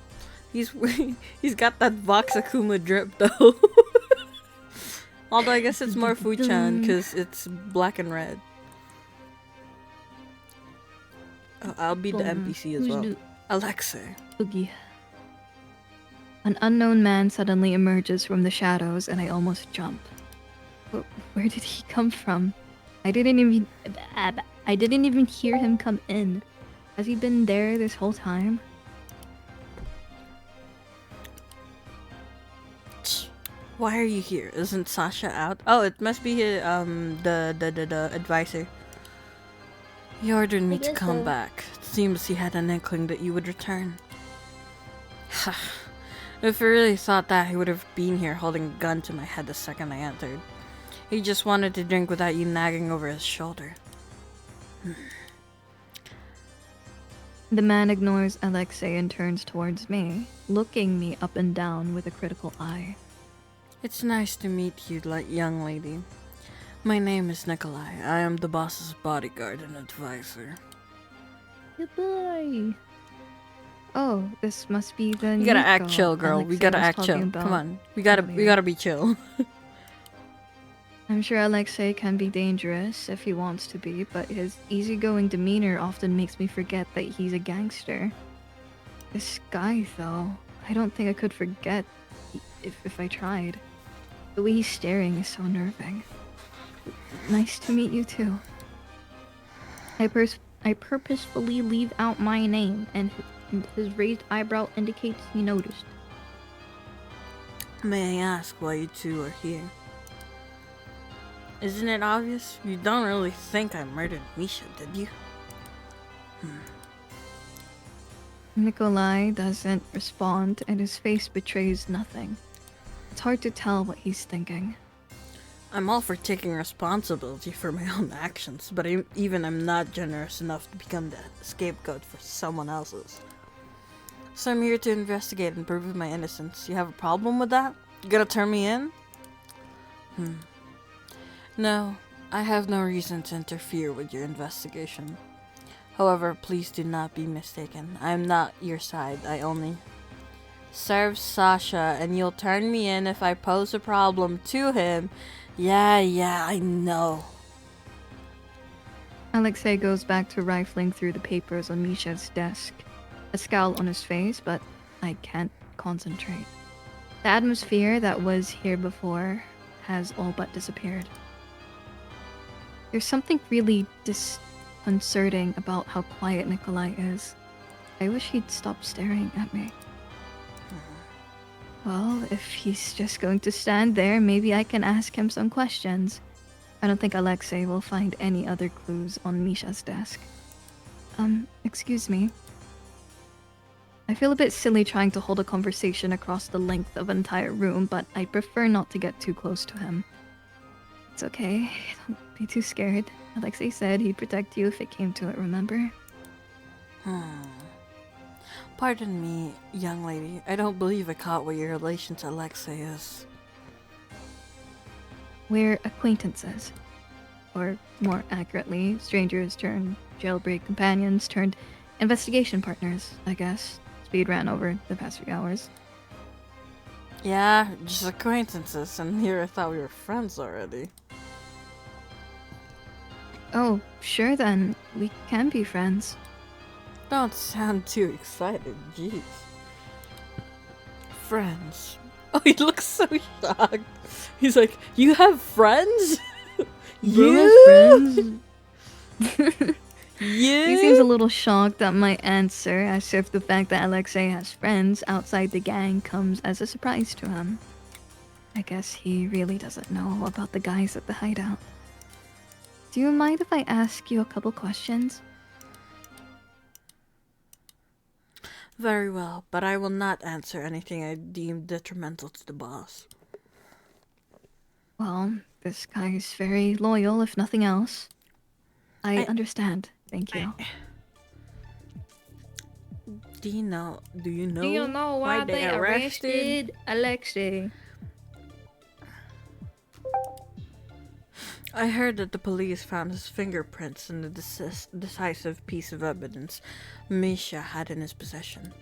He's got that Vox Akuma drip though. Although I guess it's more Fuchan because it's black and red. Oh, I'll be the NPC as well. Alexei. Oogie. An unknown man suddenly emerges from the shadows and I almost jump. Where did he come from? I didn't even hear him come in. Has he been there this whole time? Why are you here? Isn't Sasha out? Oh, it must be the advisor. He ordered me to come back. It seems he had an inkling that you would return. If he really thought that, he would have been here holding a gun to my head the second I entered. He just wanted to drink without you nagging over his shoulder. The man ignores Alexei and turns towards me, looking me up and down with a critical eye. It's nice to meet you, young lady. My name is Nikolai. I am the boss's bodyguard and advisor. Goodbye. Oh, this must be the. You gotta act chill, girl. We gotta act chill. Come on, we gotta be chill. I'm sure Alexei can be dangerous if he wants to be, but his easygoing demeanor often makes me forget that he's a gangster. This guy, though, I don't think I could forget if I tried. The way he's staring is so unnerving. Nice to meet you, too. I purposefully leave out my name, and his raised eyebrow indicates he noticed. May I ask why you two are here? Isn't it obvious? You don't really think I murdered Misha, did you? Nikolai doesn't respond, and his face betrays nothing. It's hard to tell what he's thinking. I'm all for taking responsibility for my own actions, but I'm not generous enough to become the scapegoat for someone else's. So I'm here to investigate and prove my innocence. You have a problem with that? You gonna turn me in? No, I have no reason to interfere with your investigation. However, please do not be mistaken. I am not your side. I only serve Sasha, and you'll turn me in if I pose a problem to him. Yeah, I know. Alexei goes back to rifling through the papers on Misha's desk. A scowl on his face, but I can't concentrate. The atmosphere that was here before has all but disappeared. There's something really disconcerting about how quiet Nikolai is. I wish he'd stop staring at me. Well, if he's just going to stand there, maybe I can ask him some questions. I don't think Alexei will find any other clues on Misha's desk. Excuse me. I feel a bit silly trying to hold a conversation across the length of an entire room, but I prefer not to get too close to him. It's okay. Don't be too scared. Alexei said he'd protect you if it came to it, remember? Pardon me, young lady. I don't believe I caught what your relation to Alexei is. We're acquaintances. Or, more accurately, strangers turned jailbreak companions turned investigation partners, I guess. Speed ran over the past few hours. Yeah, just acquaintances, and here I thought we were friends already. Oh, sure then. We can be friends. Don't sound too excited, jeez. Friends. Oh, he looks so shocked. He's like, you have friends? You? Friends? You? He seems a little shocked at my answer, as if the fact that Alexei has friends outside the gang comes as a surprise to him. I guess he really doesn't know about the guys at the hideout. Do you mind if I ask you a couple questions? Very well, but I will not answer anything I deem detrimental to the boss. Well, this guy's very loyal, if nothing else. I understand. Thank you. Do you know why they arrested Alexei? I heard that the police found his fingerprints in the decisive piece of evidence Misha had in his possession.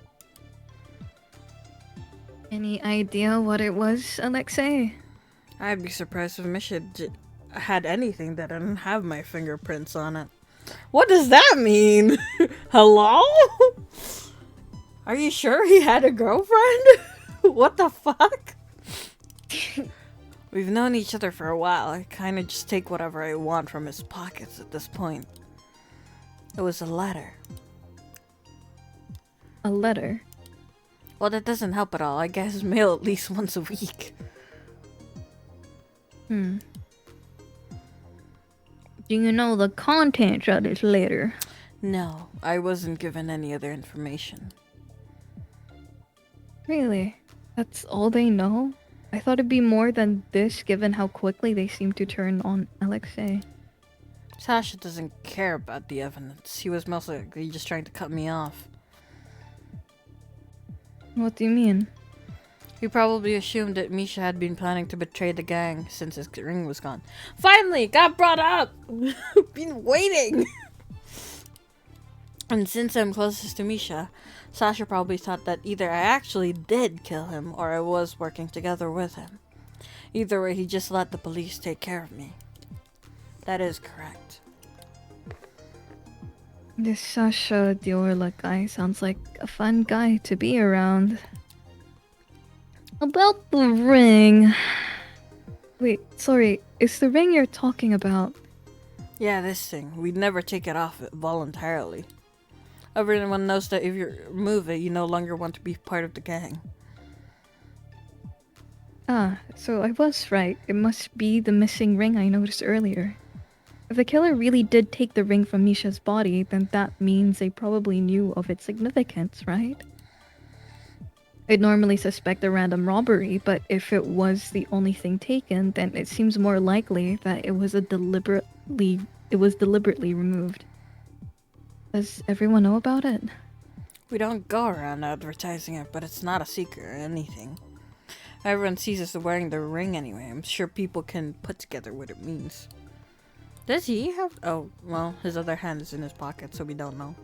Any idea what it was, Alexei? I'd be surprised if Misha had anything that didn't have my fingerprints on it. What does that mean? Hello? Are you sure he had a girlfriend? What the fuck? We've known each other for a while. I kind of just take whatever I want from his pockets at this point. It was a letter. A letter? Well, that doesn't help at all. I get his mail at least once a week. Do you know the contents of this letter? No, I wasn't given any other information. Really? That's all they know? I thought it'd be more than this, given how quickly they seem to turn on Alexei. Sasha doesn't care about the evidence. He was mostly just trying to cut me off. What do you mean? He probably assumed that Misha had been planning to betray the gang since his ring was gone. Finally! Got brought up! Been waiting! And since I'm closest to Misha, Sasha probably thought that either I actually did kill him or I was working together with him. Either way, he just let the police take care of me. That is correct. This Sasha Diorla guy sounds like a fun guy to be around. About the ring... Wait, sorry, is the ring you're talking about? Yeah, this thing. We'd never take it off voluntarily. Everyone knows that if you remove it, you no longer want to be part of the gang. Ah, so I was right. It must be the missing ring I noticed earlier. If the killer really did take the ring from Misha's body, then that means they probably knew of its significance, right? I'd normally suspect a random robbery, but if it was the only thing taken, then it seems more likely that it was deliberately removed. Does everyone know about it? We don't go around advertising it, but it's not a secret or anything. Everyone sees us wearing the ring anyway. I'm sure people can put together what it means. Does he have... Oh, well, his other hand is in his pocket, so we don't know.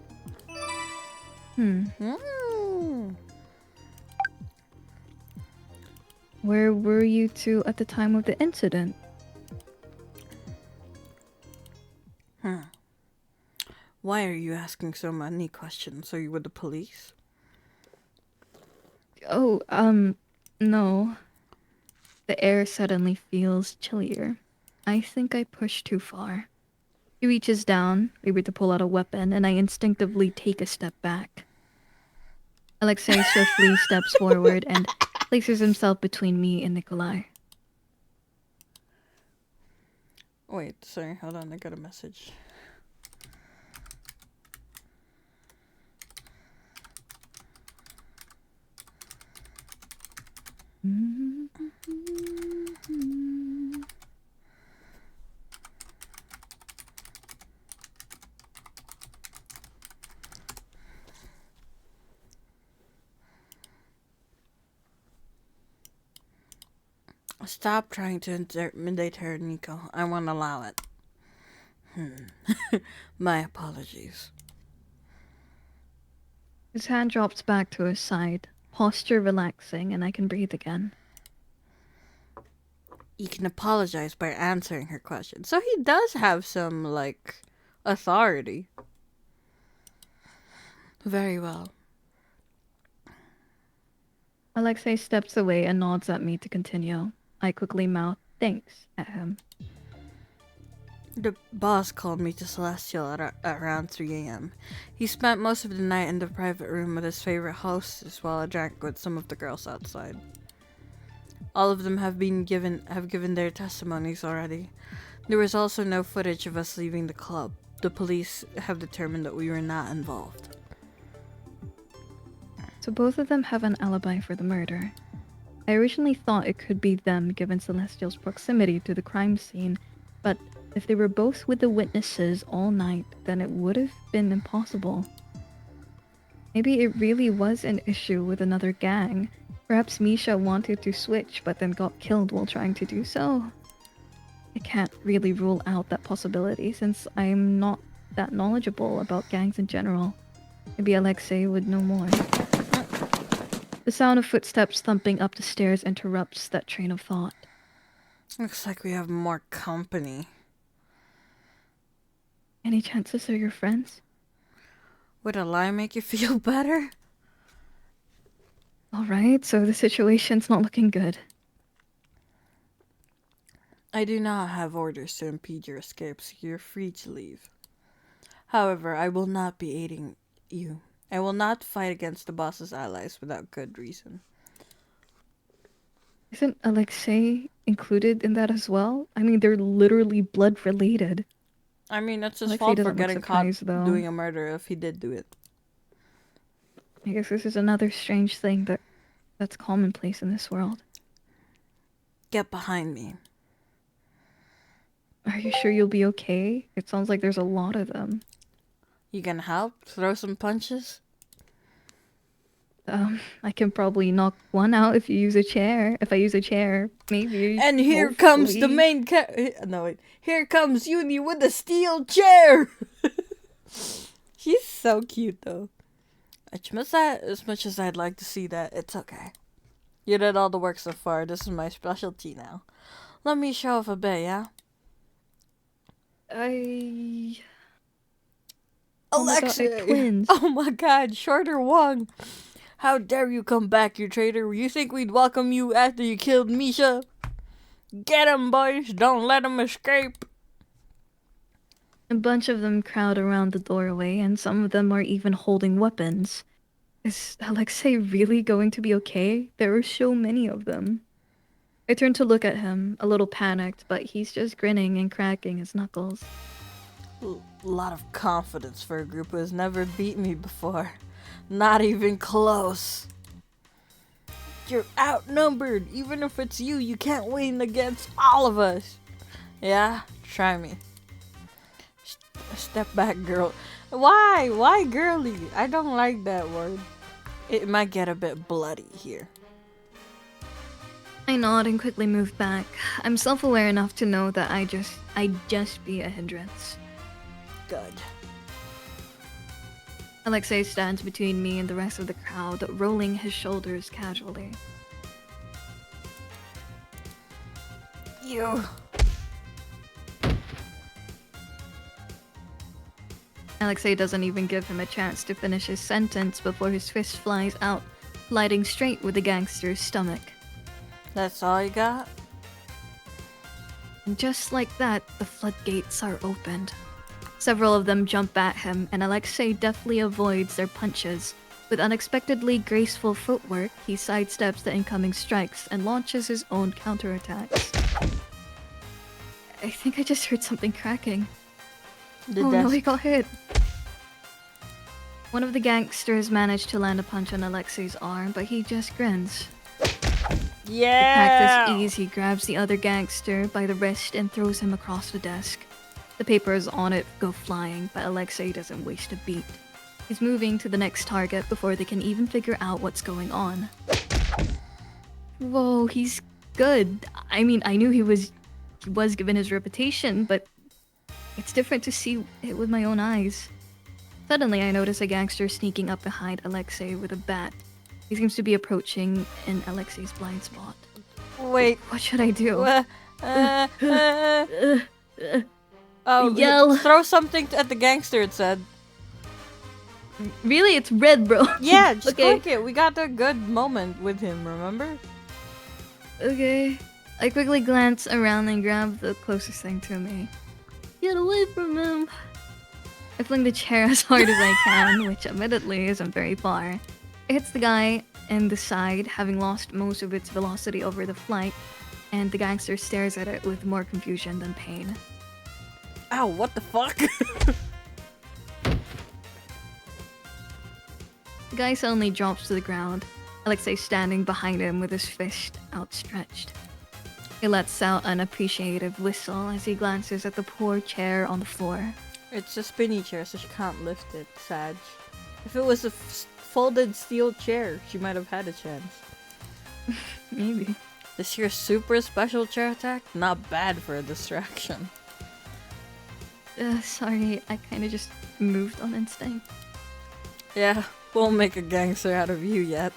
Where were you two at the time of the incident? Why are you asking so many questions? Are you with the police? Oh, no. The air suddenly feels chillier. I think I pushed too far. He reaches down, maybe to pull out a weapon, and I instinctively take a step back. Alexei swiftly steps forward and places himself between me and Nikolai. Wait, sorry, hold on, I got a message. Stop trying to intimidate her, Nico. I won't allow it. My apologies. His hand drops back to his side, posture relaxing, and I can breathe again. You can apologize by answering her question. So he does have some, like, authority. Very well. Alexei steps away and nods at me to continue. I quickly mouth thanks at him. The boss called me to Celestial at around 3 a.m. He spent most of the night in the private room with his favorite hostess while I drank with some of the girls outside. All of them have given their testimonies already. There was also no footage of us leaving the club. The police have determined that we were not involved. So both of them have an alibi for the murder. I originally thought it could be them given Celestial's proximity to the crime scene, but if they were both with the witnesses all night, then it would have been impossible. Maybe it really was an issue with another gang. Perhaps Misha wanted to switch but then got killed while trying to do so. I can't really rule out that possibility since I'm not that knowledgeable about gangs in general. Maybe Alexei would know more. The sound of footsteps thumping up the stairs interrupts that train of thought. Looks like we have more company. Any chances they're your friends? Would a lie make you feel better? Alright, so the situation's not looking good. I do not have orders to impede your escape, so you're free to leave. However, I will not be aiding you. I will not fight against the boss's allies without good reason. Isn't Alexei included in that as well? I mean, they're literally blood related. I mean, it's his Alexei fault for doesn't look getting caught surprised, though. doing a murder if he did do it. I guess this is another strange thing that's commonplace in this world. Get behind me. Are you sure you'll be okay? It sounds like there's a lot of them. You gonna help? Throw some punches? I can probably knock one out if you use a chair. If I use a chair, maybe. And here comes the main no, wait. Here comes Uni with the steel chair! She's so cute, though. As much as I'd like to see that, it's okay. You did all the work so far. This is my specialty now. Let me show off a bit, yeah? Alexia! Twins. Oh my god, Shorter Wong! How dare you come back, you traitor! You think we'd welcome you after you killed Misha? Get him, boys! Don't let him escape! A bunch of them crowd around the doorway, and some of them are even holding weapons. Is Alexei really going to be okay? There are so many of them. I turn to look at him, a little panicked, but he's just grinning and cracking his knuckles. A lot of confidence for a group who has never beat me before. Not even close. You're outnumbered. Even if it's you, you can't win against all of us. Yeah? Try me. Step back, girl. Why? Why girly? I don't like that word. It might get a bit bloody here. I nod and quickly move back. I'm self-aware enough to know that I'd just be a hindrance. Good. Alexei stands between me and the rest of the crowd, rolling his shoulders casually. You. Alexei doesn't even give him a chance to finish his sentence before his fist flies out, colliding straight with the gangster's stomach. That's all you got? And just like that, the floodgates are opened. Several of them jump at him, and Alexei deftly avoids their punches. With unexpectedly graceful footwork, he sidesteps the incoming strikes and launches his own counterattacks. I think I just heard something cracking. No, he got hit. One of the gangsters managed to land a punch on Alexei's arm, but he just grins. Yeah! To practice ease, he grabs the other gangster by the wrist and throws him across the desk. The papers on it go flying, but Alexei doesn't waste a beat. He's moving to the next target before they can even figure out what's going on. Whoa, he's good. I mean, I knew he was given his reputation, but it's different to see it with my own eyes. Suddenly, I notice a gangster sneaking up behind Alexei with a bat. He seems to be approaching in Alexei's blind spot. Wait. What should I do? Yell. Throw something at the gangster, it said. Really? It's red, bro. Yeah, just click it. We got a good moment with him, remember? Okay. I quickly glance around and grab the closest thing to me. Get away from him. I fling the chair as hard as I can, which admittedly isn't very far. It hits the guy in the side, having lost most of its velocity over the flight, and the gangster stares at it with more confusion than pain. Ow, what the fuck? The guy suddenly drops to the ground, Alexei standing behind him with his fist outstretched. He lets out an appreciative whistle as he glances at the poor chair on the floor. It's a spinny chair, so she can't lift it, Sag. If it was a folded steel chair, she might have had a chance. Maybe. This here super special chair attack? Not bad for a distraction. Sorry, I kinda just moved on instinct. Yeah, won't make a gangster out of you yet.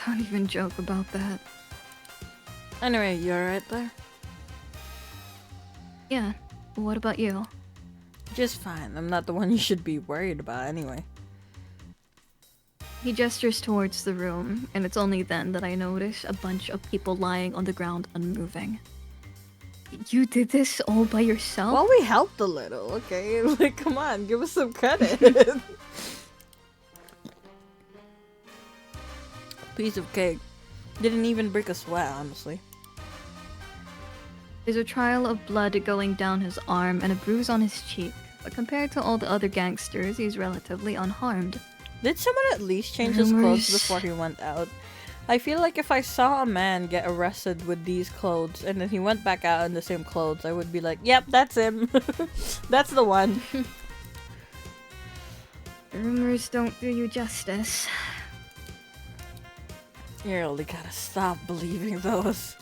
Don't even joke about that. Anyway, you alright there? Yeah, what about you? Just fine. I'm not the one you should be worried about anyway. He gestures towards the room, and it's only then that I notice a bunch of people lying on the ground unmoving. You did this all by yourself? Well, we helped a little, okay? Like, come on, give us some credit. Piece of cake. Didn't even break a sweat, honestly. There's a trail of blood going down his arm and a bruise on his cheek, but compared to all the other gangsters, he's relatively unharmed. Did someone at least change his clothes before he went out? I feel like if I saw a man get arrested with these clothes and then he went back out in the same clothes, I would be like, yep, that's him. That's the one. Rumors don't do you justice. You really gotta stop believing those.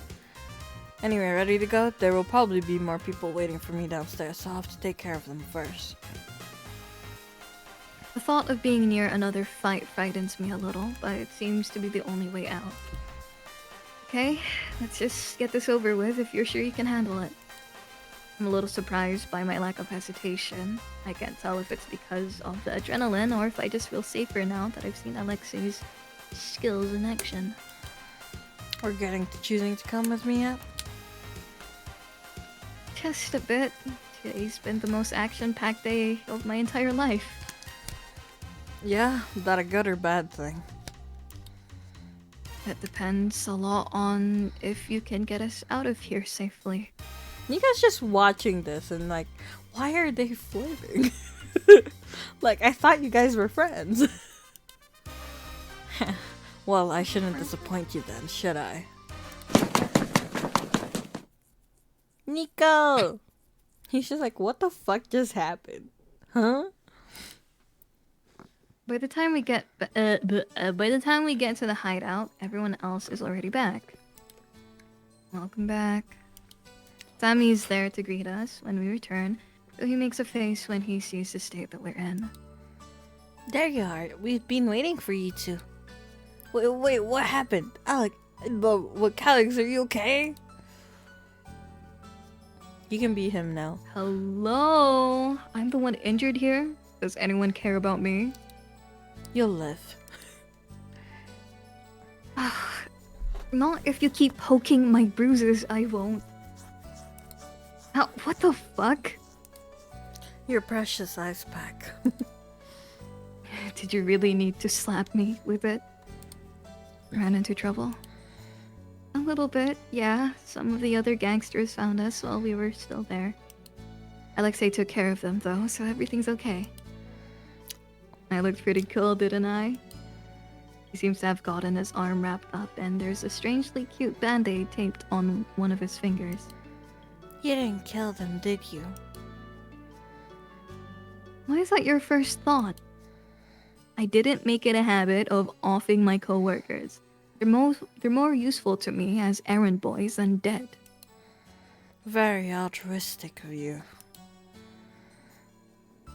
Anyway, ready to go? There will probably be more people waiting for me downstairs, so I'll have to take care of them first. The thought of being near another fight frightens me a little, but it seems to be the only way out. Okay, let's just get this over with if you're sure you can handle it. I'm a little surprised by my lack of hesitation. I can't tell if it's because of the adrenaline or if I just feel safer now that I've seen Alexi's skills in action. Or choosing to come with me yet? Just a bit. Today's been the most action-packed day of my entire life. Yeah, is that a good or bad thing? That depends a lot on if you can get us out of here safely. You guys just watching this and like, why are they flirting? Like, I thought you guys were friends. Well, I shouldn't disappoint you then, should I? Nico! He's just like, what the fuck just happened? Huh? By the time we get to the hideout, everyone else is already back. Welcome back. Sammy's there to greet us when we return, so he makes a face when he sees the state that we're in. There you are. We've been waiting for you two. Wait, what happened? Alex, Alex, are you okay? You can be him now. Hello? I'm the one injured here? Does anyone care about me? You'll live. Not if you keep poking my bruises, I won't. Ow, what the fuck? Your precious ice pack. Did you really need to slap me with it? Ran into trouble? A little bit, yeah. Some of the other gangsters found us while we were still there. Alexei took care of them though, so everything's okay. I looked pretty cool, didn't I? He seems to have gotten his arm wrapped up, and there's a strangely cute band-aid taped on one of his fingers. You didn't kill them, did you? Why is that your first thought? I didn't make it a habit of offing my co-workers. They're more useful to me as errand boys than dead. Very altruistic of you.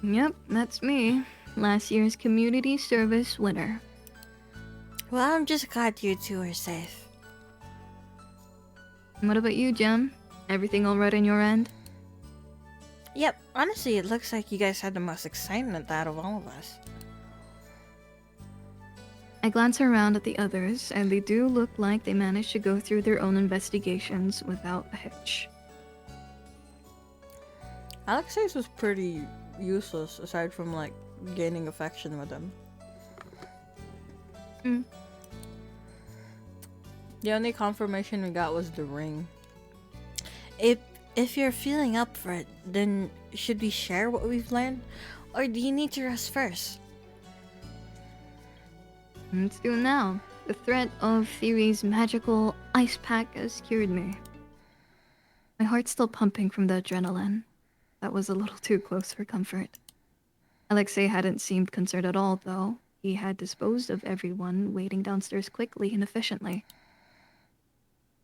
Yep, that's me. Last year's community service winner. Well, I'm just glad you two are safe. What about you, Jem? Everything alright on your end? Yep, honestly, it looks like you guys had the most excitement out of all of us. I glance around at the others, and they do look like they managed to go through their own investigations without a hitch. Alexei's was pretty useless, aside from, like, gaining affection with him. The only confirmation we got was the ring. If you're feeling up for it, then should we share what we've learned? Or do you need to rest first? Let's do it now. The threat of Theory's magical ice pack has cured me. My heart's still pumping from the adrenaline. That was a little too close for comfort. Alexei hadn't seemed concerned at all, though. He had disposed of everyone waiting downstairs quickly and efficiently.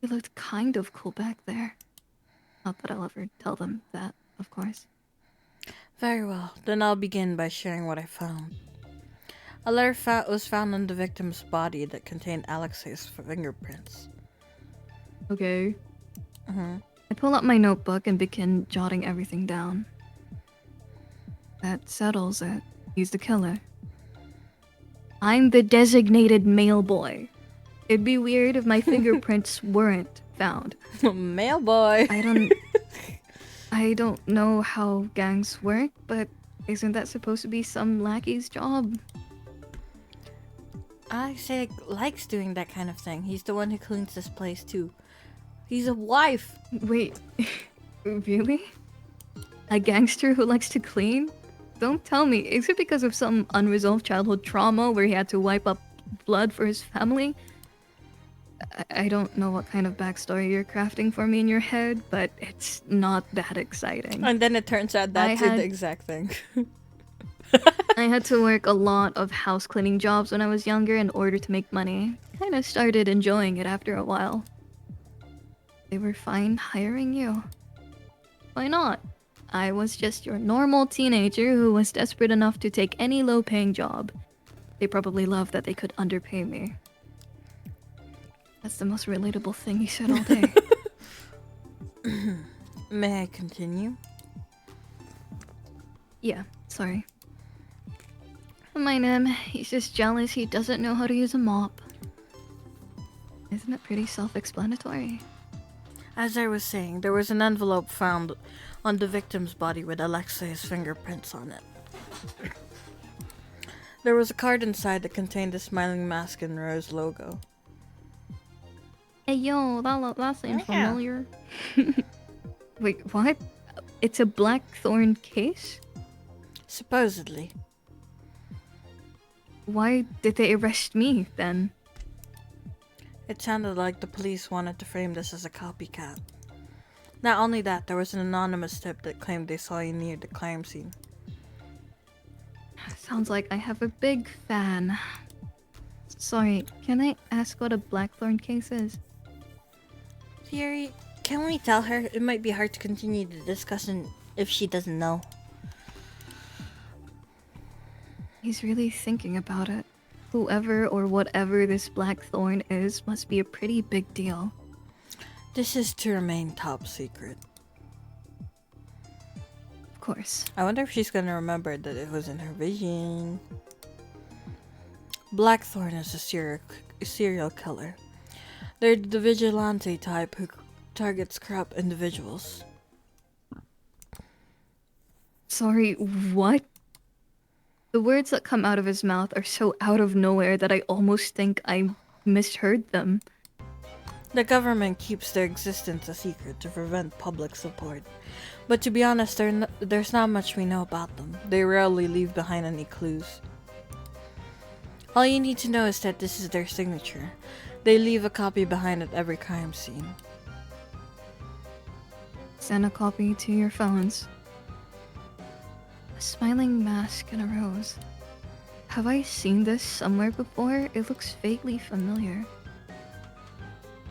He looked kind of cool back there. Not that I'll ever tell them that, of course. Very well. Then I'll begin by sharing what I found. A letter was found on the victim's body that contained Alexei's fingerprints. Okay. I pull out my notebook and begin jotting everything down. That settles it. He's the killer. I'm the designated mail boy. It'd be weird if my fingerprints weren't found. Mail boy! I don't know how gangs work, but isn't that supposed to be some lackey's job? Alexei likes doing that kind of thing. He's the one who cleans this place too. He's a wife! Wait, really? A gangster who likes to clean? Don't tell me, is it because of some unresolved childhood trauma where he had to wipe up blood for his family? I don't know what kind of backstory you're crafting for me in your head, but it's not that exciting. And then it turns out that's the exact thing. I had to work a lot of house cleaning jobs when I was younger in order to make money. Kind of started enjoying it after a while. They were fine hiring you. Why not? I was just your normal teenager who was desperate enough to take any low-paying job. They probably loved that they could underpay me. That's the most relatable thing you said all day. May I continue? Yeah, sorry. Don't mind him. He's just jealous he doesn't know how to use a mop. Isn't it pretty self-explanatory? As I was saying, there was an envelope found on the victim's body with Alexia's fingerprints on it. There was a card inside that contained the smiling mask and rose logo. Hey yo, that seems familiar. Wait, what? It's a blackthorn case? Supposedly. Why did they arrest me, then? It sounded like the police wanted to frame this as a copycat. Not only that, there was an anonymous tip that claimed they saw you near the crime scene. Sounds like I have a big fan. Sorry, can I ask what a blackthorn case is? Theory, can we tell her? It might be hard to continue the discussion if she doesn't know. He's really thinking about it. Whoever or whatever this blackthorn is must be a pretty big deal. This is to remain top secret. Of course. I wonder if she's gonna remember that it was in her vision. Blackthorn is a serial killer. They're the vigilante type who targets corrupt individuals. Sorry, what? The words that come out of his mouth are so out of nowhere that I almost think I misheard them. The government keeps their existence a secret to prevent public support. But to be honest, there's not much we know about them. They rarely leave behind any clues. All you need to know is that this is their signature. They leave a copy behind at every crime scene. Send a copy to your phones. A smiling mask and a rose. Have I seen this somewhere before? It looks vaguely familiar.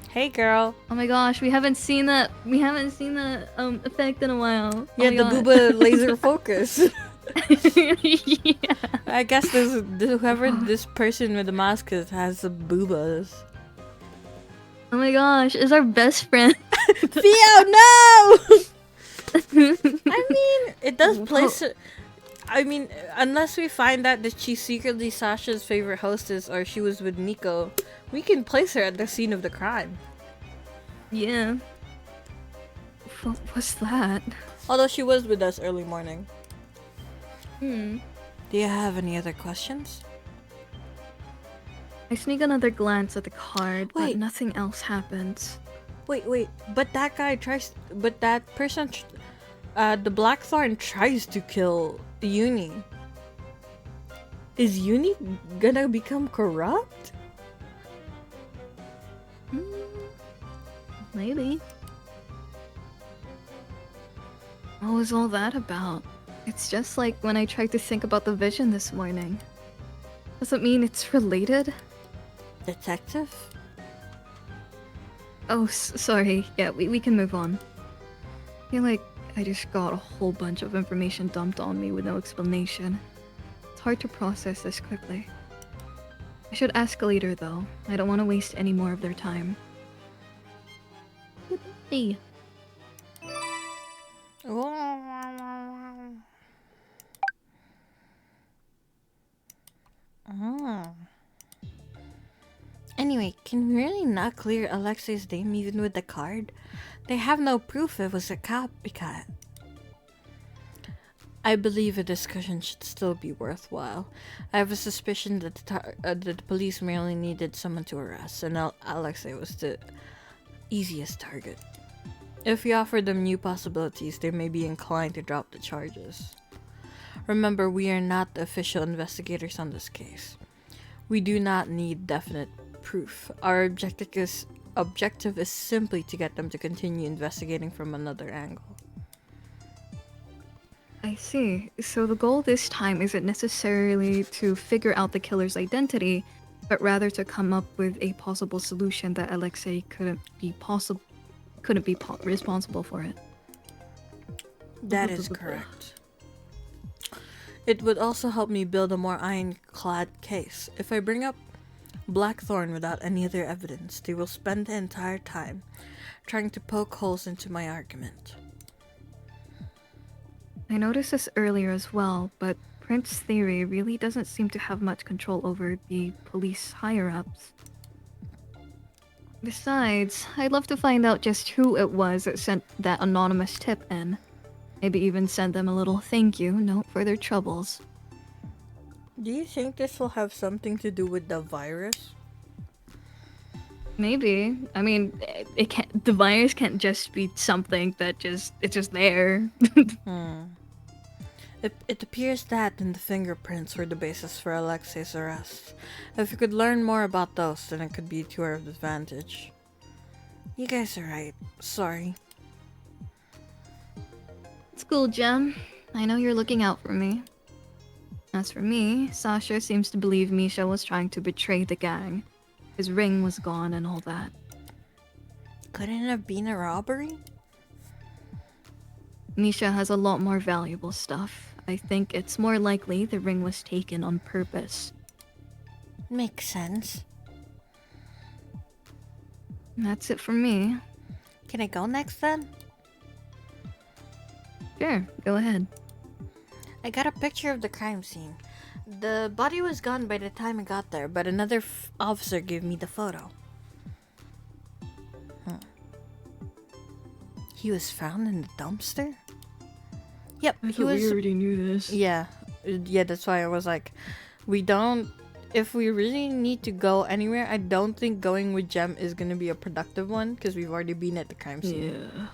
Hey girl. Oh my gosh, we haven't seen that effect in a while. Yeah, the booba laser focus. Yeah. I guess whoever this person with the mask is has the boobas. Oh my gosh, is our best friend. Theo, no! I mean, it does place it. I mean, unless we find out that she's secretly Sasha's favorite hostess or she was with Nico, we can place her at the scene of the crime. Yeah. What was that? Although she was with us early morning. Do you have any other questions? I sneak another glance at the card, but nothing else happens. Wait, but that guy tries, but that person, the Blackthorn tries to kill Uni. Is Uni gonna become corrupt? Maybe. What was all that about? It's just like when I tried to think about the vision this morning. Does it mean it's related? Detective? Oh, sorry. Yeah, we can move on. I feel like I just got a whole bunch of information dumped on me with no explanation. It's hard to process this quickly. I should ask later, though. I don't want to waste any more of their time. Hey. Anyway, can we really not clear Alexia's name even with the card? They have no proof it was a copycat. I believe a discussion should still be worthwhile. I have a suspicion that the police merely needed someone to arrest, and Alexia was the easiest target. If we offer them new possibilities, they may be inclined to drop the charges. Remember, we are not the official investigators on this case. We do not need definite proof. Our objective is simply to get them to continue investigating from another angle. I see. So the goal this time isn't necessarily to figure out the killer's identity, but rather to come up with a possible solution that Alexei couldn't be responsible for it. That is correct. It would also help me build a more ironclad case. If I bring up Blackthorn without any other evidence, they will spend the entire time trying to poke holes into my argument. I noticed this earlier as well, but Prince's theory really doesn't seem to have much control over the police higher-ups. Besides, I'd love to find out just who it was that sent that anonymous tip in. Maybe even send them a little thank you note for their troubles. Do you think this will have something to do with the virus? Maybe. I mean, it can't. The virus can't just be something that it's just there. It appears that and the fingerprints were the basis for Alexei's arrest. If we could learn more about those, then it could be to our advantage. You guys are right. Sorry. It's cool, Jem. I know you're looking out for me. As for me, Sasha seems to believe Misha was trying to betray the gang. His ring was gone and all that. Couldn't it have been a robbery? Misha has a lot more valuable stuff. I think it's more likely the ring was taken on purpose. Makes sense. That's it for me. Can I go next then? Sure, go ahead. I got a picture of the crime scene. The body was gone by the time I got there, but another officer gave me the photo. He was found in the dumpster? Yep, We already knew this. Yeah, that's why I was like, if we really need to go anywhere, I don't think going with Jem is gonna be a productive one, because we've already been at the crime scene. Yeah.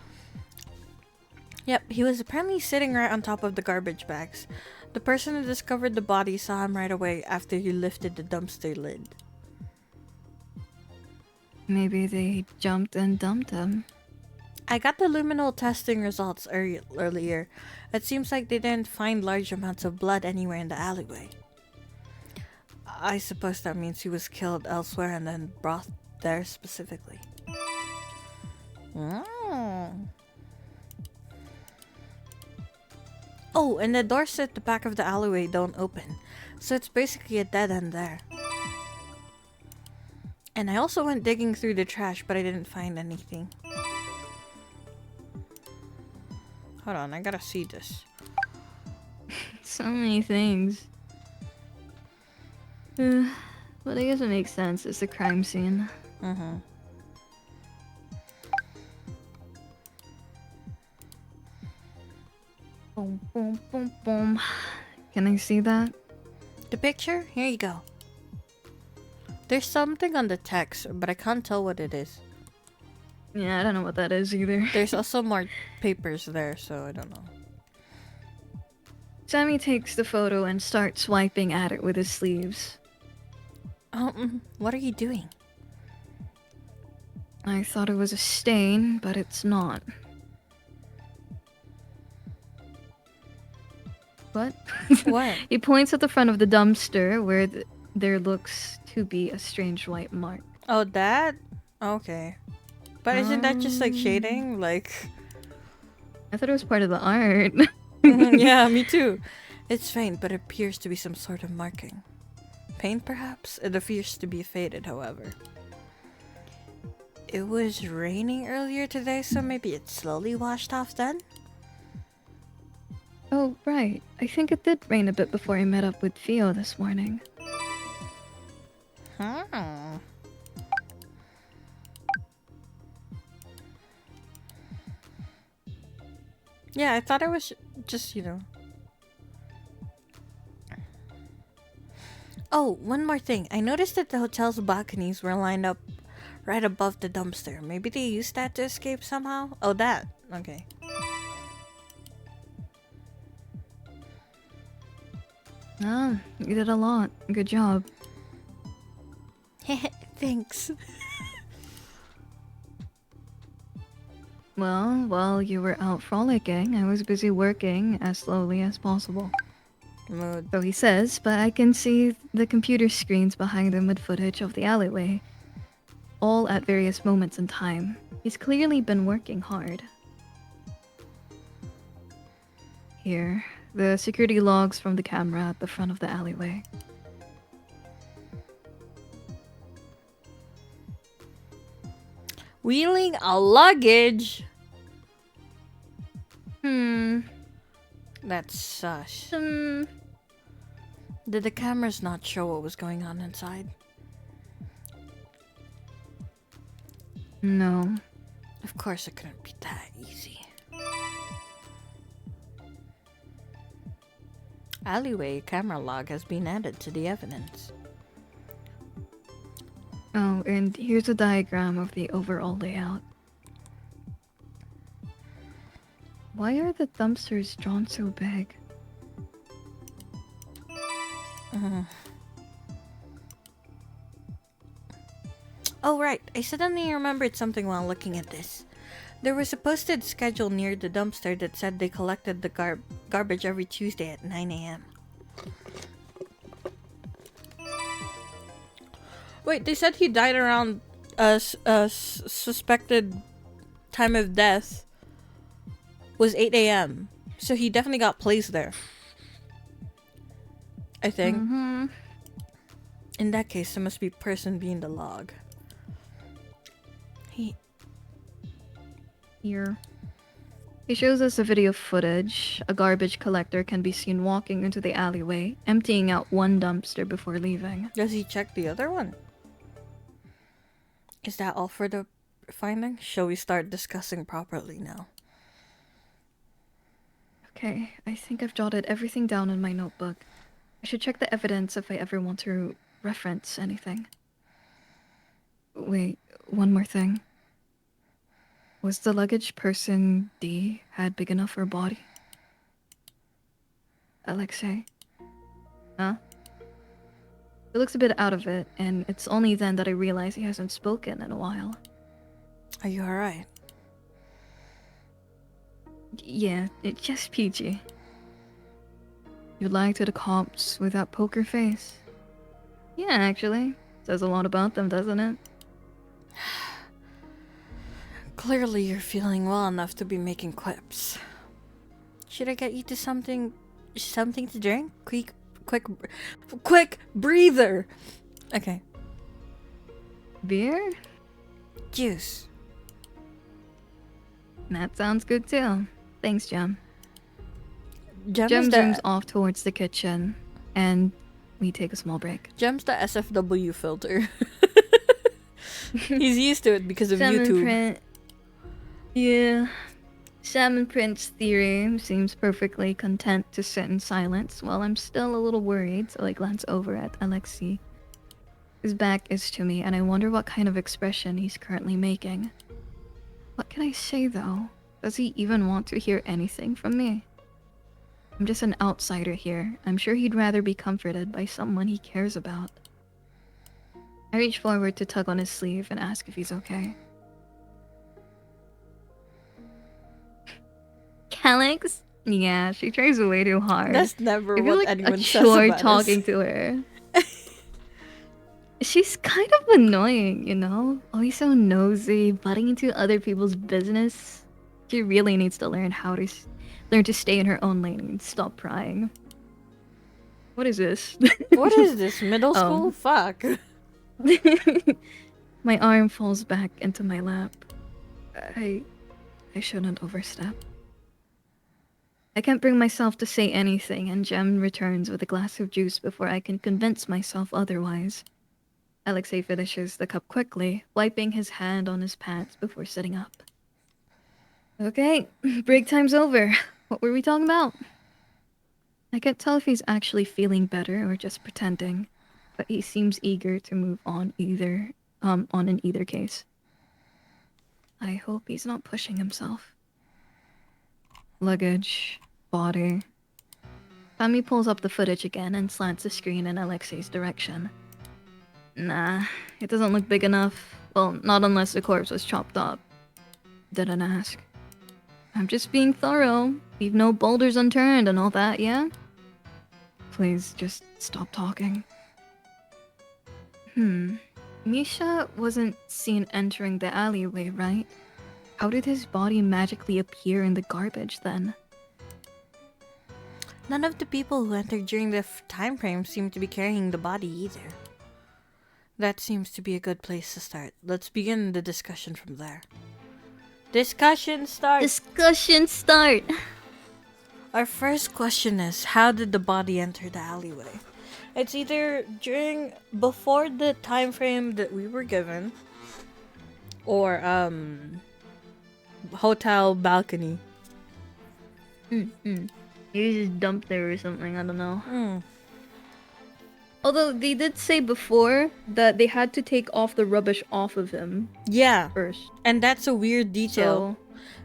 Yep, he was apparently sitting right on top of the garbage bags. The person who discovered the body saw him right away after he lifted the dumpster lid. Maybe they jumped and dumped him. I got the luminol testing results earlier. It seems like they didn't find large amounts of blood anywhere in the alleyway. I suppose that means he was killed elsewhere and then brought there specifically. Oh, and the doors at the back of the alleyway don't open, so it's basically a dead end there. And I also went digging through the trash, but I didn't find anything. Hold on, I gotta see this. So many things. But I guess it makes sense. It's a crime scene. Boom, boom, boom, boom. Can I see that? The picture? Here you go. There's something on the text, but I can't tell what it is. Yeah, I don't know what that is either. There's also more papers there, so I don't know. Sammy takes the photo and starts swiping at it with his sleeves. What are you doing? I thought it was a stain, but it's not. What? What? He points at the front of the dumpster where there looks to be a strange white mark. Oh, that? Okay. But isn't that just like shading? Like... I thought it was part of the art. Yeah, me too. It's faint, but it appears to be some sort of marking. Paint, perhaps? It appears to be faded, however. It was raining earlier today, so maybe it slowly washed off then? Oh, right. I think it did rain a bit before I met up with Theo this morning. Yeah, I thought it was just, you know. Oh, one more thing. I noticed that the hotel's balconies were lined up right above the dumpster. Maybe they used that to escape somehow? Oh, that. Okay. Oh, you did a lot. Good job. Thanks. Well, while you were out frolicking, I was busy working as slowly as possible. Mood. So he says, but I can see the computer screens behind him with footage of the alleyway, all at various moments in time. He's clearly been working hard. Here, the security logs from the camera at the front of the alleyway. Wheeling a luggage? That's sus. Did the cameras not show what was going on inside? No. Of course it couldn't be that easy. Alleyway camera log has been added to the evidence. Oh, and here's a diagram of the overall layout. Why are the dumpsters drawn so big? Oh right, I suddenly remembered something while looking at this. There was a posted schedule near the dumpster that said they collected the garbage every Tuesday at 9 a.m. Wait, they said he died around suspected time of death was 8 a.m. So he definitely got placed there. I think. In that case, there must be person being the log. Here. He shows us a video footage. A garbage collector can be seen walking into the alleyway, emptying out one dumpster before leaving. Does he check the other one? Is that all for the finding? Shall we start discussing properly now? Okay, I think I've jotted everything down in my notebook. I should check the evidence if I ever want to reference anything. Wait, one more thing. Was the luggage person D had big enough for a body? Alexei? Huh? He looks a bit out of it, and it's only then that I realize he hasn't spoken in a while. Are you alright? Yeah, it's just PG. You lied to the cops with that poker face. Yeah, actually. Says a lot about them, doesn't it? Clearly you're feeling well enough to be making quips. Should I get you to something to drink? Quick breather! Okay. Beer? Juice. That sounds good too. Thanks, Jem. Jem zooms off towards the kitchen, and we take a small break. Jem's the SFW filter. He's used to it because of Salmon YouTube. Print. Yeah. Salmon Print's theory seems perfectly content to sit in silence, while I'm still a little worried, so I glance over at Alexei. His back is to me, and I wonder what kind of expression he's currently making. What can I say, though? Does he even want to hear anything from me? I'm just an outsider here. I'm sure he'd rather be comforted by someone he cares about. I reach forward to tug on his sleeve and ask if he's okay. Alex? Yeah, she tries way too hard. That's never I feel what like anyone a says chore about talking us. to her. She's kind of annoying, you know? Always so nosy, butting into other people's business. She really needs to learn to stay in her own lane and stop prying. What is this? What is this? Middle school? Fuck. My arm falls back into my lap. I shouldn't overstep. I can't bring myself to say anything, and Jem returns with a glass of juice before I can convince myself otherwise. Alexei finishes the cup quickly, wiping his hand on his pants before sitting up. Okay, break time's over. What were we talking about? I can't tell if he's actually feeling better or just pretending, but he seems eager to move on in either case. I hope he's not pushing himself. Luggage, body. Fami pulls up the footage again and slants the screen in Alexei's direction. Nah, it doesn't look big enough. Well, not unless the corpse was chopped up. Didn't ask. I'm just being thorough. Leave no boulders unturned and all that, yeah? Please, just stop talking. Misha wasn't seen entering the alleyway, right? How did his body magically appear in the garbage then? None of the people who entered during the time frame seem to be carrying the body either. That seems to be a good place to start. Let's begin the discussion from there. Discussion start! Discussion start! Our first question is, how did the body enter the alleyway? It's either before the time frame that we were given, or hotel balcony. You just dumped there or something, I don't know. Although they did say before that they had to take off the rubbish off of him. Yeah. First. And that's a weird detail.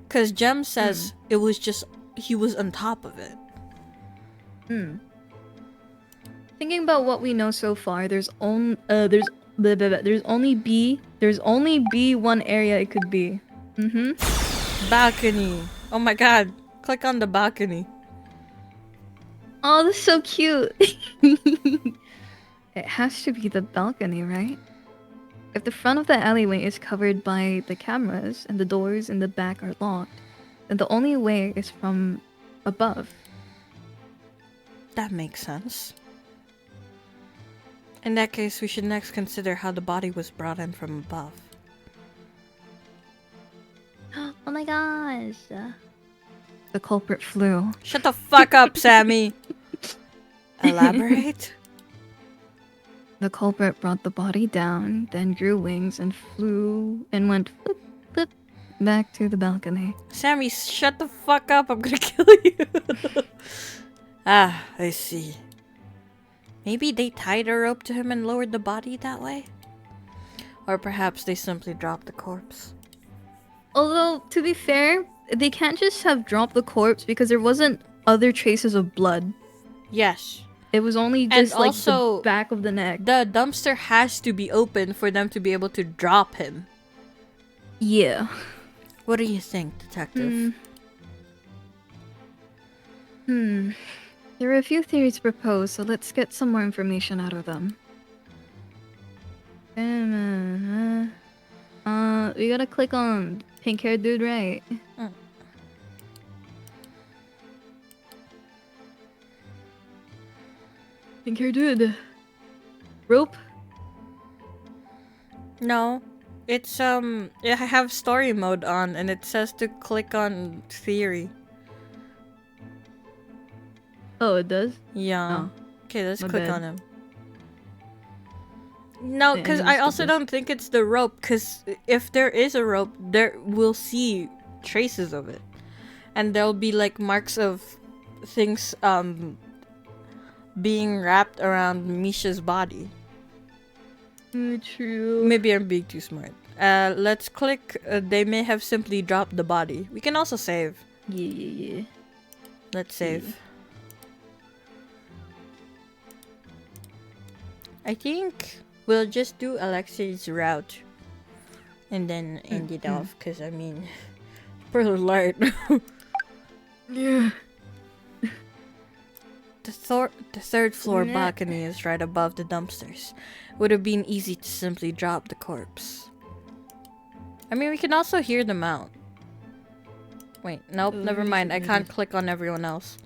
Because Jem says it was just, he was on top of it. Thinking about what we know so far, there's only B one area it could be. Balcony. Oh my god. Click on the balcony. Oh, that's so cute. It has to be the balcony, right? If the front of the alleyway is covered by the cameras and the doors in the back are locked, then the only way is from above. That makes sense. In that case, we should next consider how the body was brought in from above. Oh my gosh. The culprit flew. Shut the fuck up, Sammy! Elaborate? The culprit brought the body down, then grew wings and flew and went flip, flip back to the balcony. Sammy, shut the fuck up, I'm gonna kill you. Ah, I see. Maybe they tied a rope to him and lowered the body that way? Or perhaps they simply dropped the corpse. Although, to be fair, they can't just have dropped the corpse because there wasn't other traces of blood. Yes. It was only just and like also, the back of the neck. The dumpster has to be open for them to be able to drop him. Yeah. What do you think, detective? There are a few theories proposed, so let's get some more information out of them. We gotta click on pink-haired dude, right? Pink-haired dude. Rope? No. It's, I have story mode on, and it says to click on theory. Oh, it does? Yeah. Oh. Okay, let's My click bad. on him. No, because I also don't think it's the rope, because if there is a rope, we'll see traces of it. And there'll be, like, marks of things, being wrapped around Misha's body. True. Maybe I'm being too smart. Let's click, they may have simply dropped the body. We can also save. Yeah. Let's save. I think we'll just do Alexi's route and then end it off, because I mean, for the Lord. Yeah. The third floor balcony is right above the dumpsters. Would have been easy to simply drop the corpse. I mean, we can also hear them out. Wait, nope, never mind. I can't click on everyone else.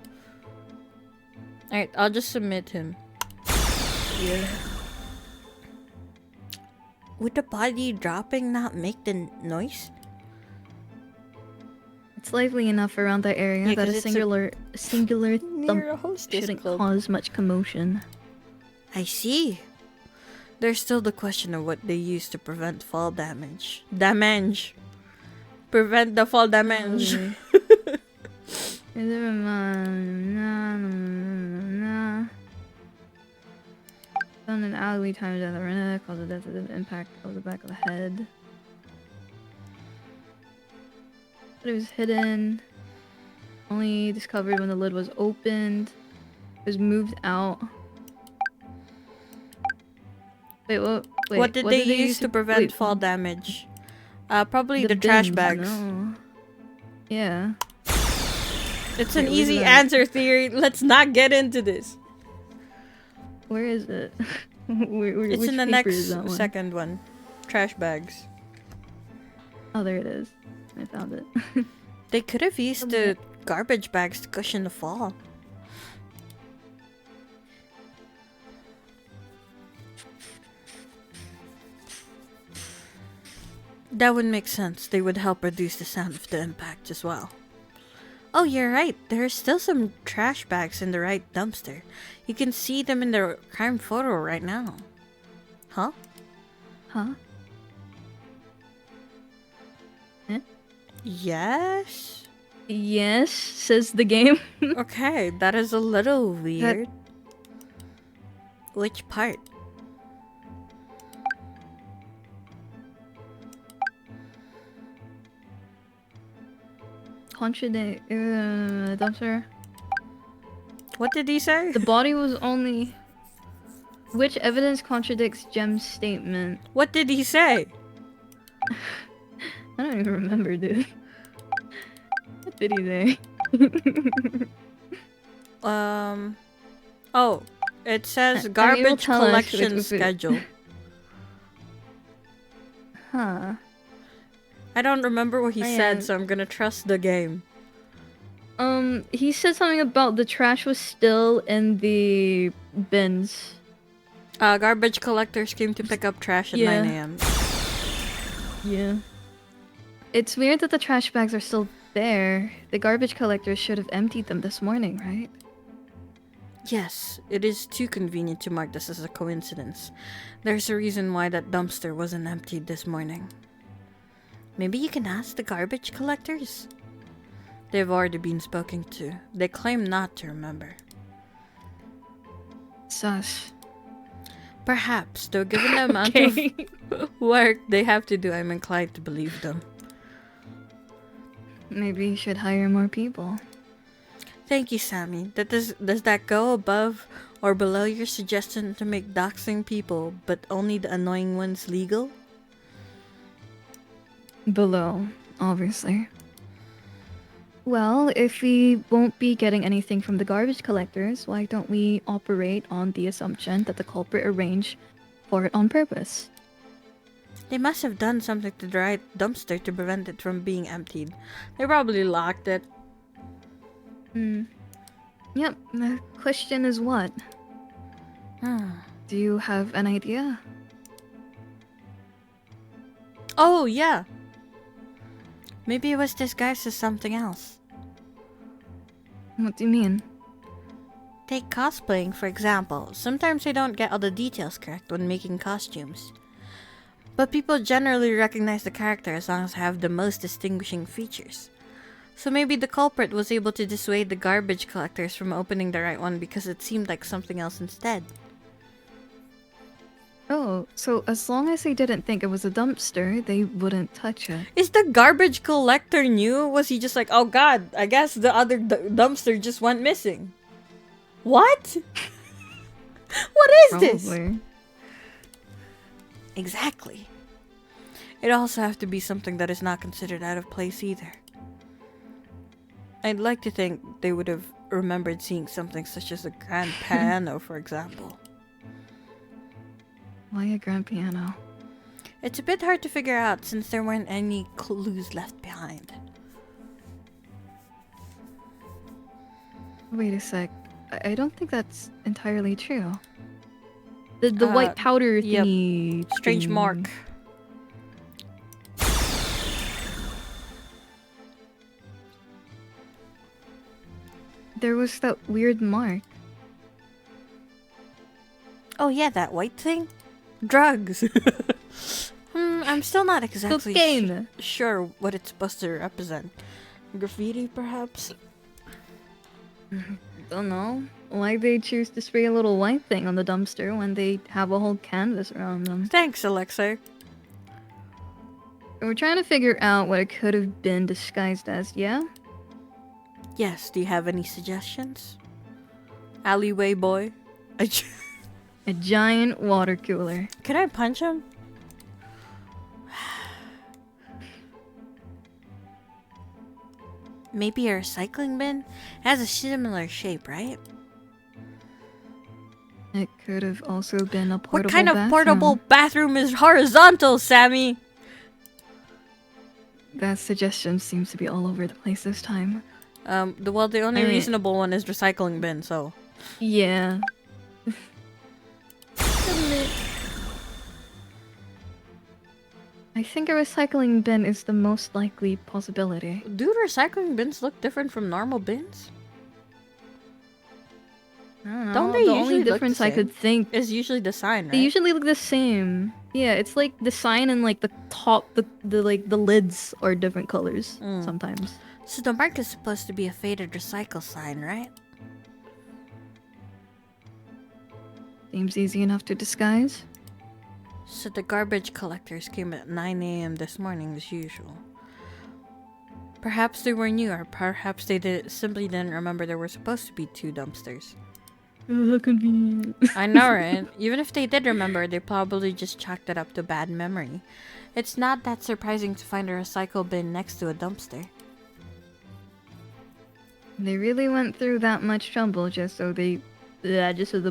Alright, I'll just submit him. Yeah. Would the body dropping not make the noise? It's lively enough around that area that a singular thump shouldn't cause much commotion. I see. There's still the question of what they use to prevent fall damage. Prevent the fall damage. Found an alleyway times at the arena caused the death of the impact of the back of the head. But it was hidden. Only discovered when the lid was opened. It was moved out. Wait, what did they use to prevent fall damage? Probably the trash bags. No. Yeah. It's an easy answer theory. Let's not get into this. Where is it? It's in the next second one. Trash bags. Oh, there it is. I found it. They could have used the garbage bags to cushion the fall. That would make sense. They would help reduce the sound of the impact as well. Oh, you're right. There are still some trash bags in the right dumpster. You can see them in the crime photo right now. Huh? Huh? Eh? Yes? Yes, says the game. Okay, that is a little weird. Which part? Contradict. Dumpster. What did he say? The body was only. Which evidence contradicts Jem's statement? What did he say? I don't even remember, dude. What did he say? Oh, it says garbage collection schedule. Huh. I don't remember what he said, so I'm gonna trust the game. He said something about the trash was still in the bins. Garbage collectors came to pick up trash at 9 a.m. Yeah. It's weird that the trash bags are still there. The garbage collectors should have emptied them this morning, right? Yes, it is too convenient to mark this as a coincidence. There's a reason why that dumpster wasn't emptied this morning. Maybe you can ask the garbage collectors? They've already been spoken to. They claim not to remember. Sus. Perhaps, though given the amount of work they have to do, I'm inclined to believe them. Maybe you should hire more people. Thank you, Sammy. Does that go above or below your suggestion to make doxing people, but only the annoying ones, legal? Below, obviously. Well, if we won't be getting anything from the garbage collectors, why don't we operate on the assumption that the culprit arranged for it on purpose? They must have done something to the right dumpster to prevent it from being emptied. They probably locked it. Yep, the question is what? Do you have an idea? Oh, yeah. Maybe it was disguised as something else. What do you mean? Take cosplaying, for example. Sometimes they don't get all the details correct when making costumes. But people generally recognize the character as long as they have the most distinguishing features. So maybe the culprit was able to dissuade the garbage collectors from opening the right one because it seemed like something else instead. Oh, so as long as they didn't think it was a dumpster, they wouldn't touch it. Is the garbage collector new? Was he just like, oh god, I guess the other dumpster just went missing? What? What is this? Exactly. It also have to be something that is not considered out of place either. I'd like to think they would have remembered seeing something such as a grand piano, for example. Why a grand piano? It's a bit hard to figure out since there weren't any clues left behind. Wait a sec. I don't think that's entirely true. The white powder thingy. Yep. Strange mark. There was that weird mark. Oh yeah, that white thing? Drugs! I'm still not exactly sure what it's supposed to represent. Graffiti, perhaps? Don't know. Why they choose to spray a little white thing on the dumpster when they have a whole canvas around them. Thanks, Alexei. We're trying to figure out what it could have been disguised as, yeah? Yes, do you have any suggestions? Alleyway boy? A giant water cooler. Can I punch him? Maybe a recycling bin? It has a similar shape, right? It could have also been a portable What kind of bathroom. portable bathroom is horizontal, Sammy? That suggestion seems to be all over the place this time. The only reasonable one is recycling bin, so. Yeah. I think a recycling bin is the most likely possibility. Do recycling bins look different from normal bins? I don't know. Don't they the usually only look difference the I could think is usually the sign, right? they usually look the same. Yeah, it's like the sign and like the top, the lids are different colors sometimes. So the mark is supposed to be a faded recycle sign, right? Seems easy enough to disguise. So the garbage collectors came at 9 a.m. this morning as usual. Perhaps they were new, or perhaps they simply didn't remember there were supposed to be 2 dumpsters. Oh, how convenient. I know, right? Even if they did remember, they probably just chalked it up to bad memory. It's not that surprising to find a recycle bin next to a dumpster. They really went through that much trouble just so the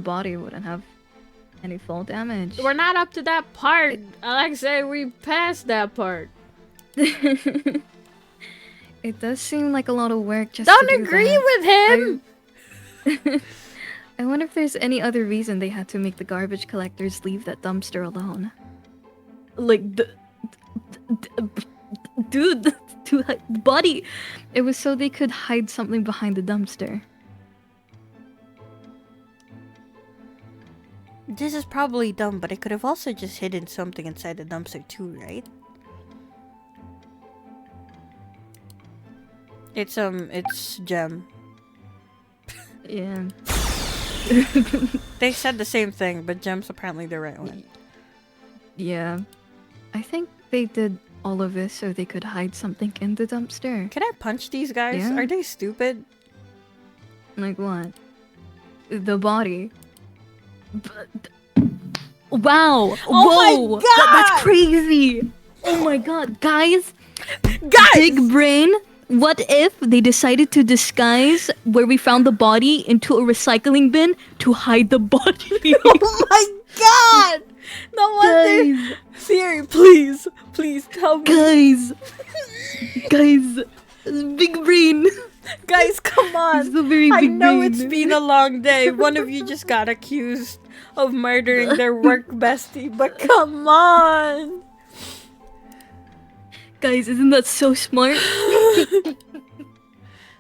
body wouldn't have any fall damage. We're not up to that part. Alexei, we passed that part. It does seem like a lot of work just Don't to do agree that. with him! I wonder if there's any other reason they had to make the garbage collectors leave that dumpster alone. Like, dude, to hide the body. It was so they could hide something behind the dumpster. This is probably dumb, but I could have also just hidden something inside the dumpster too, right? It's Gem. Yeah. They said the same thing, but Gem's apparently the right one. Yeah. I think they did all of this so they could hide something in the dumpster. Can I punch these guys? Yeah. Are they stupid? Like what? The body. Wow! Oh Whoa! my God! That's crazy! Oh my god, guys! Guys! Big brain! What if they decided to disguise where we found the body into a recycling bin to hide the body? Oh my God! No wonder. Siri, please, please tell me. Guys, big brain. Guys, come on. It's a very big I know brain. it's been a long day. One of you just got accused of murdering their work bestie, but come on. Guys, isn't that so smart?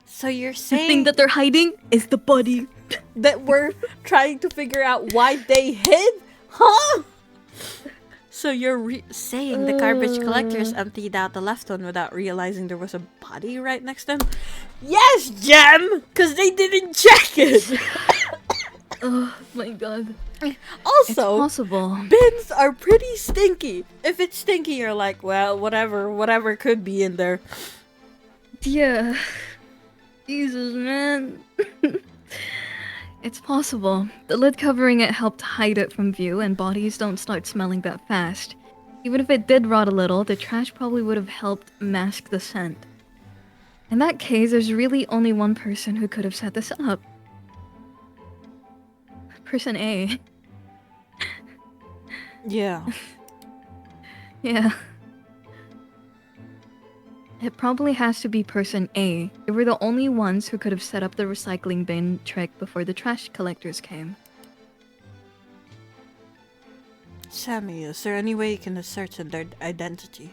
So you're The saying thing that they're hiding is the body. that we're trying to figure out why they hid? Huh? So you're saying the garbage collectors emptied out the left one without realizing there was a body right next to them? Yes, Gem! Because they didn't check it! Oh my god. Also, It's possible. bins are pretty stinky. If it's stinky, you're like, well, whatever could be in there. Yeah. Jesus, man. It's possible. The lid covering it helped hide it from view, and bodies don't start smelling that fast. Even if it did rot a little, the trash probably would have helped mask the scent. In that case, there's really only one person who could have set this up. Person A. Yeah. Yeah. It probably has to be person A. They were the only ones who could have set up the recycling bin trick before the trash collectors came. Sammy, is there any way you can ascertain their identity?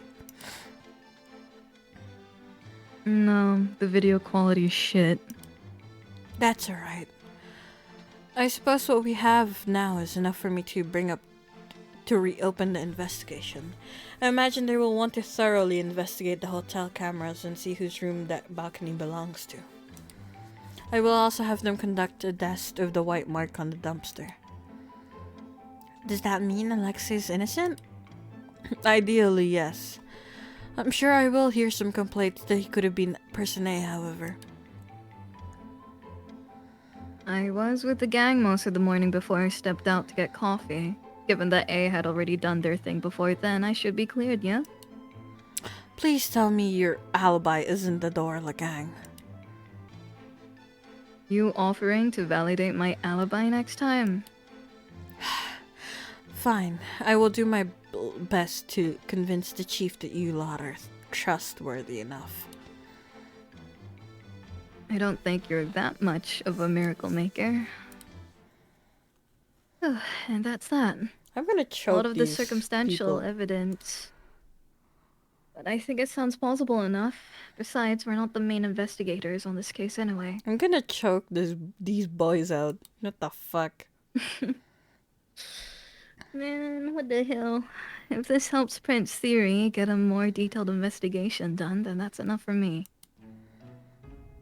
No, the video quality is shit. That's alright. I suppose what we have now is enough for me to reopen the investigation. I imagine they will want to thoroughly investigate the hotel cameras and see whose room that balcony belongs to. I will also have them conduct a test of the white mark on the dumpster. Does that mean Alexei is innocent? Ideally, yes. I'm sure I will hear some complaints that he could have been person A, however. I was with the gang most of the morning before I stepped out to get coffee. Given that A had already done their thing before then, I should be cleared, yeah? Please tell me your alibi isn't the door, Gang. You offering to validate my alibi next time? Fine. I will do my best to convince the chief that you lot are trustworthy enough. I don't think you're that much of a miracle maker. And that's that. I'm gonna choke a lot of the these circumstantial people. evidence. But I think it sounds plausible enough. Besides, we're not the main investigators on this case anyway. I'm gonna choke these boys out. What the fuck? Man, what the hell? If this helps Prince's theory get a more detailed investigation done, then that's enough for me.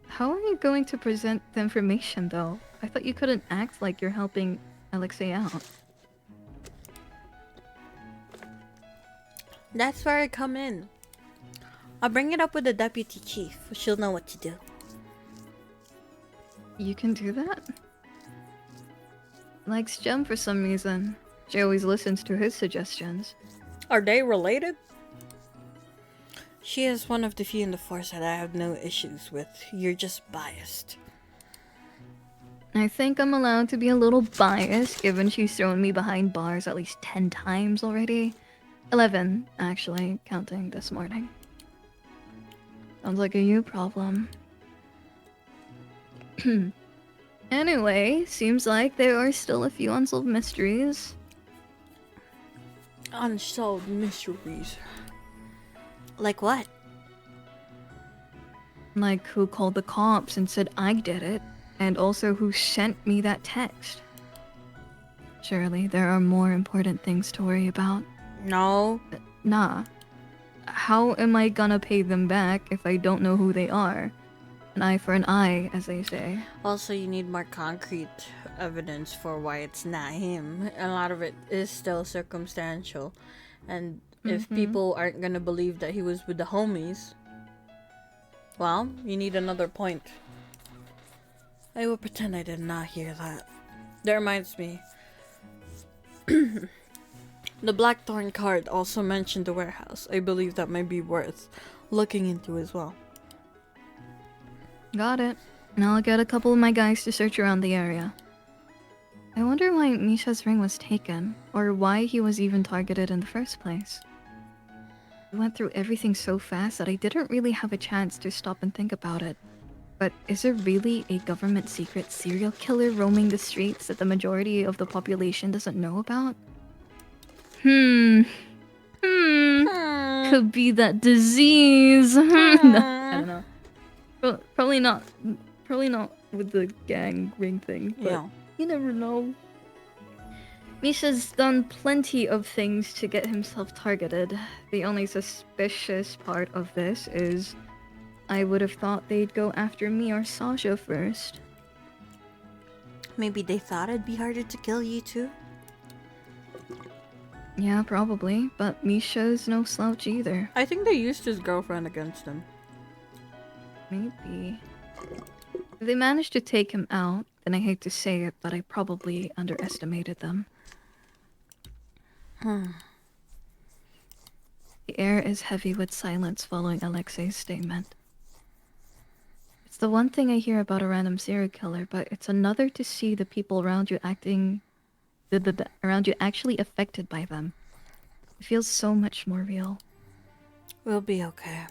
How are you going to present the information, though? I thought you couldn't act like you're helping Alexei out. That's where I come in. I'll bring it up with the deputy chief. She'll know what to do. You can do that? Likes Jem for some reason. She always listens to his suggestions. Are they related? She is one of the few in the force that I have no issues with. You're just biased. I think I'm allowed to be a little biased, given she's thrown me behind bars at least 10 times already. 11, actually, counting this morning. Sounds like a you problem. Anyway, seems like there are still a few unsolved mysteries. Unsolved mysteries. Like what? Like who called the cops and said I did it, and also who sent me that text. Surely there are more important things to worry about. No. Nah. How am I gonna pay them back if I don't know who they are? An eye for an eye, as they say. Also, you need more concrete evidence for why it's not him. A lot of it is still circumstantial. And if people aren't gonna believe that he was with the homies, well, you need another point. I will pretend I did not hear that. That reminds me. The Blackthorn card also mentioned the warehouse. I believe that might be worth looking into as well. Got it. Now I'll get a couple of my guys to search around the area. I wonder why Misha's ring was taken, or why he was even targeted in the first place. I went through everything so fast that I didn't really have a chance to stop and think about it. But is there really a government secret serial killer roaming the streets that the majority of the population doesn't know about? Could be that disease. No, I don't know. Probably not with the gang ring thing, but Yeah. You never know. Misha's done plenty of things to get himself targeted. The only suspicious part of this is I would have thought they'd go after me or Sasha first. Maybe they thought it'd be harder to kill you too? Yeah, probably, but Misha's no slouch either. I think they used his girlfriend against him. Maybe. If they managed to take him out, then I hate to say it, but I probably underestimated them. The air is heavy with silence following Alexei's statement. It's the one thing I hear about a random serial killer, but it's another to see the people around you around you actually affected by them. It feels so much more real. We'll be okay.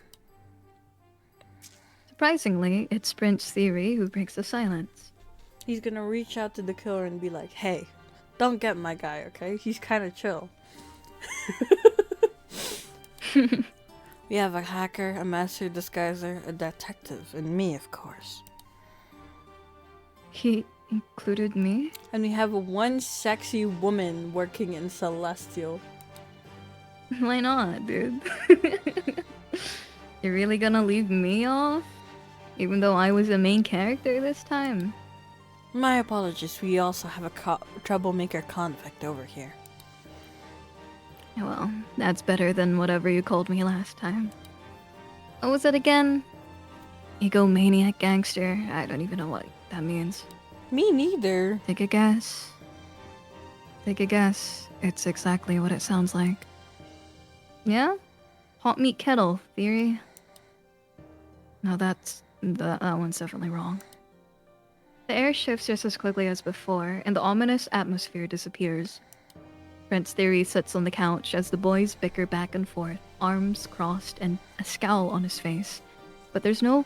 Surprisingly, it's Prince's theory who breaks the silence. He's gonna reach out to the killer and be like, hey, don't get my guy, okay? He's kinda chill. We have a hacker, a master disguiser, a detective, and me, of course. He included me? And we have one sexy woman working in Celestial. Why not, dude? You're really gonna leave me off? Even though I was the main character this time? My apologies, we also have a troublemaker convict over here. Well, that's better than whatever you called me last time. What was it again? Egomaniac gangster? I don't even know what that means. Me neither. Take a guess. Take a guess. It's exactly what it sounds like. Yeah? Hot meat kettle theory? No, that one's definitely wrong. The air shifts just as quickly as before, and the ominous atmosphere disappears. Brent's theory sits on the couch as the boys bicker back and forth, arms crossed and a scowl on his face. But there's no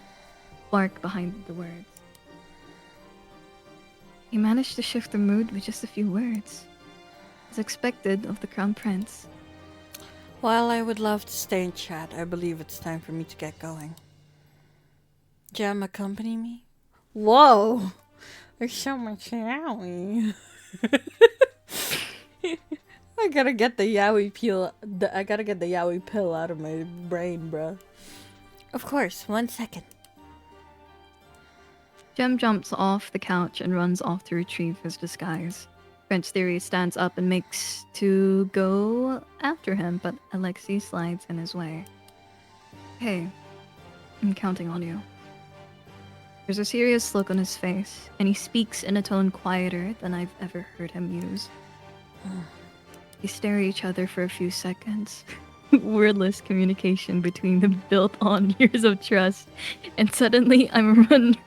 bark behind the words. He managed to shift the mood with just a few words. As expected of the Crown Prince. While I would love to stay and chat, I believe it's time for me to get going. Jem, accompany me? Whoa! There's so much yaoi. I gotta get the yaoi peel. I gotta get the yaoi pill out of my brain, bruh. Of course, 1 second. Jem jumps off the couch and runs off to retrieve his disguise. French Theory stands up and makes to go after him, but Alexei slides in his way. Hey, I'm counting on you. There's a serious look on his face, and he speaks in a tone quieter than I've ever heard him use. They stare at each other for a few seconds. Wordless communication between them built on years of trust, and suddenly I'm run.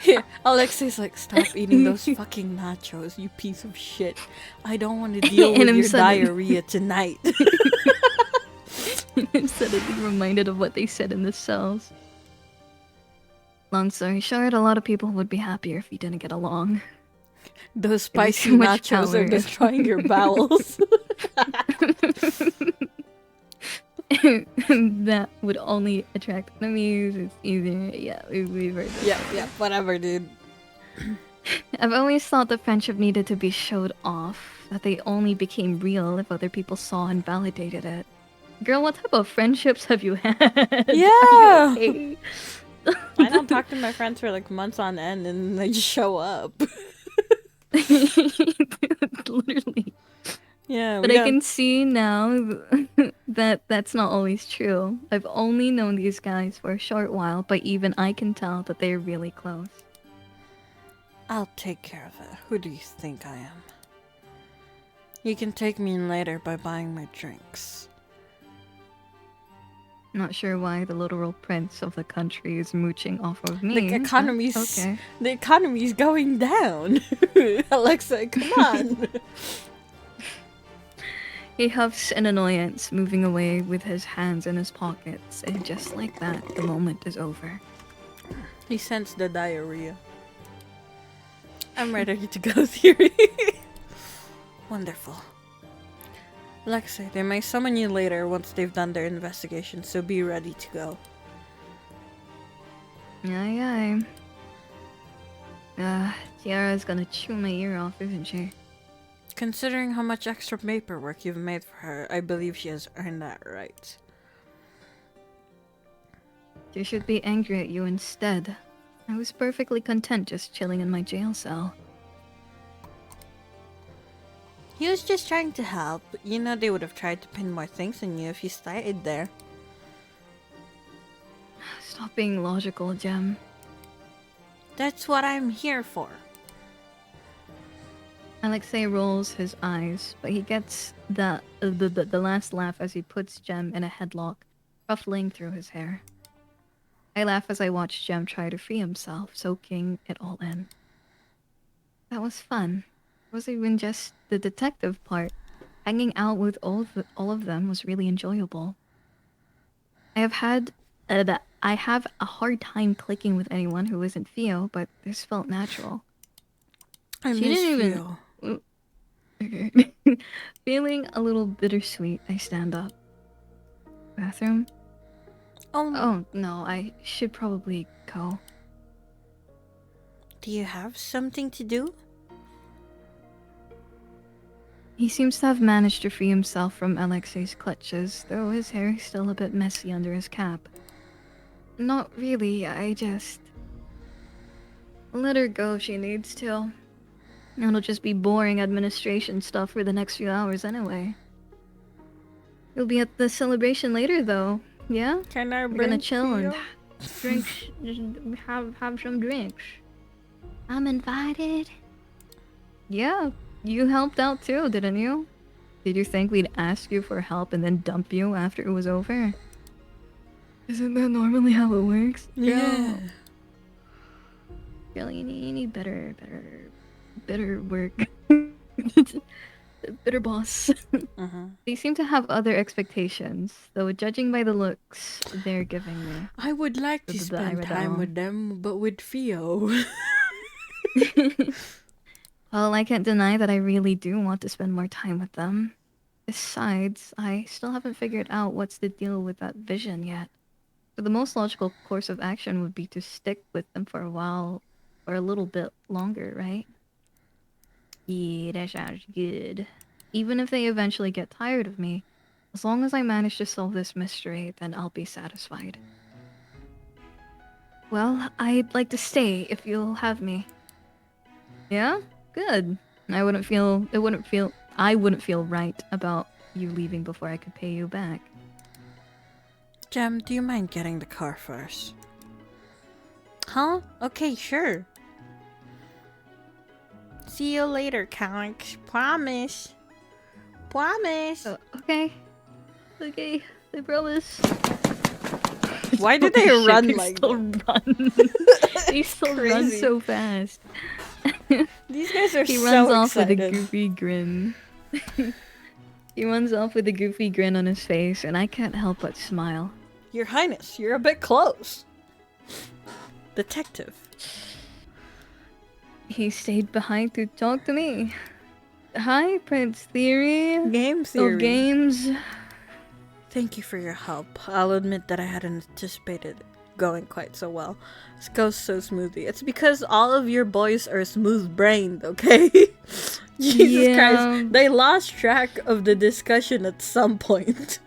Yeah, Alexei's like, stop eating those fucking nachos, you piece of shit. I don't want to deal with your diarrhea tonight. I'm suddenly reminded of what they said in the cells. Long story short, a lot of people would be happier if you didn't get along. Those spicy nachos are destroying your bowels. That would only attract enemies. It's either, yeah, we've heard this. Yeah, whatever, dude. I've always thought that friendship needed to be showed off, that they only became real if other people saw and validated it. Girl, what type of friendships have you had? Yeah! Okay? I don't talk to my friends for like months on end and they just show up. Literally. Yeah, but I can see now that that's not always true. I've only known these guys for a short while, but even I can tell that they're really close. I'll take care of it. Who do you think I am? You can take me in later by buying my drinks. Not sure why the literal prince of the country is mooching off of me. The economy's going down. Alexa, come on. He huffs in annoyance, moving away with his hands in his pockets, and just like that, the moment is over. He sensed the diarrhea. I'm ready to go, Theory. Wonderful. Alexei, they may summon you later once they've done their investigation, so be ready to go. Aye, aye. Tiara's gonna chew my ear off, isn't she? Considering how much extra paperwork you've made for her, I believe she has earned that right. She should be angry at you instead. I was perfectly content just chilling in my jail cell. He was just trying to help. You know they would have tried to pin more things on you if you stayed there. Stop being logical, Jem. That's what I'm here for. Alexei rolls his eyes, but he gets the last laugh as he puts Jem in a headlock, ruffling through his hair. I laugh as I watch Jem try to free himself, soaking it all in. That was fun. It wasn't even just the detective part. Hanging out with all of them was really enjoyable. I have a hard time clicking with anyone who isn't Theo, but this felt natural. I miss Theo. Okay. Feeling a little bittersweet, I stand up. Bathroom? Oh, no, I should probably go. Do you have something to do? He seems to have managed to free himself from Alexei's clutches, though his hair is still a bit messy under his cap. Not really, I just... let her go if she needs to. It'll just be boring administration stuff for the next few hours anyway. You'll be at the celebration later, though. Yeah? Can I We're gonna chill and Drinks, just have some drinks. I'm invited. Yeah, you helped out too, didn't you? Did you think we'd ask you for help and then dump you after it was over? Isn't that normally how it works? Yeah. Girl, you need better work. Better boss. They seem to have other expectations, though judging by the looks they're giving me. I would like to spend time with them, but with Theo. Well, I can't deny that I really do want to spend more time with them. Besides, I still haven't figured out what's the deal with that vision yet. So the most logical course of action would be to stick with them for a while, or a little bit longer, right? Yeah, that sounds good. Even if they eventually get tired of me, as long as I manage to solve this mystery, then I'll be satisfied. Well, I'd like to stay if you'll have me. Yeah? Good. I wouldn't feel right about you leaving before I could pay you back. Jem, do you mind getting the car first? Huh? Okay, sure. See you later, Alex. Promise. Promise. Okay. Okay, I promise. Why do they run like that? They still run so fast. These guys are he so runs off excited. with a goofy grin. He runs off with a goofy grin on his face, and I can't help but smile. Your Highness, you're a bit close. Detective. He stayed behind to talk to me. Hi, Prince Theory. Game Theory. Of games. Thank you for your help. I'll admit that I hadn't anticipated going quite so well. This goes so smoothly. It's because all of your boys are smooth-brained, okay? Jesus Christ. They lost track of the discussion at some point.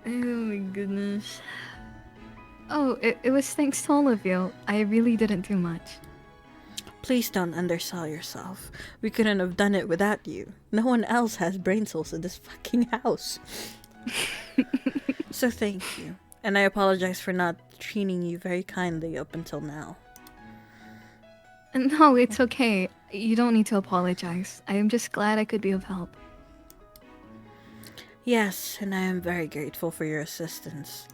Oh my goodness. Oh, it was thanks to all of you. I really didn't do much. Please don't undersell yourself. We couldn't have done it without you. No one else has brain cells in this fucking house. So thank you. And I apologize for not treating you very kindly up until now. No, it's okay. You don't need to apologize. I am just glad I could be of help. Yes, and I am very grateful for your assistance.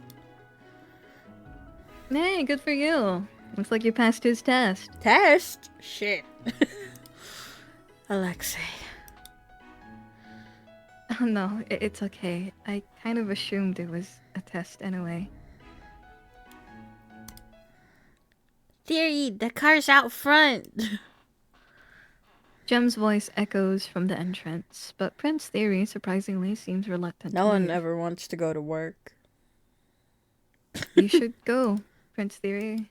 Hey, good for you. Looks like you passed his test. Test? Shit. Alexei. Oh no, it's okay. I kind of assumed it was a test anyway. Theory, the car's out front. Jem's voice echoes from the entrance, but Prince Theory surprisingly seems reluctant. No one ever wants to go to work. You should go, Prince Theory.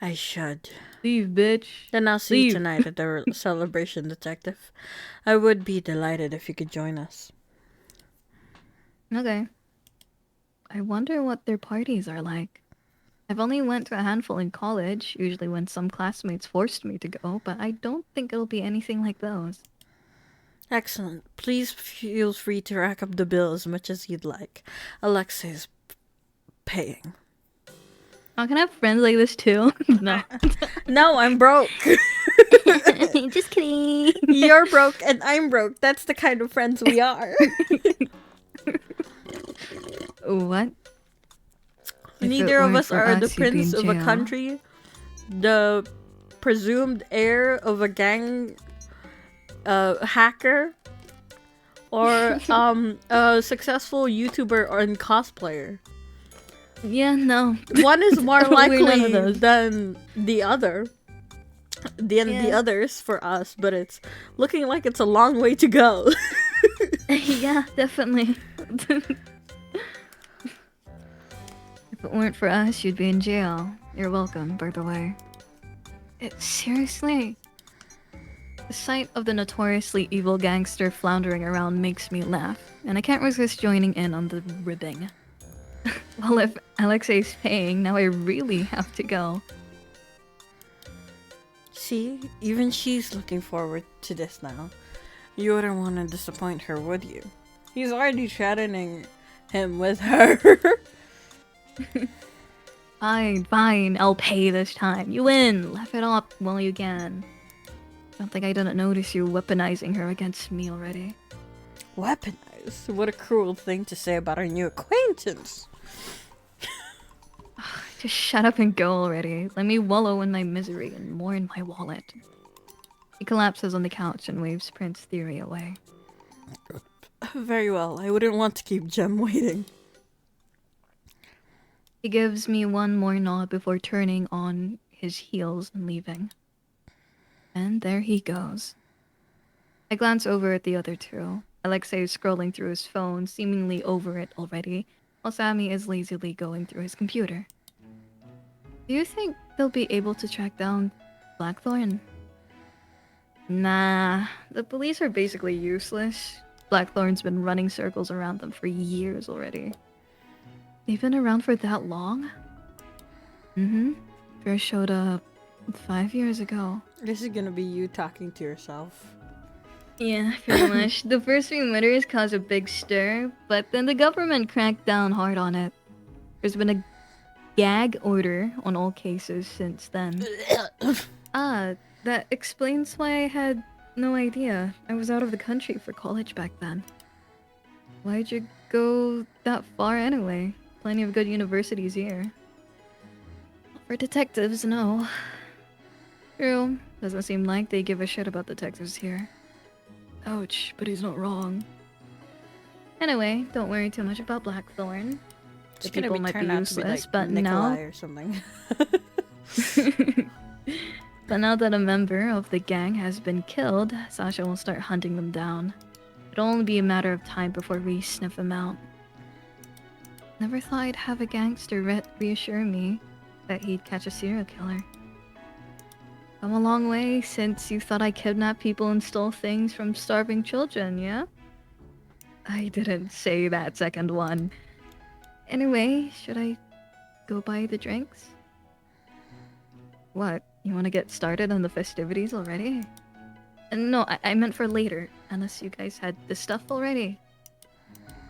I should. Leave, bitch. Then I'll see you tonight at the celebration, Detective. I would be delighted if you could join us. Okay. I wonder what their parties are like. I've only went to a handful in college, usually when some classmates forced me to go, but I don't think it'll be anything like those. Excellent. Please feel free to rack up the bill as much as you'd like. Alexei's paying. I can have friends like this too. No. No, I'm broke. Just kidding. You're broke and I'm broke. That's the kind of friends we are. What? Neither of us are the prince of a country, the presumed heir of a gang hacker, or a successful YouTuber or cosplayer. Yeah, no. One is more likely than the other. The others for us, but it's looking like it's a long way to go. Yeah, definitely. If it weren't for us, you'd be in jail. You're welcome, by the way. Seriously? The sight of the notoriously evil gangster floundering around makes me laugh, and I can't resist joining in on the ribbing. Well, if Alexei's paying, now I really have to go. See, even she's looking forward to this now. You wouldn't want to disappoint her, would you? He's already threatening him with her. Fine, I'll pay this time. You win! Laugh it up while you can. Don't think I didn't notice you weaponizing her against me already. Weaponize? What a cruel thing to say about our new acquaintance. Just shut up and go already. Let me wallow in my misery and mourn my wallet. He collapses on the couch and waves Prince Theory away. Very well. I wouldn't want to keep Jem waiting. He gives me one more nod before turning on his heels and leaving. And there he goes. I glance over at the other two. Alexei is scrolling through his phone, seemingly over it already, while Sammy is lazily going through his computer. Do you think they'll be able to track down Blackthorn? Nah, the police are basically useless. Blackthorn's been running circles around them for years already. They've been around for that long? Mm-hmm. First showed up 5 years ago. This is gonna be you talking to yourself. Yeah, pretty much. The first few murders caused a big stir, but then the government cracked down hard on it. There's been a gag order on all cases since then. That explains why I had no idea. I was out of the country for college back then. Why'd you go that far anyway? Plenty of good universities here. For detectives, no. True. Doesn't seem like they give a shit about detectives here. Ouch, but he's not wrong. Anyway, don't worry too much about Blackthorn. The people might be useless, but now... or something. But now that a member of the gang has been killed, Sasha will start hunting them down. It'll only be a matter of time before we sniff him out. Never thought I'd have a gangster reassure me that he'd catch a serial killer. Come a long way since you thought I kidnapped people and stole things from starving children, yeah? I didn't say that second one. Anyway, should I go buy the drinks? What? You want to get started on the festivities already? No, I meant for later, unless you guys had the stuff already.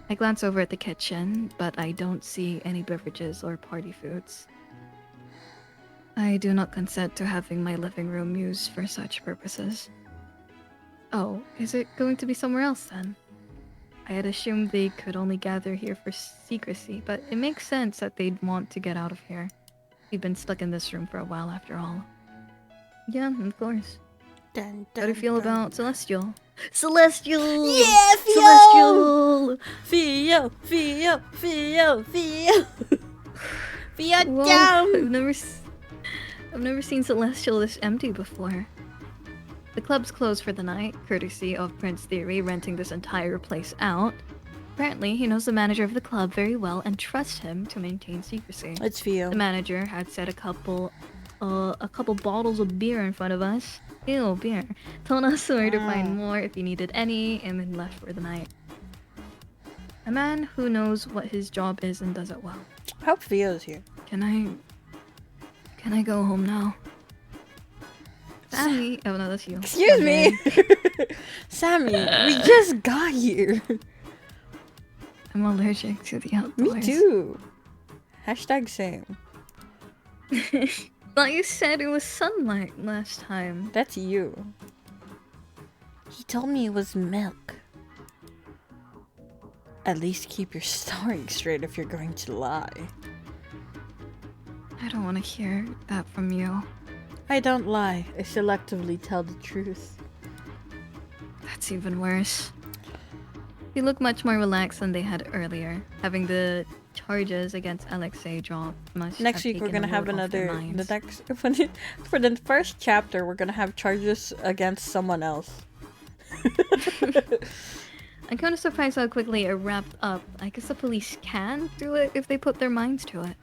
I glance over at the kitchen, but I don't see any beverages or party foods. I do not consent to having my living room used for such purposes. Oh, is it going to be somewhere else then? I had assumed they could only gather here for secrecy, but it makes sense that they'd want to get out of here. We've been stuck in this room for a while after all. Yeah, of course. Dun, dun, How do you feel dun. about Celestial? Celestial! Yeah, Celestial! Theo! Whoa, down! I've never seen Celestial this empty before. The club's closed for the night, courtesy of Prince Theory renting this entire place out. Apparently, he knows the manager of the club very well and trusts him to maintain secrecy. It's Theo. The manager had set a couple bottles of beer in front of us. Ew, beer. Told us where to find more if he needed any, and then left for the night. A man who knows what his job is and does it well. I hope Theo's here. Can I go home now? Sammy, oh no, that's you. Excuse me! Sammy, we just got here. I'm allergic to the outdoors. Me too. Hashtag same. Thought you said it was sunlight last time. That's you. He told me it was milk. At least keep your story straight if you're going to lie. I don't want to hear that from you. I don't lie. I selectively tell the truth. That's even worse. They look much more relaxed than they had earlier, having the charges against Alexei drop. Next week we're gonna have another. For the first chapter, we're gonna have charges against someone else. I'm kind of surprised how quickly it wrapped up. I guess the police can do it if they put their minds to it.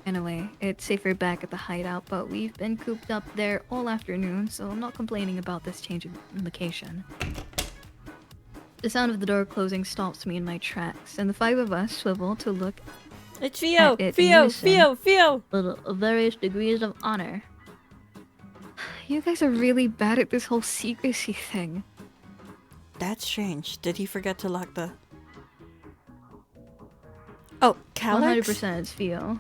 Anyway, it's safer back at the hideout, but we've been cooped up there all afternoon, so I'm not complaining about this change of location. The sound of the door closing stops me in my tracks, and the five of us swivel to look It's Theo! at it Theo! in Theo! with various degrees of honor. You guys are really bad at this whole secrecy thing. That's strange. Did he forget to lock the... Oh, Calyx? 100% it's Theo.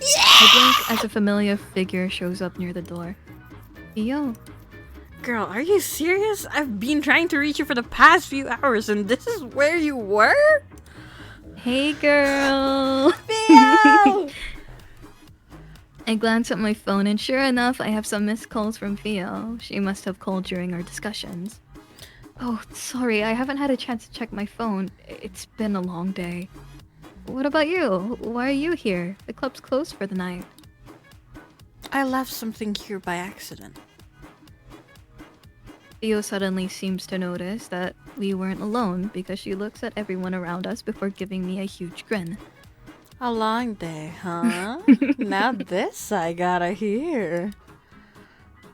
I blink as a familiar figure shows up near the door. Theo? Girl, are you serious? I've been trying to reach you for the past few hours and this is where you were? Hey, girl! Theo! I glance at my phone and sure enough, I have some missed calls from Theo. She must have called during our discussions. Oh, sorry, I haven't had a chance to check my phone. It's been a long day. What about you? Why are you here? The club's closed for the night. I left something here by accident. Theo suddenly seems to notice that we weren't alone because she looks at everyone around us before giving me a huge grin. A long day, huh? Now this I gotta hear.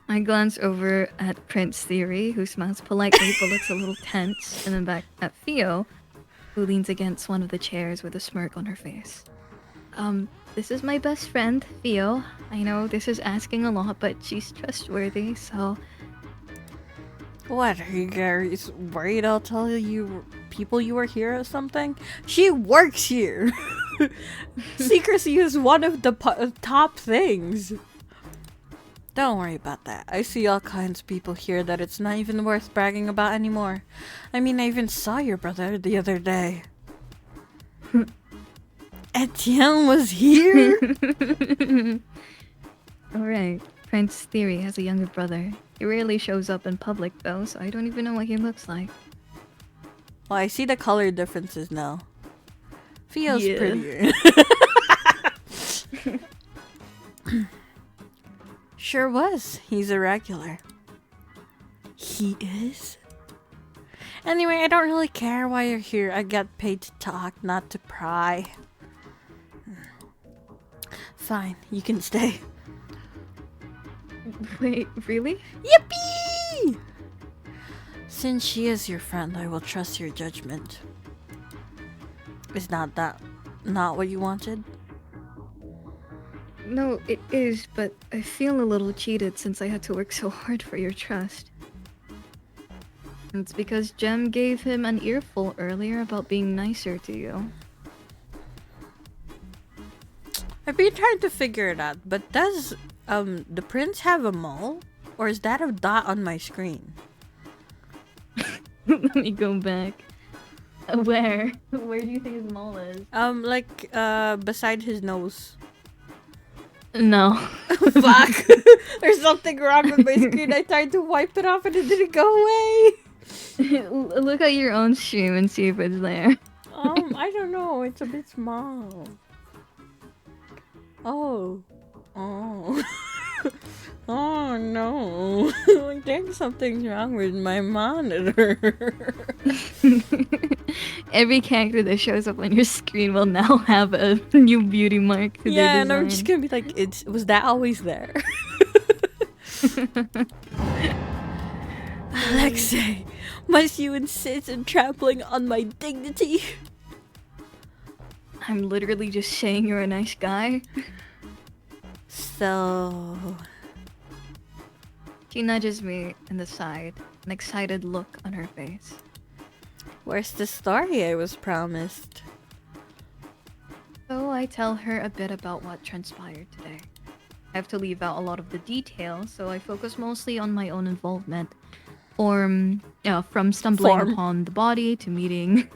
I glance over at Prince Theory, who smiles politely but looks a little tense, and then back at Theo, who leans against one of the chairs with a smirk on her face. This is my best friend, Theo. I know this is asking a lot, but she's trustworthy, so... What, are you guys worried I'll tell you people you were here or something? She works here! Secrecy is one of the top things. Don't worry about that. I see all kinds of people here that it's not even worth bragging about anymore. I mean, I even saw your brother the other day. Etienne was here? Alright, Prince Theory has a younger brother. He rarely shows up in public though, so I don't even know what he looks like. Well, I see the color differences now. Feels prettier. Sure was. He's a regular. He is? Anyway, I don't really care why you're here. I get paid to talk, not to pry. Fine, you can stay. Wait, really? Yippee! Since she is your friend, I will trust your judgment. Is not what you wanted? No, it is, but I feel a little cheated since I had to work so hard for your trust. It's because Jem gave him an earful earlier about being nicer to you. I've been trying to figure it out, but does the prince have a mole? Or is that a dot on my screen? Let me go back. Where? Where do you think his mole is? Beside his nose. No. Fuck! There's something wrong with my screen. I tried to wipe it off and it didn't go away. Look at your own stream and see if it's there. I don't know. It's a bit small. Oh. Oh no. I think something's wrong with my monitor. Every character that shows up on your screen will now have a new beauty mark to their design. And I'm just gonna be like, was that always there? Alexei, must you insist on trampling on my dignity? I'm literally just saying you're a nice guy. So... She nudges me in the side, an excited look on her face. Where's the story I was promised? So I tell her a bit about what transpired today. I have to leave out a lot of the details, so I focus mostly on my own involvement. From stumbling upon the body to meeting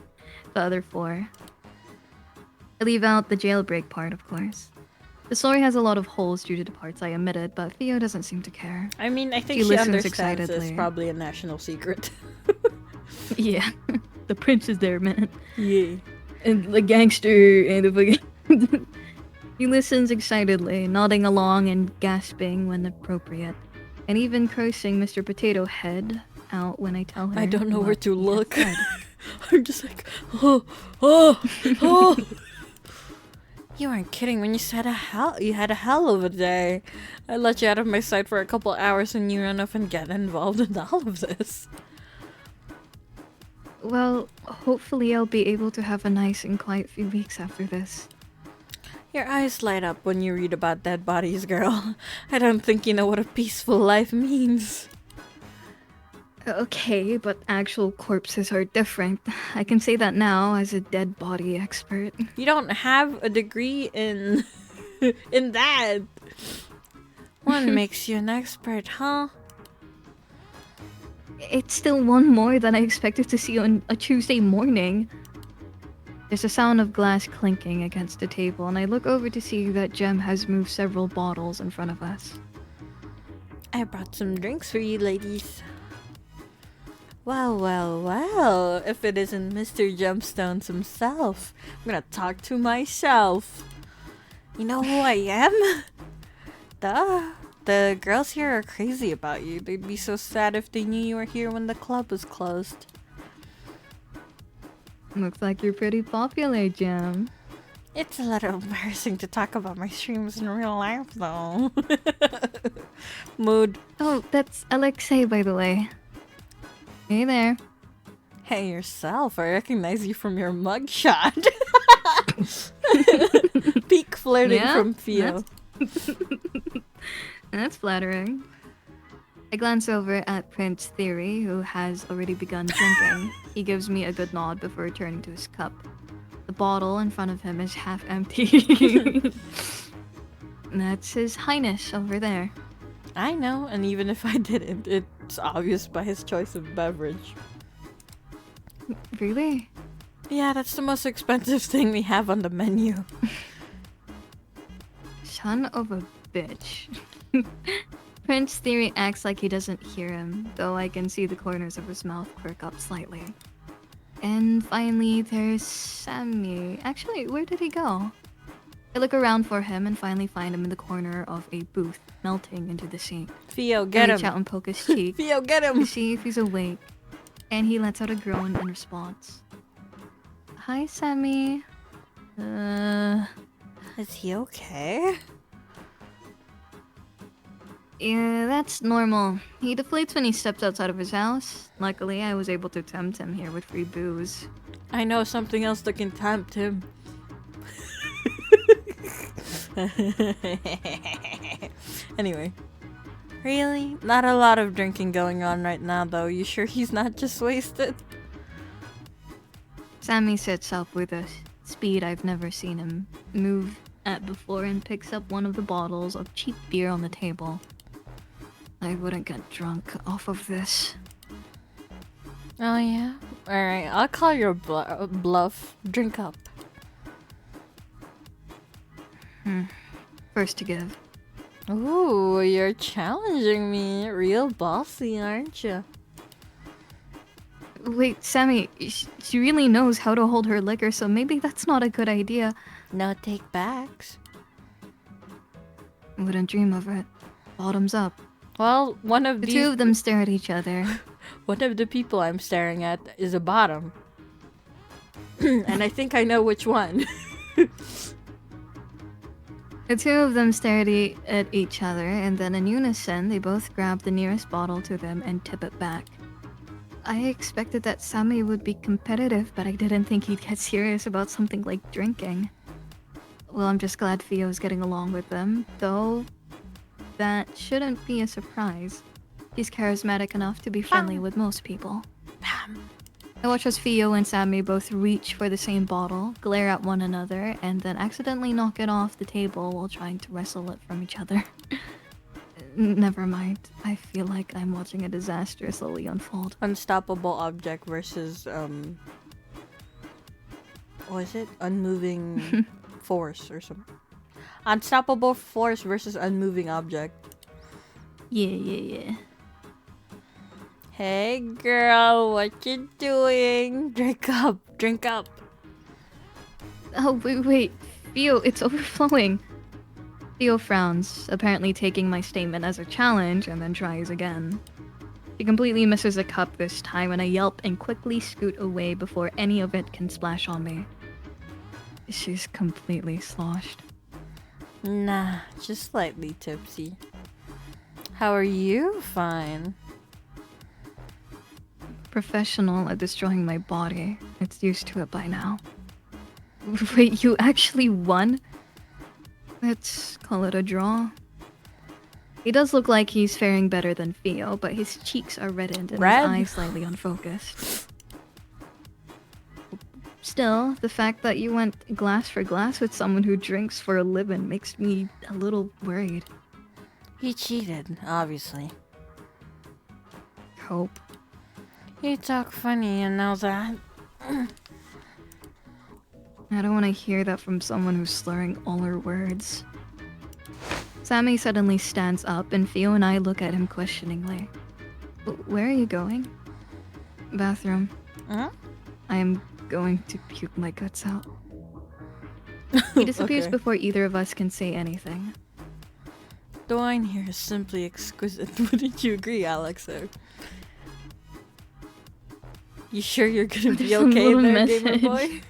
the other four. I leave out the jailbreak part, of course. The story has a lot of holes due to the parts I omitted, but Theo doesn't seem to care. I mean, I think she understands it's probably a national secret. Yeah. The prince is there, man. Yeah. And the gangster and the fucking... He listens excitedly, nodding along and gasping when appropriate. And even cursing Mr. Potato Head out when I tell her I don't know where to look. I'm just like, oh. You weren't kidding when you said you had a hell of a day. I let you out of my sight for a couple hours and you ran off and get involved in all of this. Well, hopefully I'll be able to have a nice and quiet few weeks after this. Your eyes light up when you read about dead bodies, girl. I don't think you know what a peaceful life means. Okay, but actual corpses are different. I can say that now as a dead body expert. You don't have a degree in in that. One makes you an expert, huh? It's still one more than I expected to see on a Tuesday morning. There's a sound of glass clinking against the table, and I look over to see that Jem has moved several bottles in front of us. I brought some drinks for you ladies. Well, well, well, if it isn't Mr. Gemstones himself, I'm gonna talk to myself. You know who I am? Duh. The girls here are crazy about you. They'd be so sad if they knew you were here when the club was closed. Looks like you're pretty popular, Jem. It's a little embarrassing to talk about my streams in real life, though. Mood. Oh, that's Alexei, by the way. Hey there. Hey yourself, I recognize you from your mugshot. Peak flirting from Theo. That's flattering. I glance over at Prince Theory, who has already begun drinking. He gives me a good nod before turning to his cup. The bottle in front of him is half empty. That's His Highness over there. I know, and even if I didn't, it's obvious by his choice of beverage. Really? Yeah, that's the most expensive thing we have on the menu. Son of a bitch. Prince Theory acts like he doesn't hear him, though I can see the corners of his mouth quirk up slightly. And finally, there's Sammy. Actually, where did he go? I look around for him and finally find him in the corner of a booth, melting into the sink. Theo, get him! I reach out and poke his cheek. Theo, get him! To see if he's awake, and he lets out a groan in response. Hi, Sammy. Is he okay? Yeah, that's normal. He deflates when he steps outside of his house. Luckily, I was able to tempt him here with free booze. I know something else that can tempt him. Anyway. Really? Not a lot of drinking going on right now, though. You sure he's not just wasted? Sammy sits up with a speed I've never seen him move at before and picks up one of the bottles of cheap beer on the table. I wouldn't get drunk off of this. Oh yeah? Alright, I'll call your bluff. Drink up. First to give. Ooh, you're challenging me. Real bossy, aren't you? Wait, Sammy, she really knows how to hold her liquor, so maybe that's not a good idea. No take backs. Wouldn't dream of it. Bottoms up. Well, one of the two of them stare at each other. One of the people I'm staring at is a bottom. And I think I know which one. The two of them stare at each other, and then in unison, they both grab the nearest bottle to them and tip it back. I expected that Sammy would be competitive, but I didn't think he'd get serious about something like drinking. Well, I'm just glad Theo's getting along with them, though that shouldn't be a surprise. He's charismatic enough to be friendly with most people. I watch as Theo and Sammy both reach for the same bottle, glare at one another, and then accidentally knock it off the table while trying to wrestle it from each other. Never mind. I feel like I'm watching a disaster slowly unfold. Unstoppable object versus, what is it? Unmoving force or something. Unstoppable force versus unmoving object. Yeah. Hey girl, what you doing? Drink up. Oh, wait. Theo, it's overflowing. Theo frowns, apparently taking my statement as a challenge, and then tries again. He completely misses the cup this time, and I yelp and quickly scoot away before any of it can splash on me. She's completely sloshed. Nah, just slightly tipsy. How are you? Fine. Professional at destroying my body. It's used to it by now. Wait, you actually won? Let's call it a draw. He does look like he's faring better than Theo, but his cheeks are reddened and his eyes slightly unfocused. Still, the fact that you went glass for glass with someone who drinks for a living makes me a little worried. He cheated, obviously. Hope. You talk funny, you know that. I don't want to hear that from someone who's slurring all her words. Sammy suddenly stands up and Theo and I look at him questioningly. Where are you going? Bathroom. Huh? I am going to puke my guts out. He disappears before either of us can say anything. The wine here is simply exquisite. Wouldn't you agree, Alexo? You sure you're gonna be okay there, gamer boy?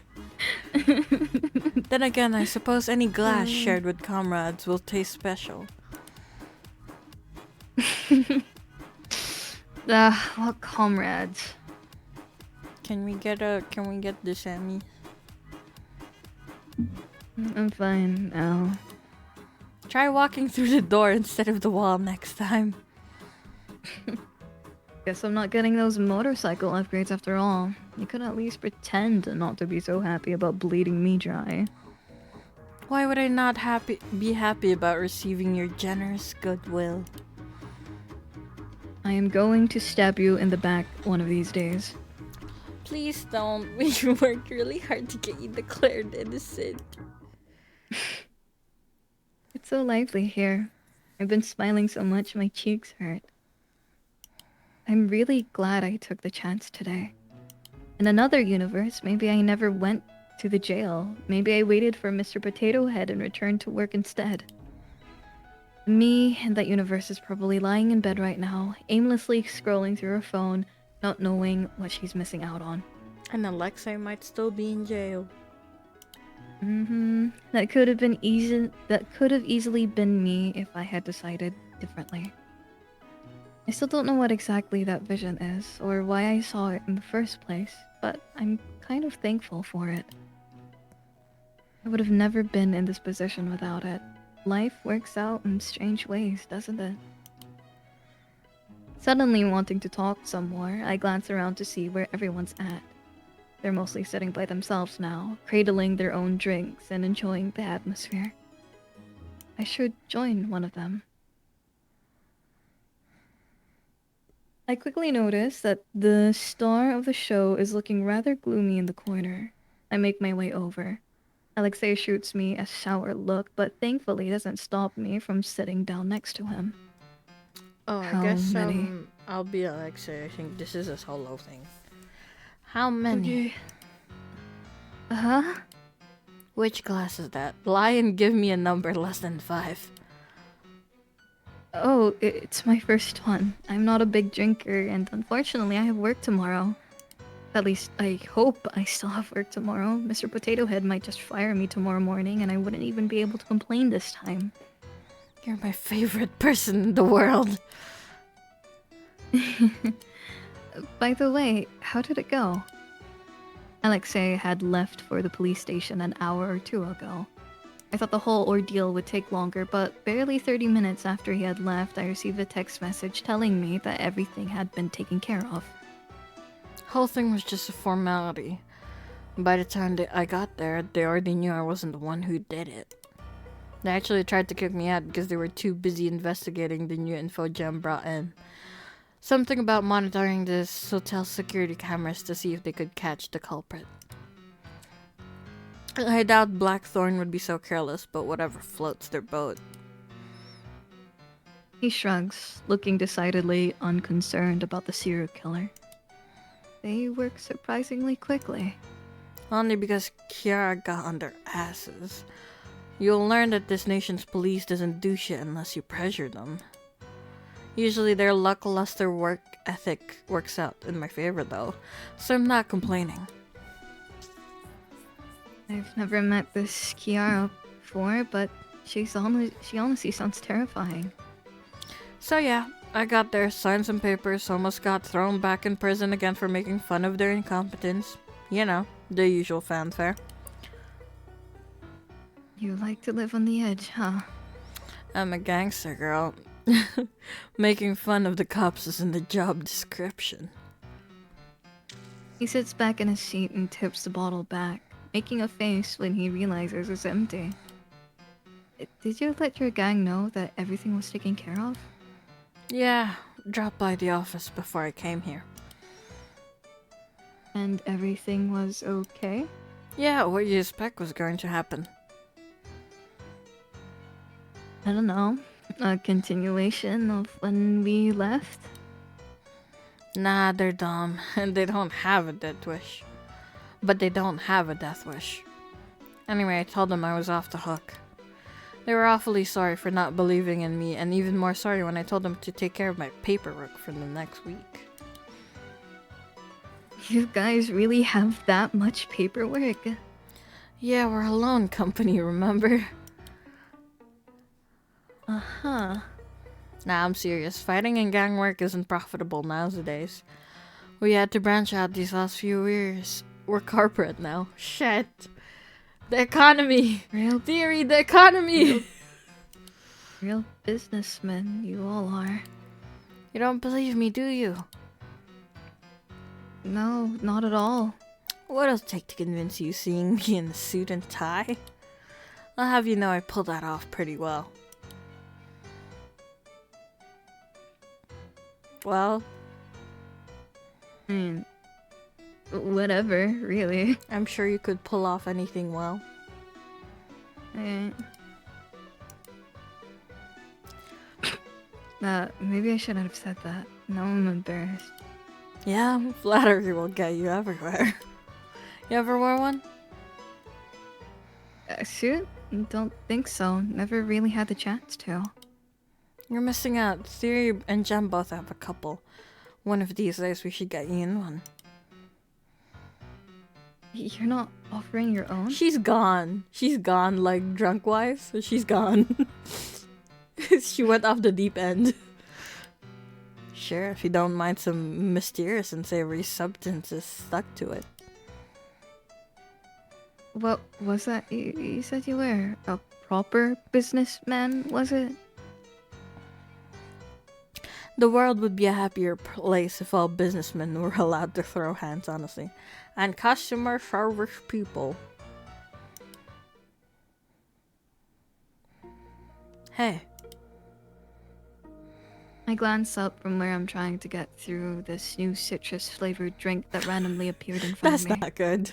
Then again, I suppose any glass shared with comrades will taste special. What comrades? Can we get the Sammy? I'm fine now. Try walking through the door instead of the wall next time. Guess I'm not getting those motorcycle upgrades after all. You could at least pretend not to be so happy about bleeding me dry. Why would I not be happy about receiving your generous goodwill? I am going to stab you in the back one of these days. Please don't. We worked really hard to get you declared innocent. It's so lively here. I've been smiling so much my cheeks hurt. I'm really glad I took the chance today. In another universe, maybe I never went to the jail. Maybe I waited for Mr. Potato Head and returned to work instead. Me in that universe is probably lying in bed right now, aimlessly scrolling through her phone, not knowing what she's missing out on. And Alexei might still be in jail. That could have easily been me if I had decided differently. I still don't know what exactly that vision is, or why I saw it in the first place, but I'm kind of thankful for it. I would have never been in this position without it. Life works out in strange ways, doesn't it? Suddenly wanting to talk some more, I glance around to see where everyone's at. They're mostly sitting by themselves now, cradling their own drinks and enjoying the atmosphere. I should join one of them. I quickly notice that the star of the show is looking rather gloomy in the corner. I make my way over. Alexei shoots me a sour look, but thankfully doesn't stop me from sitting down next to him. Oh, I guess I'll be Alexei. I think this is a solo thing. How many? Okay. Huh? Which glass is that? Lie and give me a number less than 5. Oh, it's my first one. I'm not a big drinker, and unfortunately I have work tomorrow. At least, I hope I still have work tomorrow. Mr. Potato Head might just fire me tomorrow morning, and I wouldn't even be able to complain this time. You're my favorite person in the world. By the way, how did it go? Alexei had left for the police station an hour or two ago. I thought the whole ordeal would take longer, but barely 30 minutes after he had left, I received a text message telling me that everything had been taken care of. Whole thing was just a formality. By the time I got there, they already knew I wasn't the one who did it. They actually tried to kick me out because they were too busy investigating the new info Gem brought in. Something about monitoring this hotel security cameras to see if they could catch the culprit. I doubt Blackthorn would be so careless, but whatever floats their boat. He shrugs, looking decidedly unconcerned about the serial killer. They work surprisingly quickly. Only because Kiara got on their asses. You'll learn that this nation's police doesn't do shit unless you pressure them. Usually their lackluster work ethic works out in my favor though, so I'm not complaining. I've never met this Kiara before, but she honestly sounds terrifying. So yeah, I got there, signed some papers, almost got thrown back in prison again for making fun of their incompetence. You know, the usual fanfare. You like to live on the edge, huh? I'm a gangster, girl. Making fun of the cops is in the job description. He sits back in his seat and tips the bottle back, making a face when he realizes it's empty. Did you let your gang know that everything was taken care of? Yeah, dropped by the office before I came here. And everything was okay? Yeah, what you expect was going to happen? I don't know. A continuation of when we left? Nah, they're dumb, and they don't have a death wish. But they don't have a death wish. Anyway, I told them I was off the hook. They were awfully sorry for not believing in me, and even more sorry when I told them to take care of my paperwork for the next week. You guys really have that much paperwork? Yeah, we're a loan company, remember? Uh-huh. Nah, I'm serious. Fighting and gang work isn't profitable nowadays. We had to branch out these last few years. We're corporate now. Shit. The economy. Real theory, the economy. Real businessmen, you all are. You don't believe me, do you? No, not at all. What'll it take to convince you seeing me in a suit and tie? I'll have you know I pulled that off pretty well. Well, whatever, really. I'm sure you could pull off anything well. Maybe I shouldn't have said that. Now I'm embarrassed. Yeah, flattery will get you everywhere. You ever wear one? A suit? Don't think so. Never really had the chance to. You're missing out. Theory and Jem both have a couple. One of these days we should get you in one. You're not offering your own? She's gone. She's gone, like, drunk-wise. So she's gone. She went off the deep end. Sure, if you don't mind some mysterious and savory substances stuck to it. What was that? You said you were a proper businessman, was it? The world would be a happier place if all businessmen were allowed to throw hands, honestly. And customer service people. Hey. I glance up from where I'm trying to get through this new citrus-flavored drink that randomly appeared in front of me. That's not good.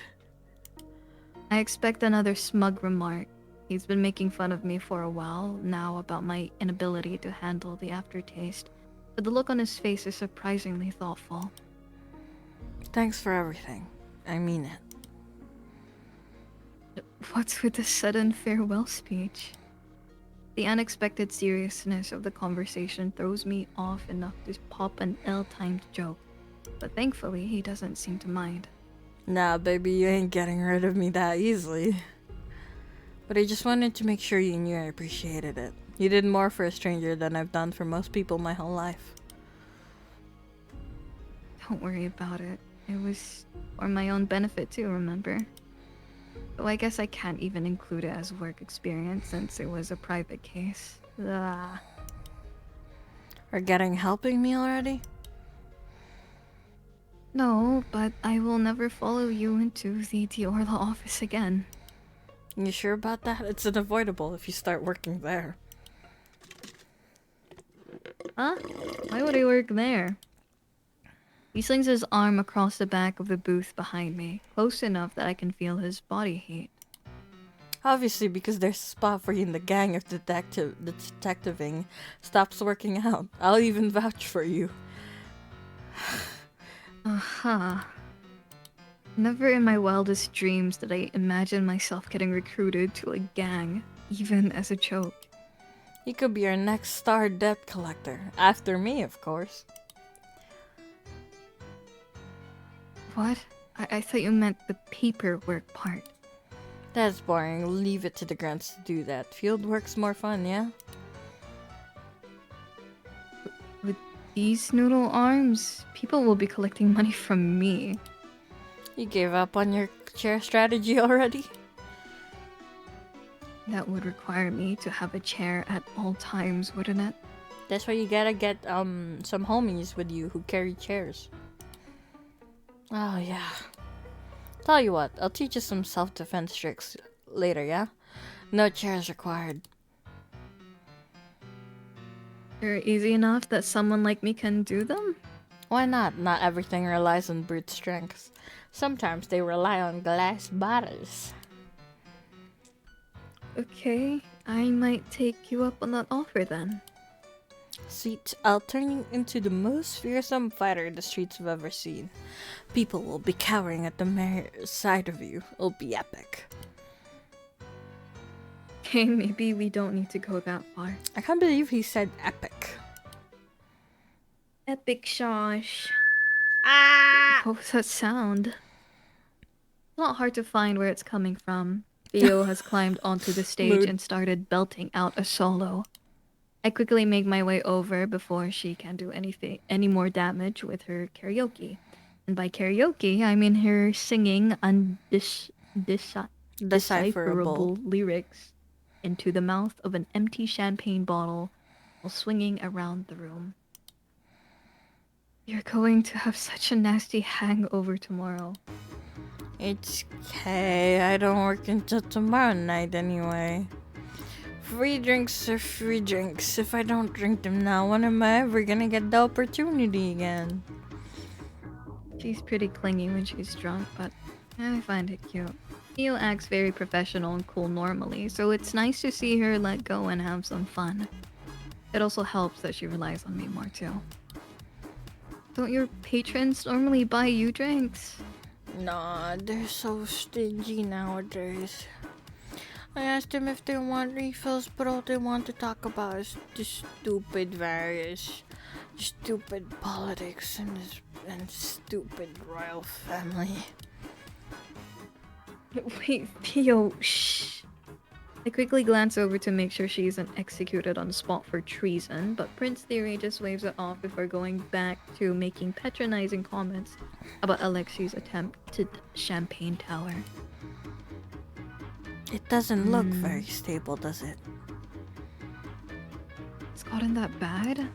I expect another smug remark. He's been making fun of me for a while now about my inability to handle the aftertaste, but the look on his face is surprisingly thoughtful. Thanks for everything. I mean it. What's with the sudden farewell speech? The unexpected seriousness of the conversation throws me off enough to pop an ill-timed joke, but thankfully he doesn't seem to mind. Nah, baby, you ain't getting rid of me that easily. But I just wanted to make sure you knew I appreciated it. You did more for a stranger than I've done for most people my whole life. Don't worry about it. It was for my own benefit too, remember? Though I guess I can't even include it as work experience since it was a private case. Ugh. Are getting helping me already? No, but I will never follow you into the Diorla office again. You sure about that? It's unavoidable if you start working there. Huh? Why would I work there? He slings his arm across the back of the booth behind me, close enough that I can feel his body heat. Obviously, because there's a spot for you in the gang if the detectiving stops working out. I'll even vouch for you. Uh-huh. Never in my wildest dreams did I imagine myself getting recruited to a gang, even as a joke. You could be our next star debt collector. After me, of course. What? I thought you meant the paperwork part. That's boring. Leave it to the grunts to do that. Field work's more fun, yeah? With these noodle arms, people will be collecting money from me. You gave up on your chair strategy already? That would require me to have a chair at all times, wouldn't it? That's why you gotta get some homies with you who carry chairs. Oh yeah. Tell you what, I'll teach you some self-defense tricks later, yeah? No chairs required. They're easy enough that someone like me can do them? Why not? Not everything relies on brute strength. Sometimes they rely on glass bottles. Okay, I might take you up on that offer then. Sweet, I'll turn you into the most fearsome fighter the streets have ever seen. People will be cowering at the mere sight of you. It'll be epic. Okay, maybe we don't need to go that far. I can't believe he said epic. Epic Shosh. Ah! What was that sound? It's not hard to find where it's coming from. Theo has climbed onto the stage and started belting out a solo. I quickly make my way over before she can do any more damage with her karaoke. And by karaoke, I mean her singing decipherable lyrics into the mouth of an empty champagne bottle while swinging around the room. You're going to have such a nasty hangover tomorrow. It's okay, I don't work until tomorrow night anyway. Free drinks are free drinks. If I don't drink them now, when am I ever gonna get the opportunity again? She's pretty clingy when she's drunk, but I find it cute. Theo acts very professional and cool normally, so it's nice to see her let go and have some fun. It also helps that she relies on me more too. Don't your patrons normally buy you drinks? Nah, they're so stingy nowadays. I asked them if they want refills, but all they want to talk about is the stupid virus, stupid politics, and stupid royal family. Wait, Theo, shh. I quickly glance over to make sure she isn't executed on the spot for treason, but Prince Theory just waves it off before going back to making patronizing comments about Alexi's attempted champagne tower. It doesn't look very stable, does it? It's gotten that bad?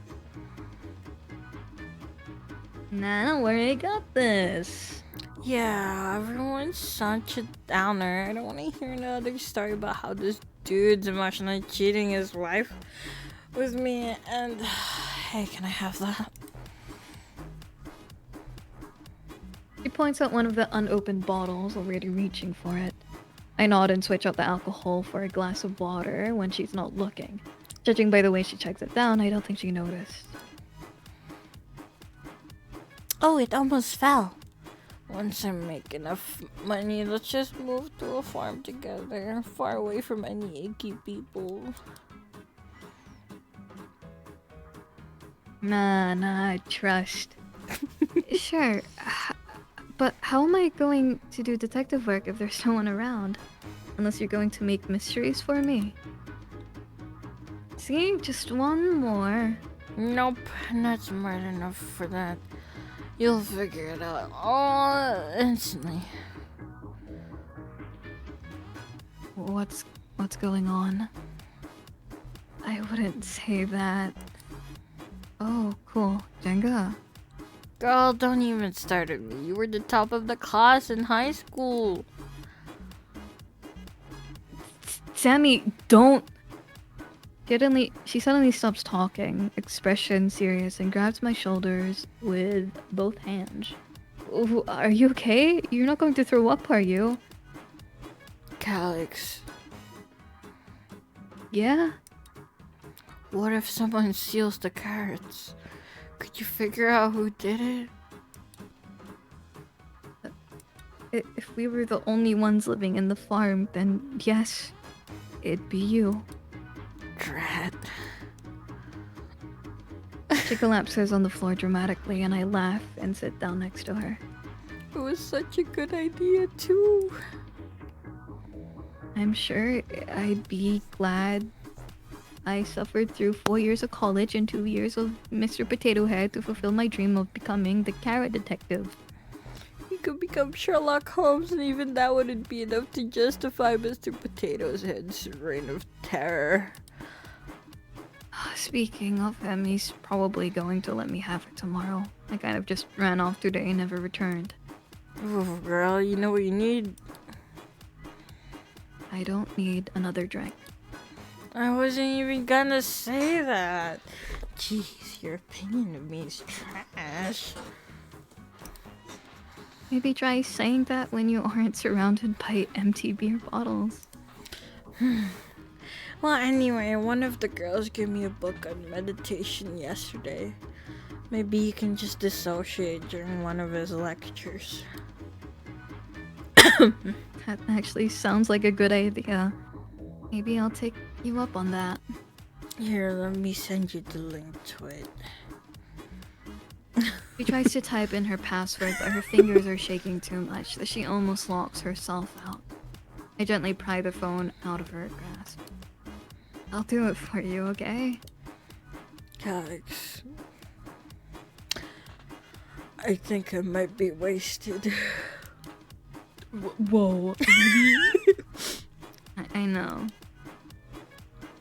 Nah, don't worry, I got this. Yeah, everyone's such a downer. I don't want to hear another story about how this dude's emotionally cheating his wife with me. And hey, can I have that? She points out one of the unopened bottles, already reaching for it. I nod and switch out the alcohol for a glass of water when she's not looking. Judging by the way she checks it down, I don't think she noticed. Oh, it almost fell. Once I make enough money, let's just move to a farm together, far away from any icky people. Nah, trust. Sure, but how am I going to do detective work if there's no one around? Unless you're going to make mysteries for me. See, just one more. Nope, not smart enough for that. You'll figure it out all instantly. What's going on? I wouldn't say that. Oh, cool. Jenga. Girl, don't even start with me. You were the top of the class in high school. Sammy, don't. She suddenly stops talking, expression serious, and grabs my shoulders with both hands. Are you okay? You're not going to throw up, are you? Alex. Yeah? What if someone steals the carrots? Could you figure out who did it? If we were the only ones living in the farm, then yes, it'd be you. Drat. She collapses on the floor dramatically, and I laugh and sit down next to her. It was such a good idea, too. I'm sure I'd be glad I suffered through 4 years of college and 2 years of Mr. Potato Head to fulfill my dream of becoming the carrot detective. You could become Sherlock Holmes, and even that wouldn't be enough to justify Mr. Potato Head's reign of terror. Speaking of him, he's probably going to let me have it tomorrow. I kind of just ran off today and never returned. Ooh, girl, you know what you need? I don't need another drink. I wasn't even gonna say that. Jeez, your opinion of me is trash. Maybe try saying that when you aren't surrounded by empty beer bottles. Well, anyway, one of the girls gave me a book on meditation yesterday. Maybe you can just dissociate during one of his lectures. That actually sounds like a good idea. Maybe I'll take you up on that. Here, let me send you the link to it. She tries to type in her password, but her fingers are shaking too much that she almost locks herself out. I gently pry the phone out of her grasp. I'll do it for you, okay? Alex, I think I might be wasted. Whoa. I know.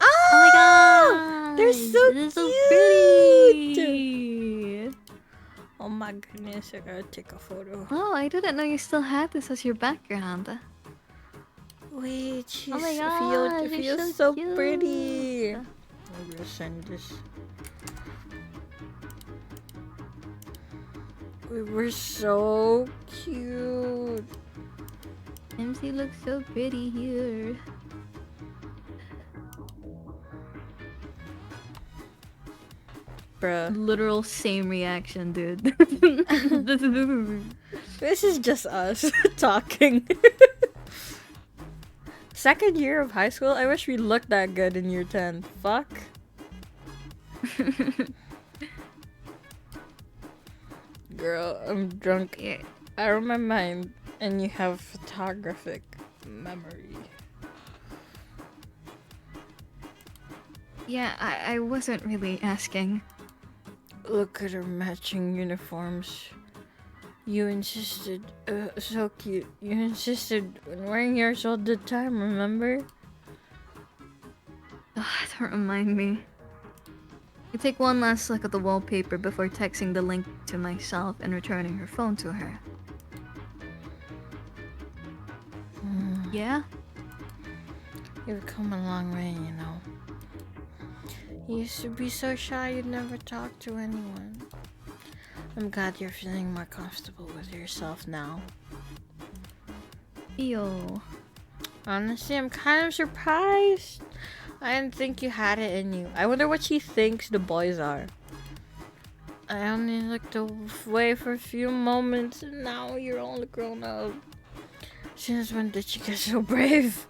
Oh my god! They're so This is so cute! pretty! Oh my goodness, I gotta take a photo. Oh, I didn't know you still had this as your background. Wait, she's Oh my gosh, it you're feels so so cute. pretty. I'm gonna send this. We were so cute. MC looks so pretty here. Bruh. Literal same reaction, dude. This is just us talking. Second year of high school? I wish we looked that good in year 10. Fuck. Girl, I'm drunk out of my mind, and you have photographic memory. Yeah, I wasn't really asking. Look at our matching uniforms. You insisted, so cute. You insisted when wearing yours all the time, remember? Ugh, don't remind me. I take one last look at the wallpaper before texting the link to myself and returning her phone to her. Yeah? You've come a long way, you know. You used to be so shy you'd never talk to anyone. I'm glad you're feeling more comfortable with yourself now. Ew. Honestly, I'm kind of surprised. I didn't think you had it in you. I wonder what she thinks the boys are. I only looked away for a few moments and now you're all grown up. Since when did you get so brave?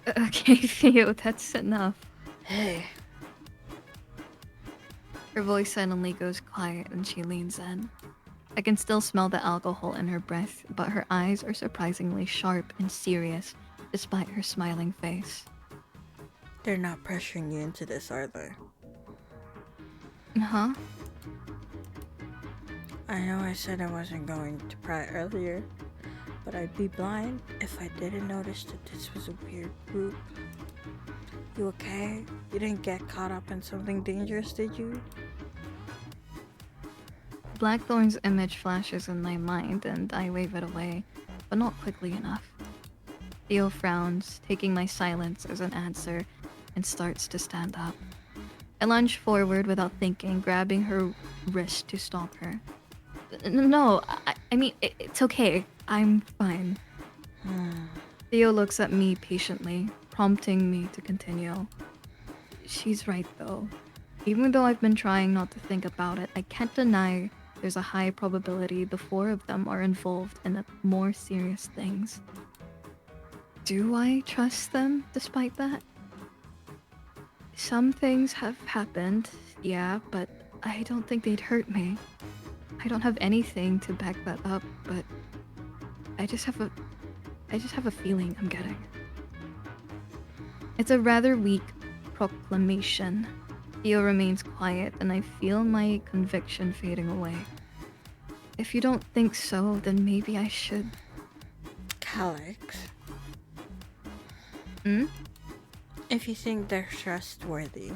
Okay, Theo, that's enough. Hey. Her voice suddenly goes quiet and she leans in. I can still smell the alcohol in her breath, but her eyes are surprisingly sharp and serious, despite her smiling face. They're not pressuring you into this, are they? Huh? I know I said I wasn't going to pry earlier, but I'd be blind if I didn't notice that this was a weird group. You okay? You didn't get caught up in something dangerous, did you? Blackthorn's image flashes in my mind and I wave it away, but not quickly enough. Theo frowns, taking my silence as an answer, and starts to stand up. I lunge forward without thinking, grabbing her wrist to stop her. No, I mean, it's okay. I'm fine. Theo looks at me patiently, prompting me to continue. She's right, though. Even though I've been trying not to think about it, I can't deny there's a high probability the four of them are involved in more serious things. Do I trust them despite that? Some things have happened, yeah, but I don't think they'd hurt me. I don't have anything to back that up, but I just have a feeling I'm getting. It's a rather weak proclamation. Theo remains quiet, and I feel my conviction fading away. If you don't think so, then maybe I should. Alex. Hmm? If you think they're trustworthy,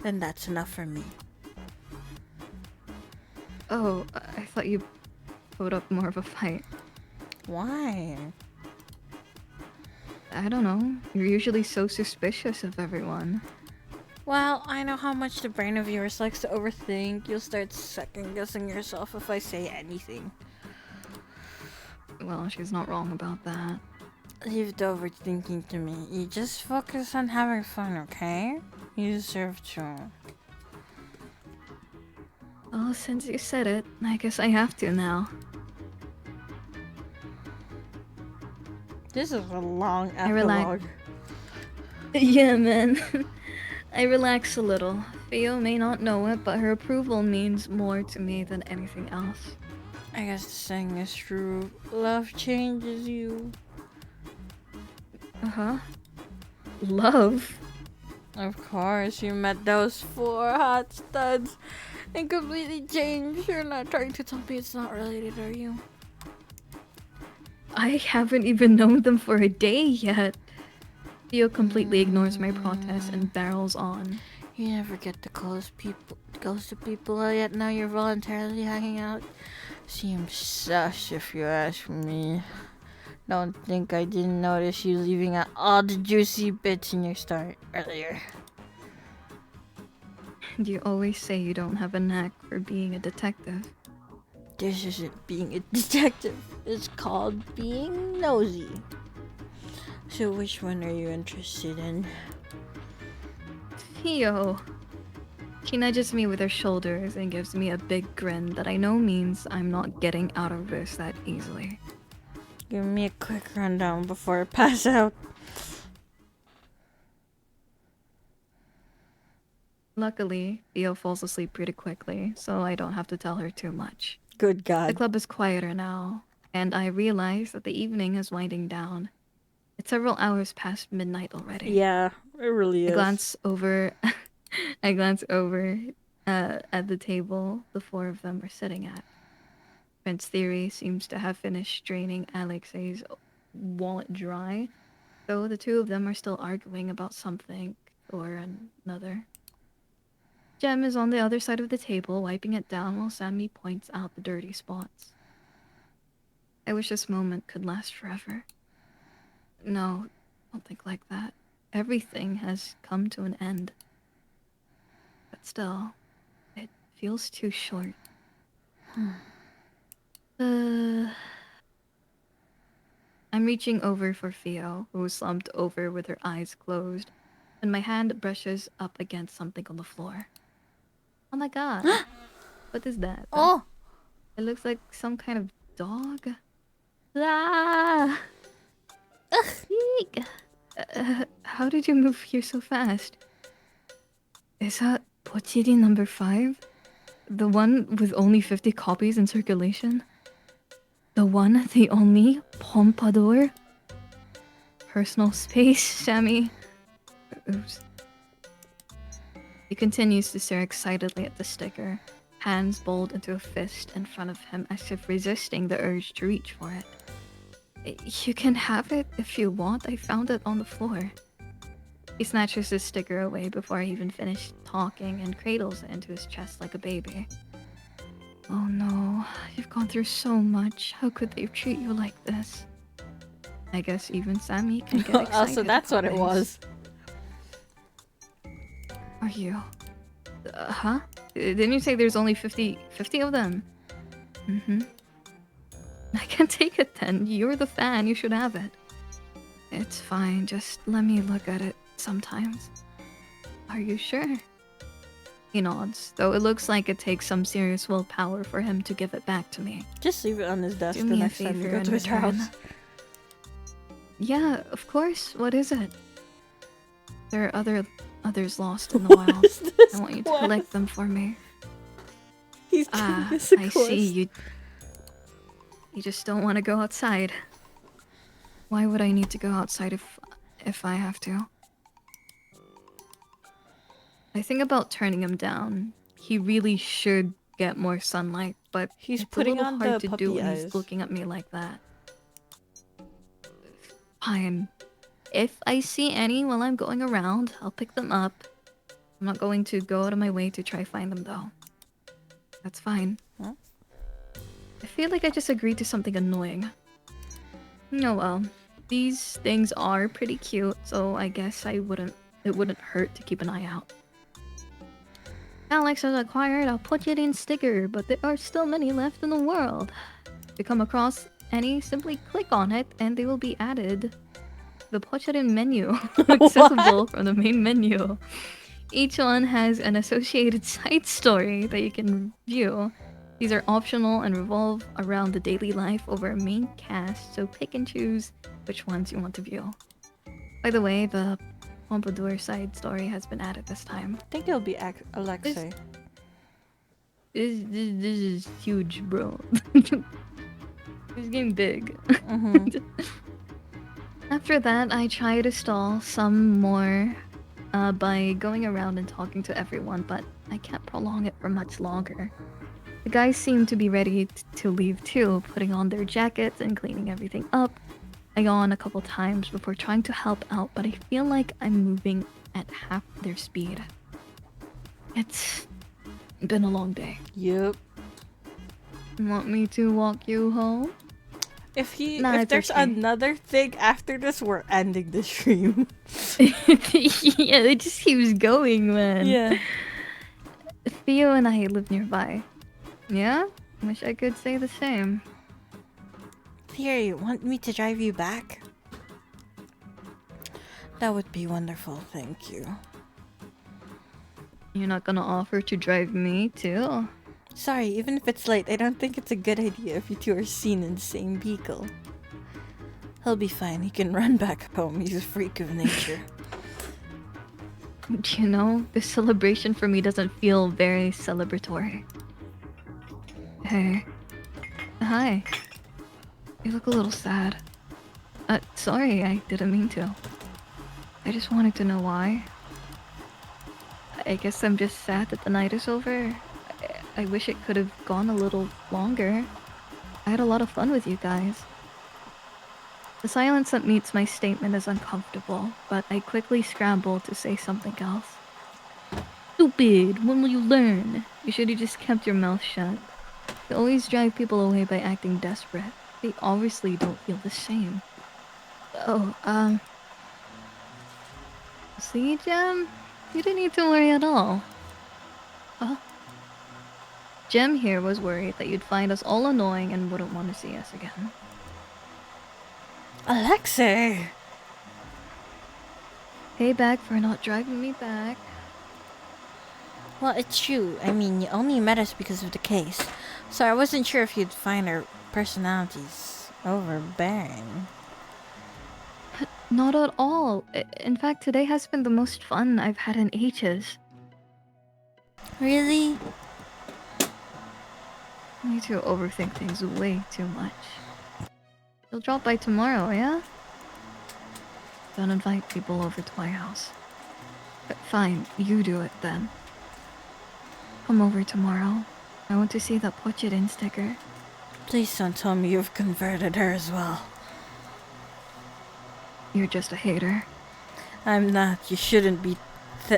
then that's enough for me. Oh, I thought you put up more of a fight. Why? I don't know. You're usually so suspicious of everyone. Well, I know how much the brain of yours likes to overthink. You'll start second-guessing yourself if I say anything. Well, she's not wrong about that. Leave the overthinking to me. You just focus on having fun, okay? You deserve to. Well, since you said it, I guess I have to now. This is a long epilogue. Yeah, man. I relax a little. Theo may not know it, but her approval means more to me than anything else. I guess the saying is true. Love changes you. Uh-huh. Love? Of course, you met those 4 hot studs and completely changed. You're not trying to tell me it's not related, are you? I haven't even known them for a day yet. Theo completely ignores my protest and barrels on. You never get to close to people, yet now you're voluntarily hanging out. Seems sus if you ask me. Don't think I didn't notice you leaving out all the juicy bits in your story earlier. You always say you don't have a knack for being a detective. This isn't being a detective. It's called being nosy. So which one are you interested in? Theo. She nudges me with her shoulders and gives me a big grin that I know means I'm not getting out of this that easily. Give me a quick rundown before I pass out. Luckily, Theo falls asleep pretty quickly, so I don't have to tell her too much. Good God. The club is quieter now, and I realize that the evening is winding down. It's several hours past midnight already. Yeah, it really is. I glance over at the table the 4 of them are sitting at. Prince Theory seems to have finished draining Alexei's wallet dry, though the 2 of them are still arguing about something or another. Jem is on the other side of the table, wiping it down while Sammy points out the dirty spots. I wish this moment could last forever. No, don't think like that. Everything has come to an end. But still, it feels too short. I'm reaching over for Theo, who is slumped over with her eyes closed, and my hand brushes up against something on the floor. Oh my god. What is that? Oh! It looks like some kind of dog. Ah! Eek! How did you move here so fast? Is that Pochiri number 5? The one with only 50 copies in circulation? The only Pompadour? Personal space, Sammy. Oops. He continues to stare excitedly at the sticker, hands balled into a fist in front of him as if resisting the urge to reach for it. You can have it if you want. I found it on the floor. He snatches his sticker away before I even finish talking and cradles it into his chest like a baby. Oh no, you've gone through so much. How could they treat you like this? I guess even Sammy can get excited. Also, that's what it was. Are you? Huh? Didn't you say there's only 50 of them? Mm-hmm. I can take it then. You're the fan. You should have it. It's fine. Just let me look at it sometimes. Are you sure? He nods, though it looks like it takes some serious willpower for him to give it back to me. Just leave it on his desk Do the me a next time you favor go and to his return. house. Yeah, of course. What is it? There are others lost in the wild. I want you to collect them for me. He's I see. You just don't want to go outside. Why would I need to go outside if I have to? I think about turning him down. He really should get more sunlight, but he's it's putting a little on hard the to do puppy when eyes. he's looking at me like that. Fine. If I see any while I'm going around, I'll pick them up. I'm not going to go out of my way to try find them, though. That's fine. Huh? I feel like I just agreed to something annoying. Oh well. These things are pretty cute, so I guess it wouldn't hurt to keep an eye out. Alex has acquired a put it in sticker, but there are still many left in the world. If you come across any, simply click on it and they will be added to the put it in menu, accessible from the main menu. Each one has an associated side story that you can view. These are optional and revolve around the daily life of our main cast, so pick and choose which ones you want to view. By the way, the Pompadour side story has been added this time. I think it'll be Alexei. This is huge, bro. It's getting big. After that, I try to stall some more by going around and talking to everyone, but I can't prolong it for much longer. The guys seem to be ready to leave too, putting on their jackets and cleaning everything up. I yawn a couple times before trying to help out, but I feel like I'm moving at half their speed. It's been a long day. Yep. Want me to walk you home? If there's okay. Another thing after this, we're ending the stream. Yeah, it just keeps going, man. Yeah. Theo and I live nearby. Yeah? Wish I could say the same. Theo, you want me to drive you back? That would be wonderful, thank you. You're not gonna offer to drive me, too? Sorry, even if it's late, I don't think it's a good idea if you two are seen in the same vehicle. He'll be fine, he can run back home, he's a freak of nature. You know, this celebration for me doesn't feel very celebratory. Hey. Hi. You look a little sad. Sorry, I didn't mean to. I just wanted to know why. I guess I'm just sad that the night is over. I wish it could have gone a little longer. I had a lot of fun with you guys. The silence that meets my statement is uncomfortable, but I quickly scramble to say something else. Stupid! When will you learn? You should have just kept your mouth shut. You always drive people away by acting desperate. They obviously don't feel the same. Oh, see, Jem? You didn't need to worry at all. Huh? Jem here was worried that you'd find us all annoying and wouldn't want to see us again. Alexei! Payback for not driving me back. Well, it's true. I mean, you only met us because of the case. So I wasn't sure if you'd find our personalities overbearing. Not at all. In fact, today has been the most fun I've had in ages. Really? I need to overthink things way too much. You'll drop by tomorrow, yeah? Don't invite people over to my house. Fine, you do it then. Come over tomorrow. I want to see that put it in sticker. Please don't tell me you've converted her as well. You're just a hater. I'm not. You shouldn't be.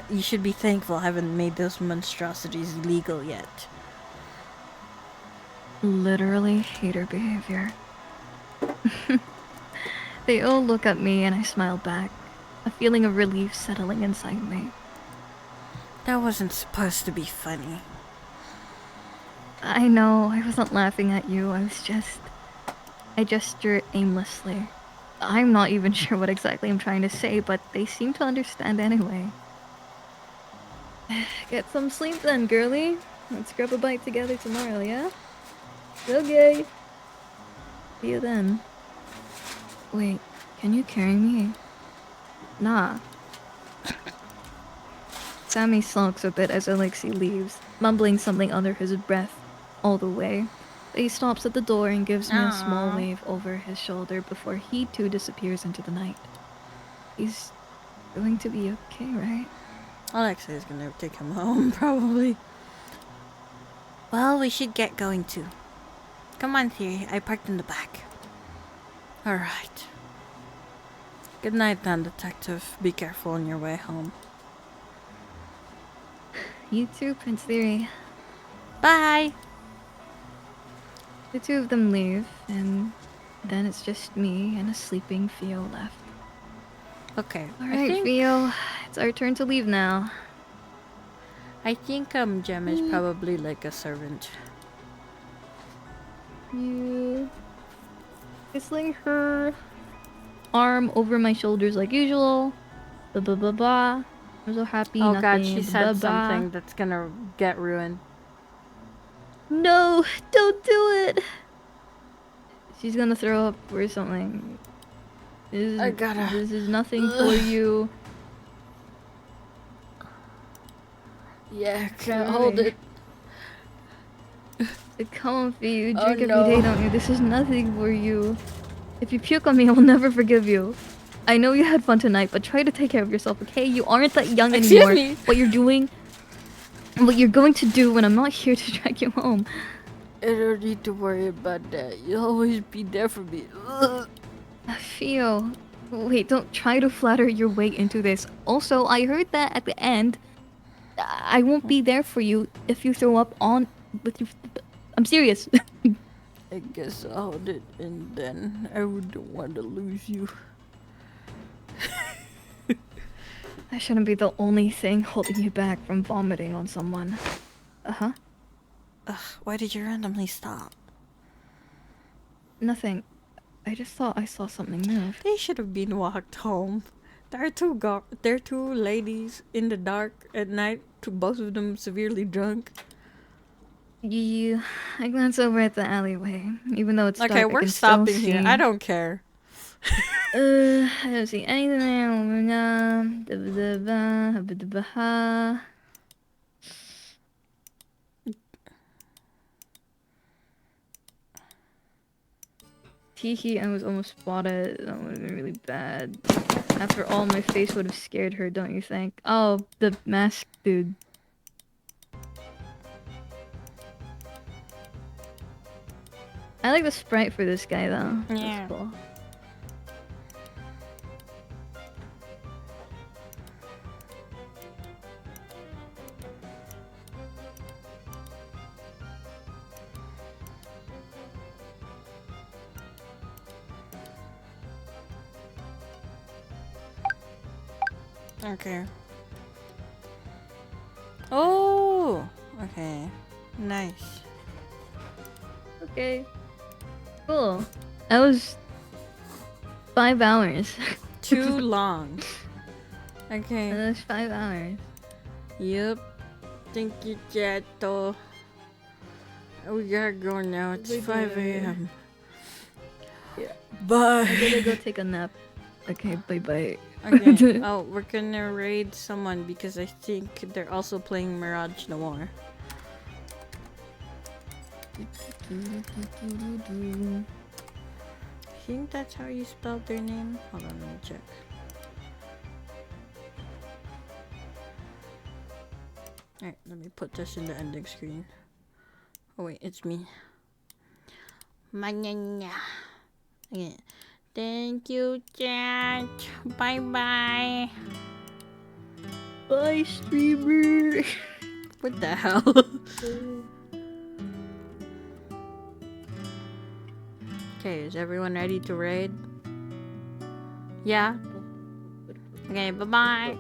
You should be thankful I haven't made those monstrosities legal yet. Literally hater behavior. They all look at me and I smile back, a feeling of relief settling inside me. That wasn't supposed to be funny. I know, I wasn't laughing at you, I gesture aimlessly. I'm not even sure what exactly I'm trying to say, but they seem to understand anyway. Get some sleep then, girly. Let's grab a bite together tomorrow, yeah? Okay. See you then. Wait, can you carry me? Nah. Sammy sulks a bit as Alexei leaves, mumbling something under his breath all the way. But he stops at the door and gives me a small wave over his shoulder before he too disappears into the night. He's going to be okay, right? Alexei is gonna take him home, probably. Well, we should get going too. Come on, Thierry. I parked in the back. Alright. Good night then, detective. Be careful on your way home. You too, Prince Theory. Bye! The two of them leave, and then it's just me and a sleeping Theo left. Okay. Alright, Theo. It's our turn to leave now. I think Gem is probably like a servant. You whistling her arm over my shoulders like usual. Blah blah blah blah. I'm so happy. Oh nothing. god, she said blah, blah. something that's gonna get ruined. No, don't do it. She's gonna throw up or something. This is nothing for you. Yeah, can't hold it. Come on, Fee. You drink every day, don't you? This is nothing for you. If you puke on me, I will never forgive you. I know you had fun tonight, but try to take care of yourself, okay? You aren't that young anymore. Excuse me. What you're doing, what you're going to do when I'm not here to drag you home. I don't need to worry about that. You'll always be there for me. Theo, wait, don't try to flatter your way into this. Also, I heard that at the end, I won't be there for you if you throw up on with your... I'm serious. I guess I'll hold it, and then I wouldn't want to lose you. That shouldn't be the only thing holding you back from vomiting on someone. Uh-huh. Ugh, why did you randomly stop? Nothing. I just thought I saw something move. They should have been walked home. There are two ladies in the dark at night, both of them severely drunk. Yeah, I glance over at the alleyway. Even though it's dark, Okay, I we're can stopping still here. see... I don't care. I don't see anything there. Teehee, I was almost spotted. That would have been really bad. After all, my face would have scared her, don't you think? Oh, the masked dude. I like the sprite for this guy, though. Yeah. That's cool. Okay. Oh! Okay. Nice. Okay. Cool. That was 5 hours. Too long. Okay. That was 5 hours. Yep. Thank you, Chato. We gotta go now. It's 5 a.m. Yeah. Bye. I gotta go take a nap. Okay, bye-bye. Okay. Oh, we're gonna raid someone because I think they're also playing Mirage Noir. I think that's how you spelled their name. Hold on, let me check. Alright, let me put this in the ending screen. Oh wait, it's me. Manyanya. Okay. Thank you, chat. Bye bye. Bye, streamer. What the hell? Okay, is everyone ready to raid? Yeah? Okay, bye bye.